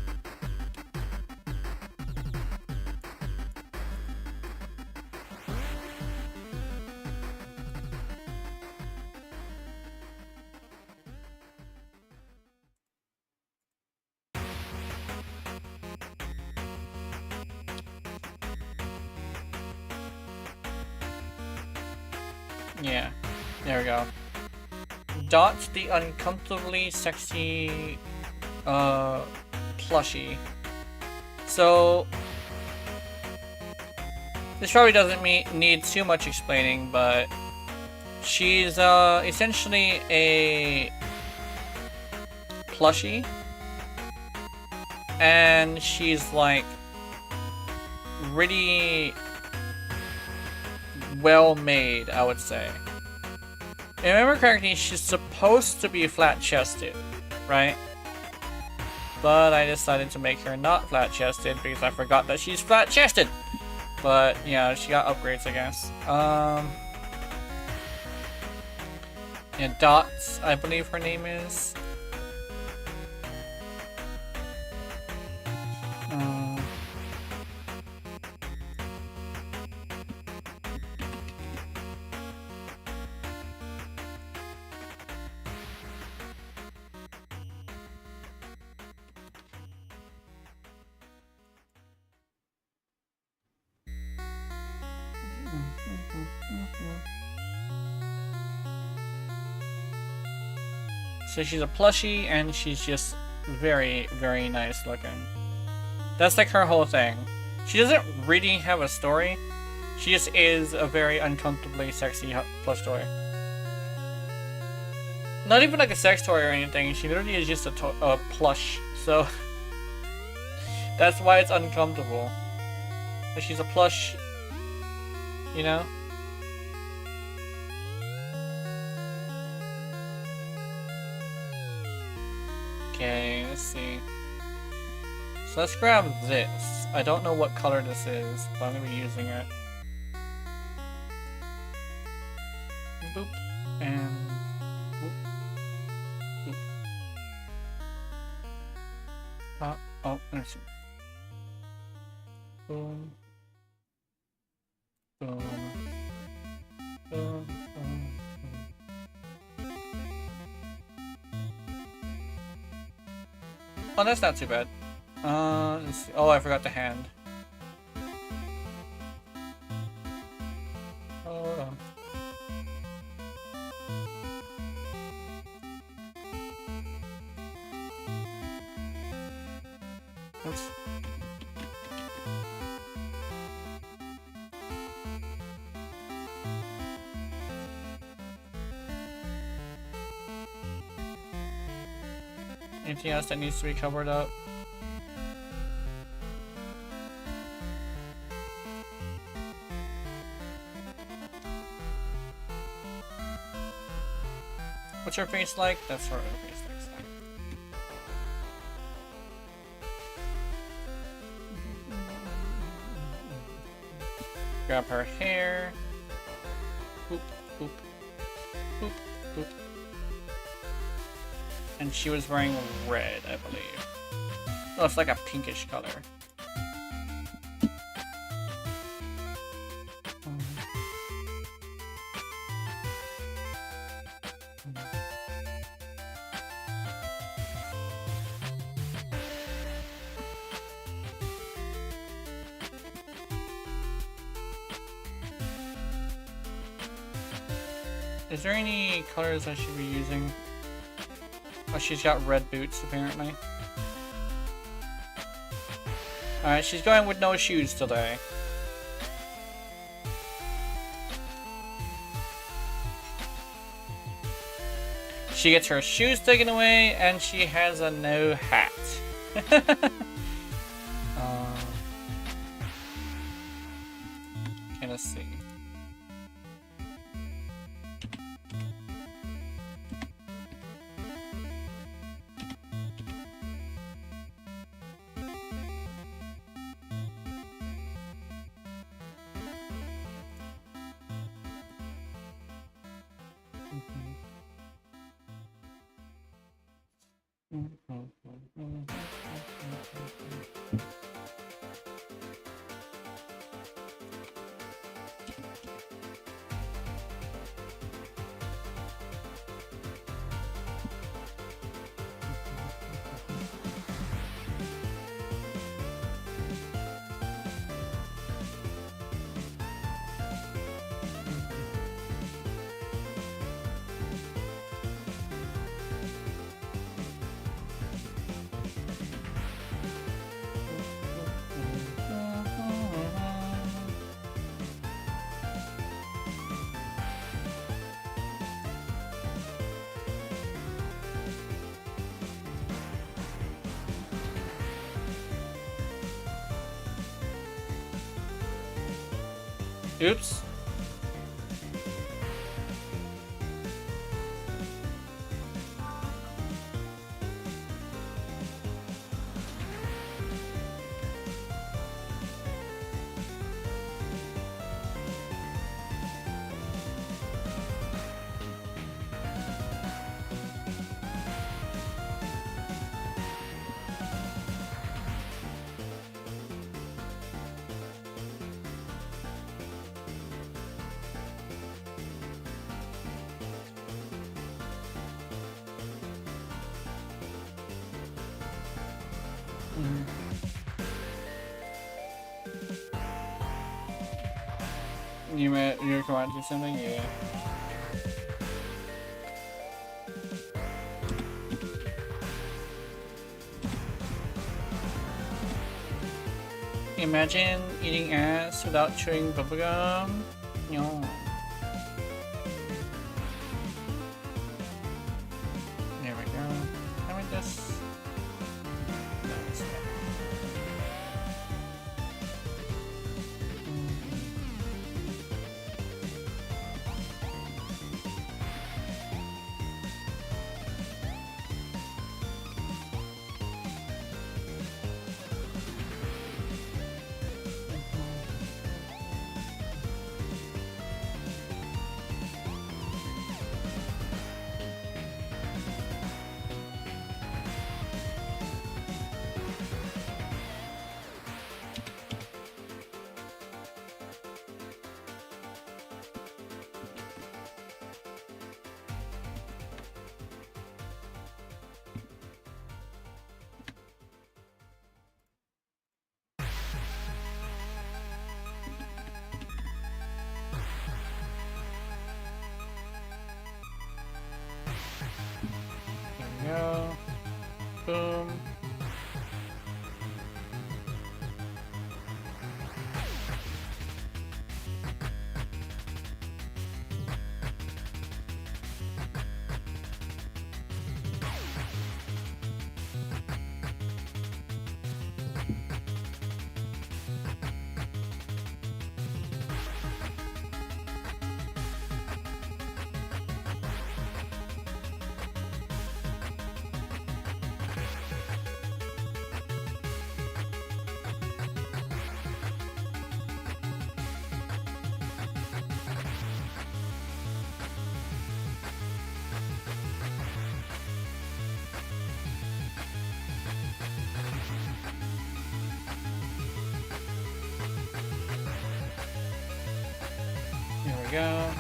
Yeah, there we go. Dot the uncomfortably sexy plushie. So this probably doesn't need too much explaining, but she's essentially a plushie, and she's like really well made, I would say. If I remember correctly, she's supposed to be flat-chested, right? But I decided to make her not flat-chested because I forgot that she's flat-chested. But yeah, she got upgrades, I guess. Yeah, Dots, I believe her name is. So she's a plushie, and she's just very, very nice looking. That's like her whole thing. She doesn't really have a story. She just is a very uncomfortably sexy plush toy. Not even like a sex toy or anything. She literally is just a plush. So that's why it's uncomfortable. But she's a plush, you know? Okay, let's see. So let's grab this. I don't know what color this is, but I'm gonna be using it. Boop. And boop. Boop. Oh, let's see. Boom. Boom. Boom. Boom. Oh, that's not too bad. Let's see. Oh, I forgot the hand. Hold on. Oops. Anything else that needs to be covered up? What's her face like? That's what her face looks like. Grab her hair. Boop, boop, boop, boop. And she was wearing red, I believe. Oh, it's like a pinkish color. Is there any colors I should be using? Oh, she's got red boots, apparently. Alright, she's going with no shoes today. She gets her shoes taken away, and she has a no hat. Okay, let's see. Oops. You're going to do something? Yeah. Imagine eating ass without chewing bubblegum. No. There we go. How about this? No, it's not. There we go. Boom. There we go.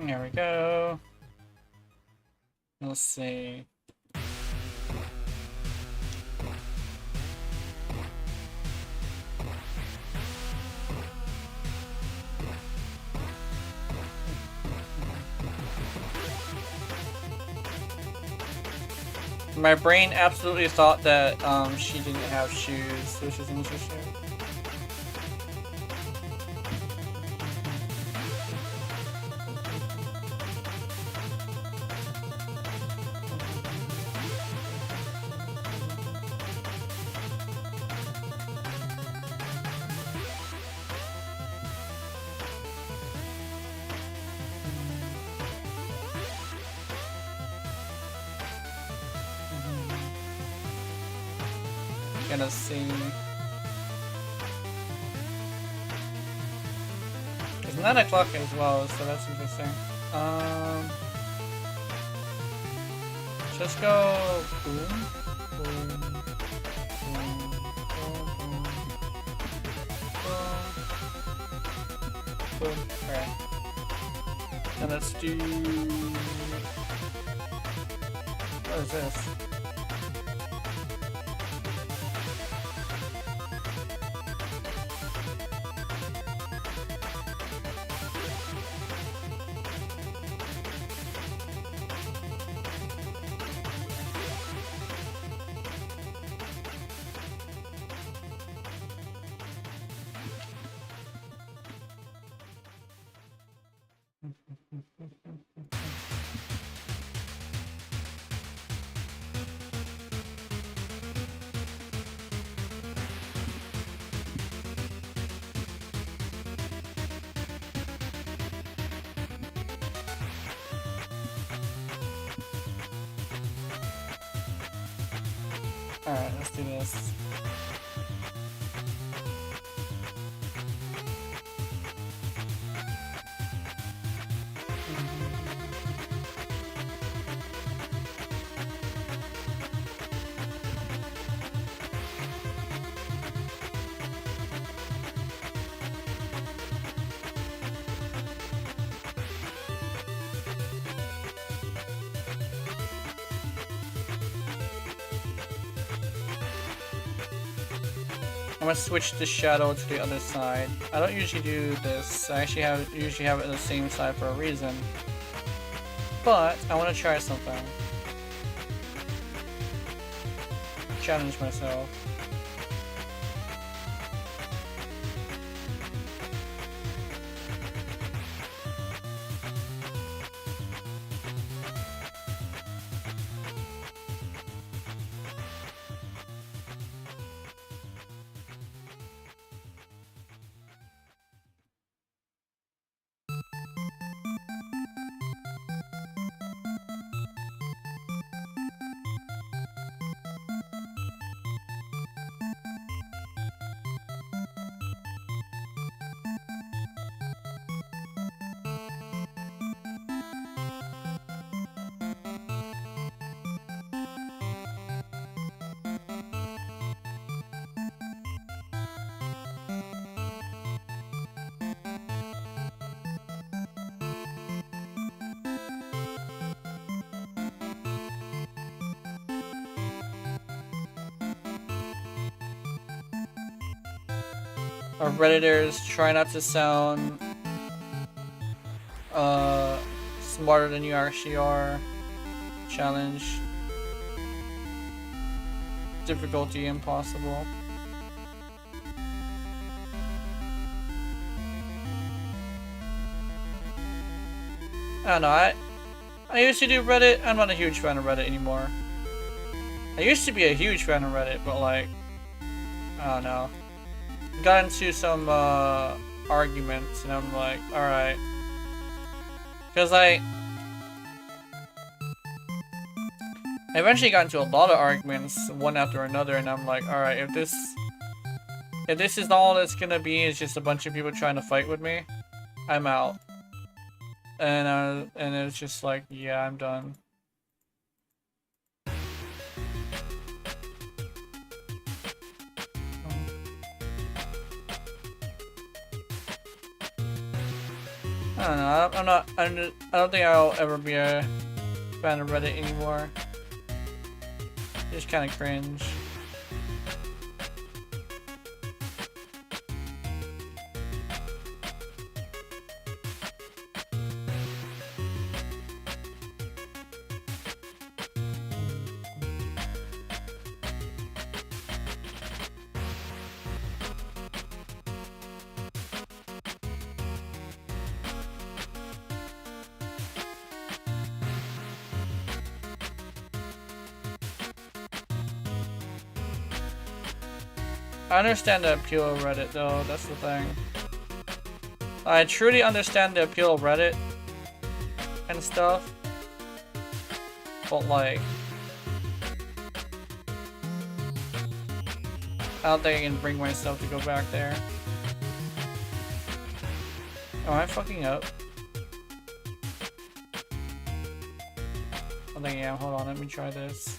There we go. Let's see. My brain absolutely thought that she didn't have shoes, which is interesting. Gonna see. It's 9 o'clock as well, so that's interesting. Just go boom, boom, boom, boom, boom, boom, boom. Alright. And let's do. What is this? Alright, let's do this. I'm gonna switch the shadow to the other side. I don't usually do this. I actually usually have it on the same side for a reason. But I want to try something. Challenge myself. Our Redditors try not to sound smarter than you actually are. Challenge. Difficulty impossible. I don't know, I used to do Reddit. I'm not a huge fan of Reddit anymore. I used to be a huge fan of Reddit, but like, I don't know. Got into some arguments, and I'm like, alright. Because I eventually got into a lot of arguments, one after another, and I'm like, alright, if this is all it's gonna be, is just a bunch of people trying to fight with me, I'm out. And it's just like, yeah, I'm done. I don't know. I don't think I'll ever be a fan of Reddit anymore. Just kind of cringe. I understand the appeal of Reddit though, that's the thing. I truly understand the appeal of Reddit and stuff. But like, I don't think I can bring myself to go back there. Am I fucking up? I think I am. Hold on, let me try this.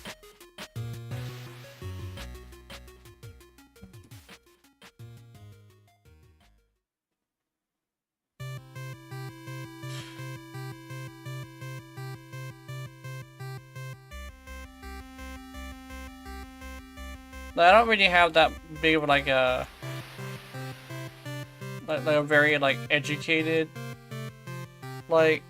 I don't really have that big of like a very like educated like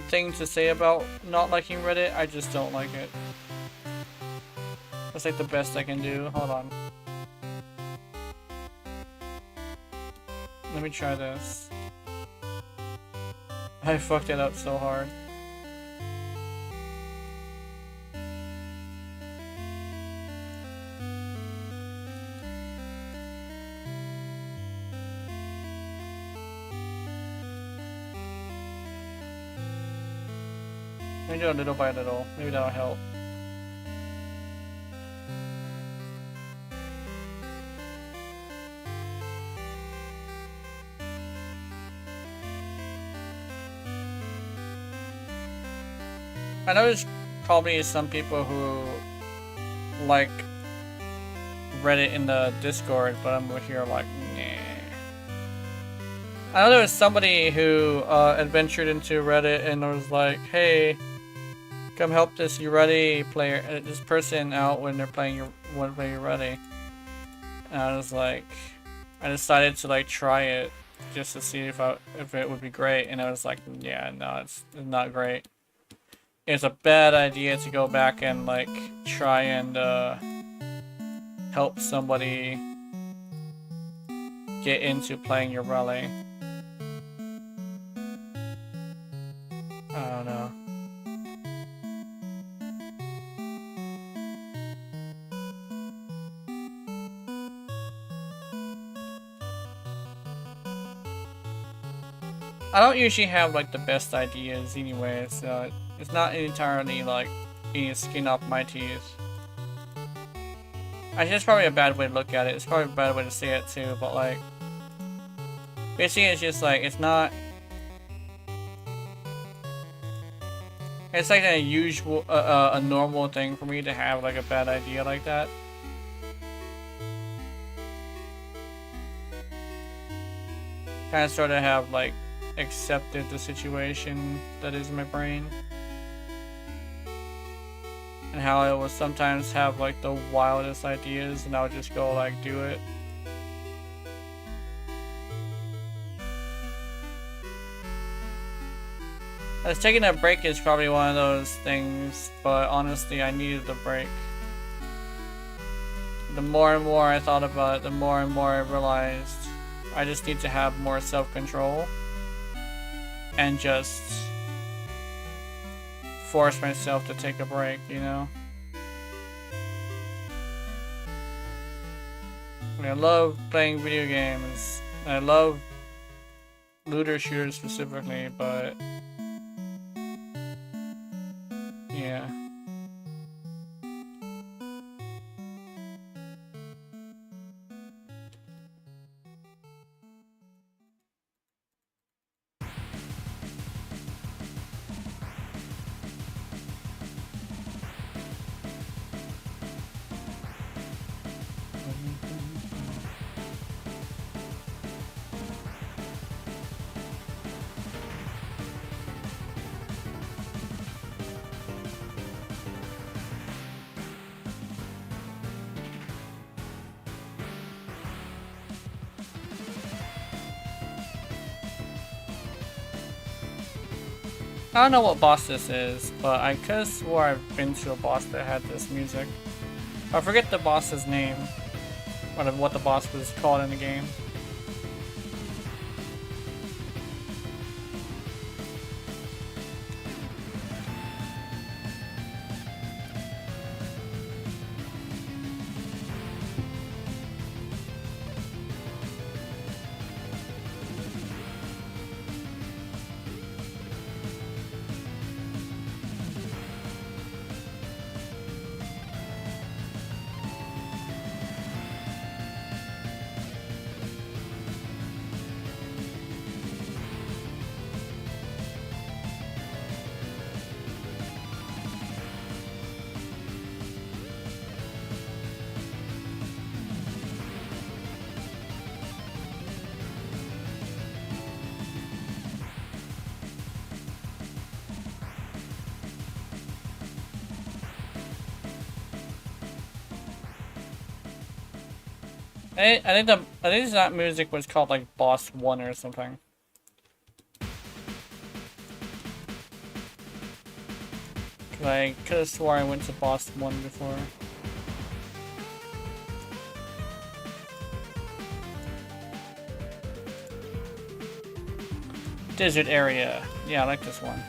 thing to say about not liking Reddit. I just don't like it. That's like the best I can do. Hold on. Let me try this. I fucked it up so hard. Let me do it little by little. Maybe that'll help. I know there's probably some people who like Reddit in the Discord, but I'm over here like, nah. I know there was somebody who adventured into Reddit and was like, hey, come help this Reddit player, this person out when they're playing Reddit. And I was like, I decided to like try it just to see if it would be great, and I was like, yeah, no, it's not great. It's a bad idea to go back and like try and help somebody get into playing your rally. I don't know. I don't usually have like the best ideas anyway, so it's not entirely like being skin off my teeth. I think it's probably a bad way to look at it. It's probably a bad way to say it too, but like, basically it's just like, it's not, it's like a usual, a normal thing for me to have like a bad idea like that. Kind of sort of have like accepted the situation that is in my brain. And how I will sometimes have like the wildest ideas and I'll just go like do it. I was taking a break is probably one of those things, but honestly I needed the break. The more and more I thought about it, the more and more I realized I just need to have more self-control and just force myself to take a break, you know? I mean, I love playing video games. I love looter shooters specifically, but yeah. I don't know what boss this is, but I could have swore I've been to a boss that had this music. I forget the boss's name, or what the boss was called in the game. I think that music was called like Boss 1 or something. I could have swore I went to Boss 1 before. Desert area. Yeah, I like this one.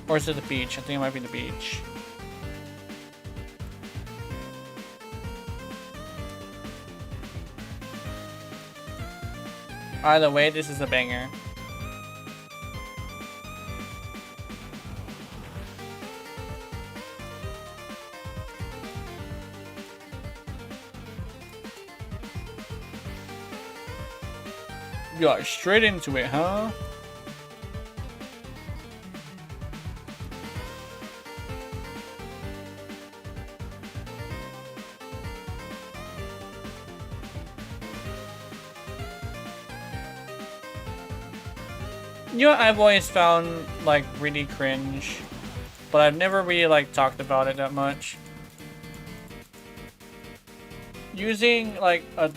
Or is it the beach? I think it might be the beach. Either way, this is a banger. Got straight into it, huh? You know what I've always found like really cringe, but I've never really like talked about it that much. Using like a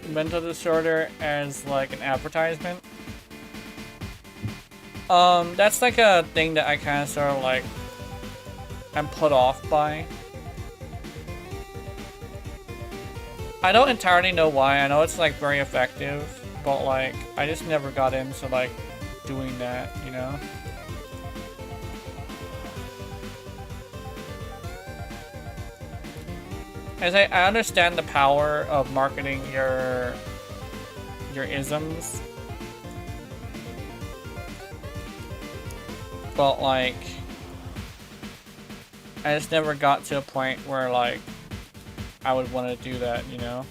mental disorder as like an advertisement. That's like a thing that I kind of sort of like am put off by. I don't entirely know why. I know it's like very effective, but like I just never got into like doing that, you know? As I understand the power of marketing your isms, but like I just never got to a point where like I would want to do that, you know?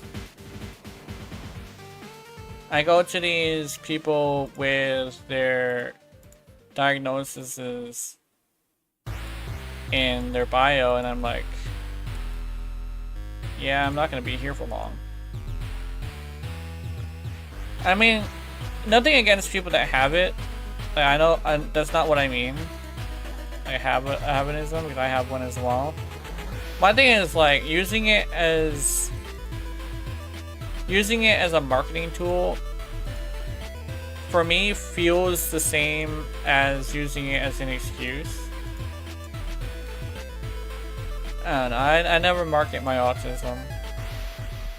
I go to these people with their diagnoses in their bio and I'm like, yeah, I'm not gonna be here for long. I mean, nothing against people that have it. Like, I know that's not what I mean. I have an ism because I have one as well. My thing is like using it as a marketing tool for me feels the same as using it as an excuse. I don't know, I never market my autism.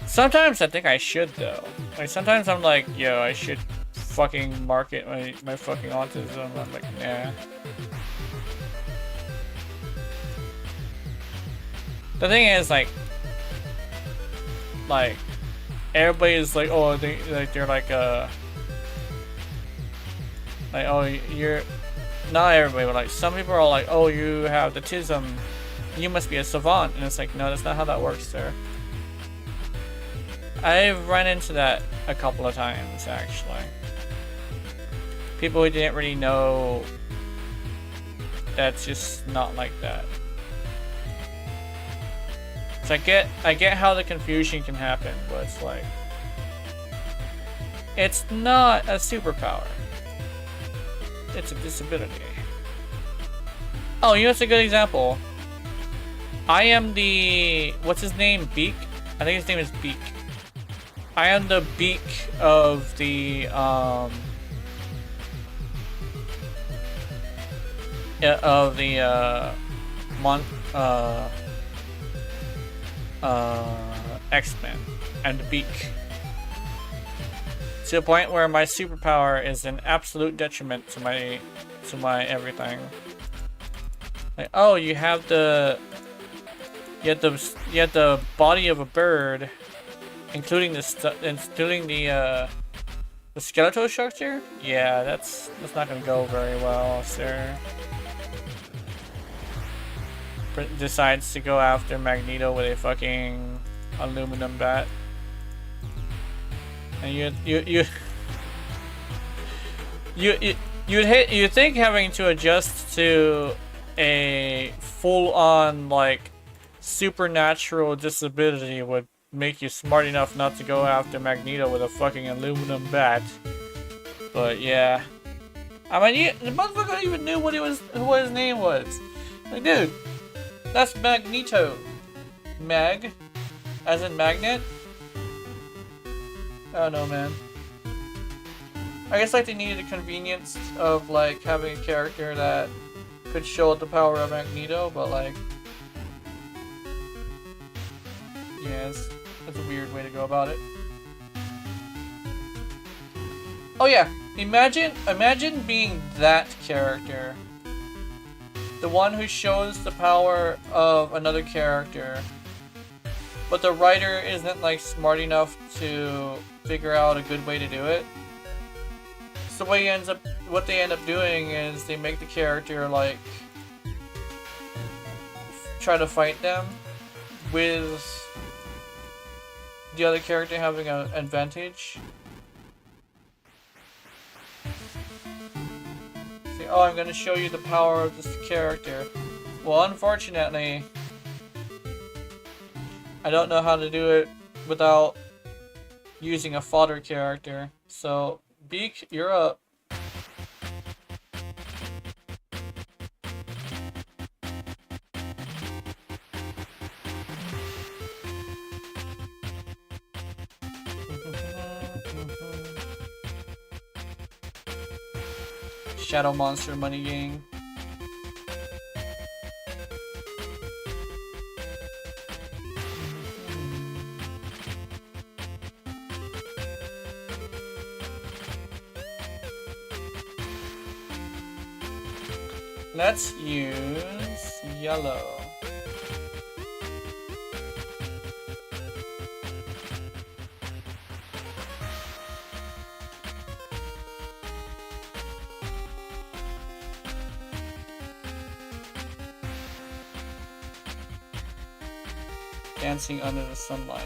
Sometimes I think I should though. Like sometimes I'm like, yo, I should fucking market my fucking autism. I'm like, nah. The thing is like everybody's like, oh, they're like oh, you're not everybody, but like some people are like, oh, you have the autism. You must be a savant, and it's like, no, that's not how that works, sir. I've run into that a couple of times, actually. People who didn't really know that's just not like that. So I get how the confusion can happen, but it's like, it's not a superpower. It's a disability. Oh, you know what's a good example? I am the... what's his name? Beak? I think his name is Beak. I am the beak of the, X-Men. I'm the beak. To the point where my superpower is an absolute detriment to my everything. Like, oh, you have the body of a bird, including the skeletal structure. Yeah, that's not gonna go very well, sir. Decides to go after Magneto with a fucking aluminum bat, and you'd think having to adjust to a full-on like supernatural disability would make you smart enough not to go after Magneto with a fucking aluminum bat. But yeah, I mean, the motherfucker even knew what his name was. Like, dude, That's Magneto. Mag? As in magnet? I don't know, man. I guess like they needed the convenience of like having a character that could show the power of Magneto, but like, yes, that's a weird way to go about it. Oh yeah, imagine being that character. The one who shows the power of another character, but the writer isn't like smart enough to figure out a good way to do it. So what they end up doing is they make the character like try to fight them with the other character having an advantage. Say, oh, I'm gonna show you the power of this character. Well, unfortunately, I don't know how to do it without using a fodder character. So, Beak, you're up. Shadow Monster Money Gang. Let's use yellow. Dancing under the sunlight.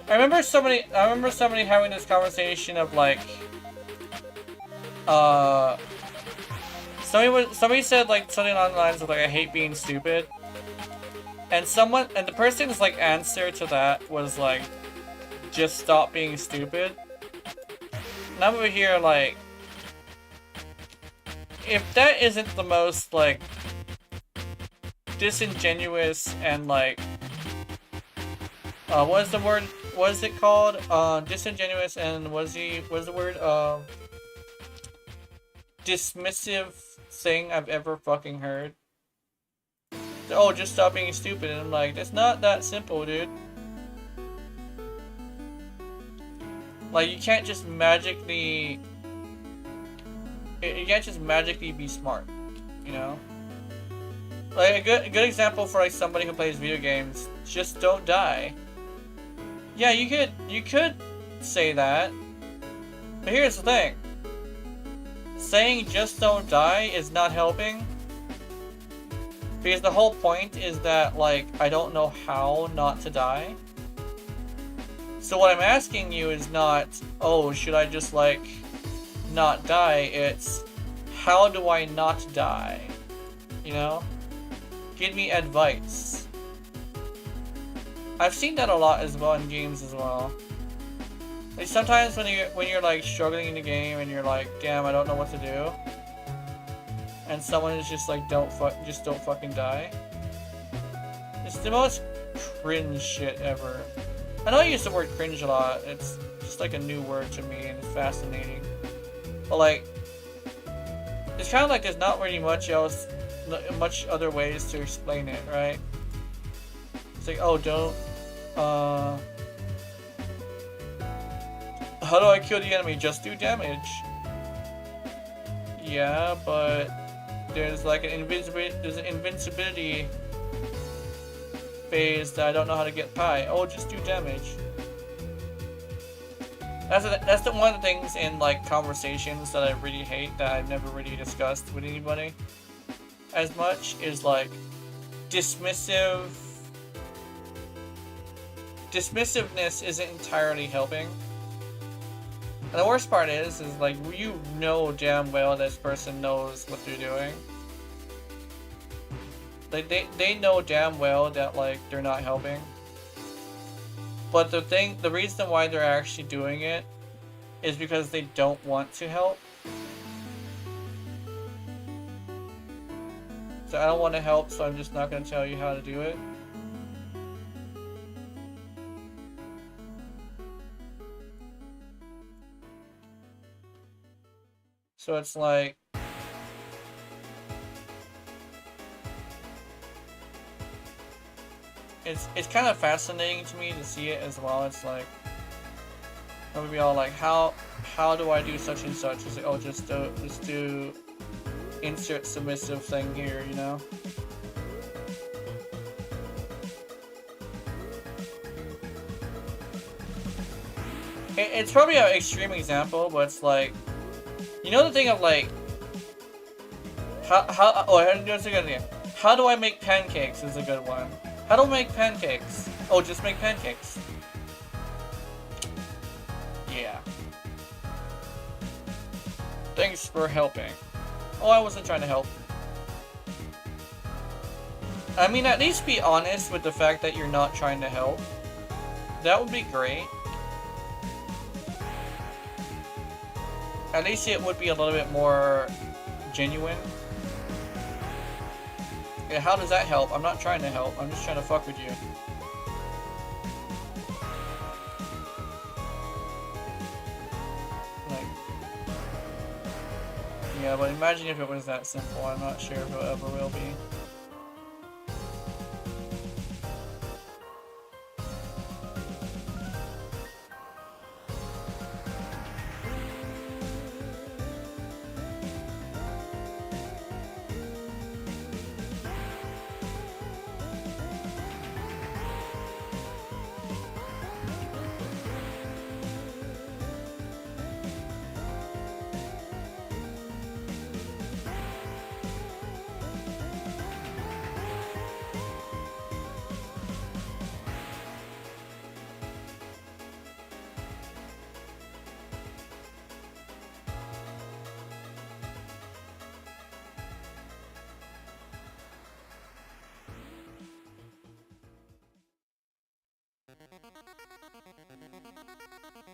I remember somebody having this conversation of like somebody said like something along the lines of like, I hate being stupid, and the person's like answer to that was like, just stop being stupid. And I'm over here like, if that isn't the most like disingenuous and like what is the word? What is it called? Disingenuous and what is the word? Dismissive thing I've ever fucking heard. Oh, just stop being stupid. And I'm like, that's not that simple, dude. Like, you can't just magically be smart, you know? Like, a good example for like somebody who plays video games, just don't die. Yeah, you could say that, but here's the thing. Saying just don't die is not helping, because the whole point is that, like, I don't know how not to die. So what I'm asking you is not, oh, should I just, like, not die? It's, how do I not die? You know? Give me advice. I've seen that a lot as well in games as well. Like sometimes when you're like struggling in the game and you're like, damn, I don't know what to do, and someone is just like, don't fucking die. It's the most cringe shit ever. I know I use the word cringe a lot. It's just like a new word to me and it's fascinating. But like, it's kind of like there's not really much other ways to explain it, right? It's like, oh, How do I kill the enemy? Just do damage. Yeah, but there's like an invincibility phase that I don't know how to get by. Oh, just do damage. That's the one of the things in like conversations that I really hate, that I've never really discussed with anybody as much, is like dismissiveness isn't entirely helping. And the worst part is like, you know damn well this person knows what they're doing. Like they know damn well that like they're not helping. But the reason why they're actually doing it is because they don't want to help. So I don't want to help, so I'm just not going to tell you how to do it. So it's like, it's kind of fascinating to me to see it as well. It's like, they'll be all like, how do I do such and such? It's like, oh, just do insert submissive thing here, you know? It's probably an extreme example, but it's like, you know the thing of like, how do I make pancakes is a good one. How do I make pancakes? Oh, just make pancakes. Yeah. Thanks for helping. Oh, I wasn't trying to help. I mean, at least be honest with the fact that you're not trying to help. That would be great. At least it would be a little bit more genuine. Yeah, how does that help? I'm not trying to help. I'm just trying to fuck with you. Like, yeah, but imagine if it was that simple. I'm not sure if it ever will be.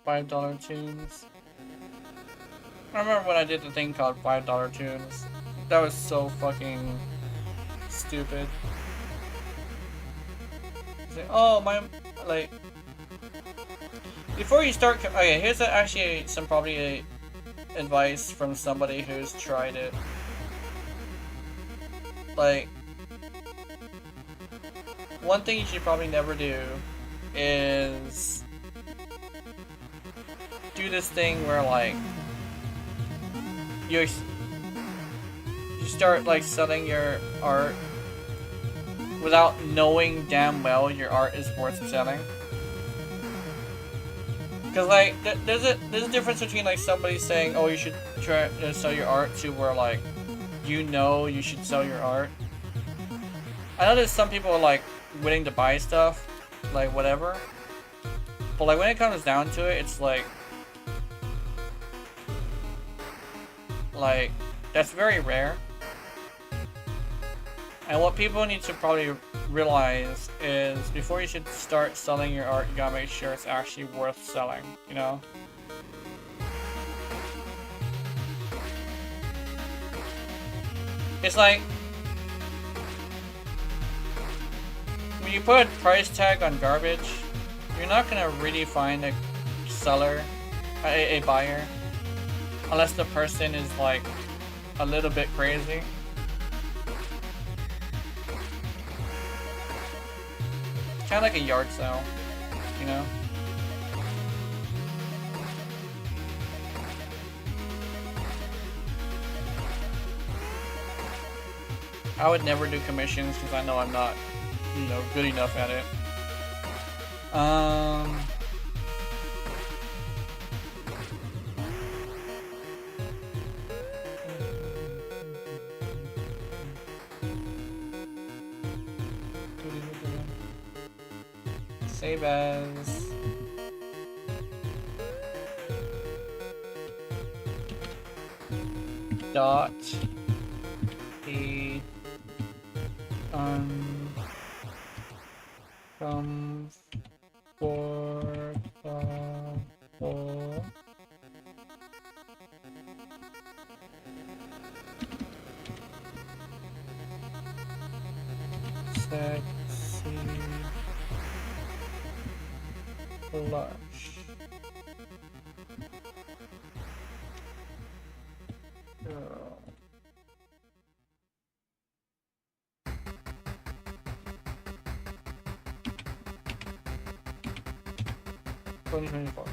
$5 tunes. I remember when I did the thing called $5 tunes. That was so fucking stupid. Like, oh my, like, before you start. Okay, here's actually some probably advice from somebody who's tried it. Like, one thing you should probably never do is do this thing where like you start like selling your art without knowing damn well your art is worth selling. Because like there's a difference between like somebody saying, oh, you should try to sell your art, to where like you know you should sell your art. I know there's some people like willing to buy stuff, like whatever, but like when it comes down to it, it's like that's very rare. And what people need to probably realize is, before you should start selling your art, you gotta make sure it's actually worth selling, you know? It's like, when you put a price tag on garbage, you're not gonna really find a seller, a buyer, unless the person is like a little bit crazy. Kind of like a yard sale. you know? I would never do commissions because I know I'm not, you know, good enough at it. Save as. Dot. A. From. For. Sexy. Blush. Girl. $2024.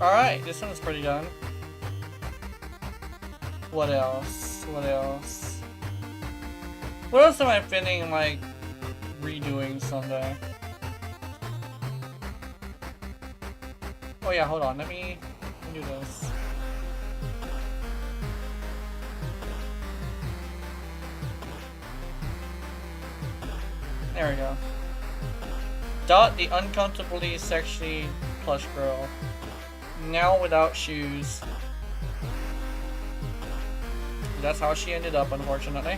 Alright, this one's pretty done. What else? What else? What else am I feeling like redoing someday? Oh yeah, hold on, let me do this. There we go. Dot the uncomfortably sexy plush girl. Now without shoes. That's how she ended up, unfortunately.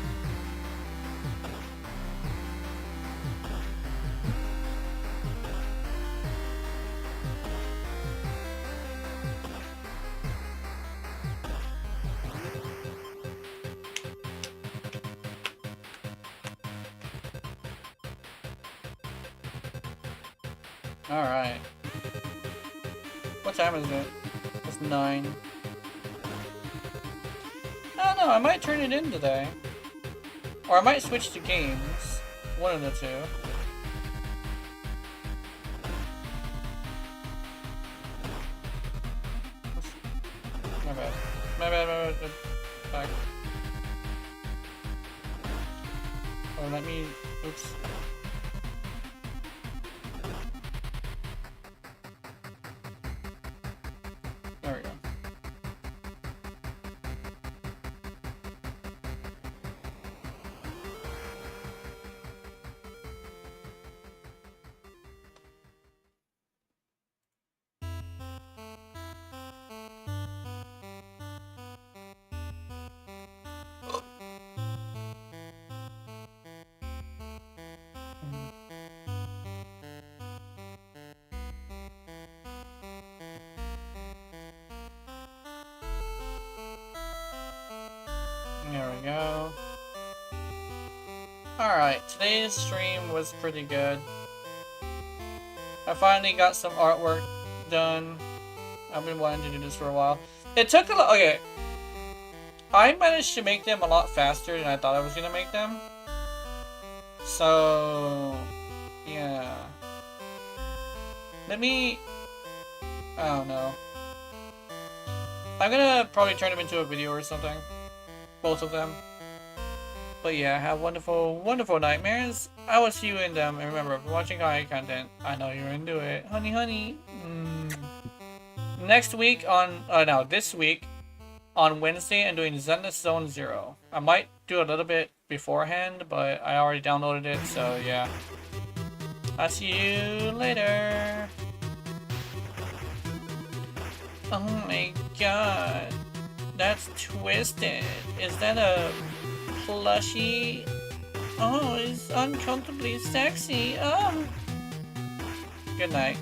Alright. What time is it? It's 9. I don't know, I might turn it in today. Or I might switch to games. One of the two. My bad. My bad. Back. Oh, let me... Oops. There we go. There we go. Alright, today's stream was pretty good. I finally got some artwork done. I've been wanting to do this for a while. It took a lot. Okay. I managed to make them a lot faster than I thought I was gonna make them. So, yeah. Let me... I don't know. I'm gonna probably turn them into a video or something. Both of them. But yeah, have wonderful, wonderful nightmares. I will see you in them. And remember, if you're watching kawaii content, I know you're into it. Honey, honey. Next week on... no, this week on Wednesday, I'm doing Zenless Zone 0. I might do a little bit beforehand, but I already downloaded it, so yeah. I'll see you later. Oh my god. That's twisted. Is that a plushie? Oh, it's uncomfortably sexy. Oh. Good night.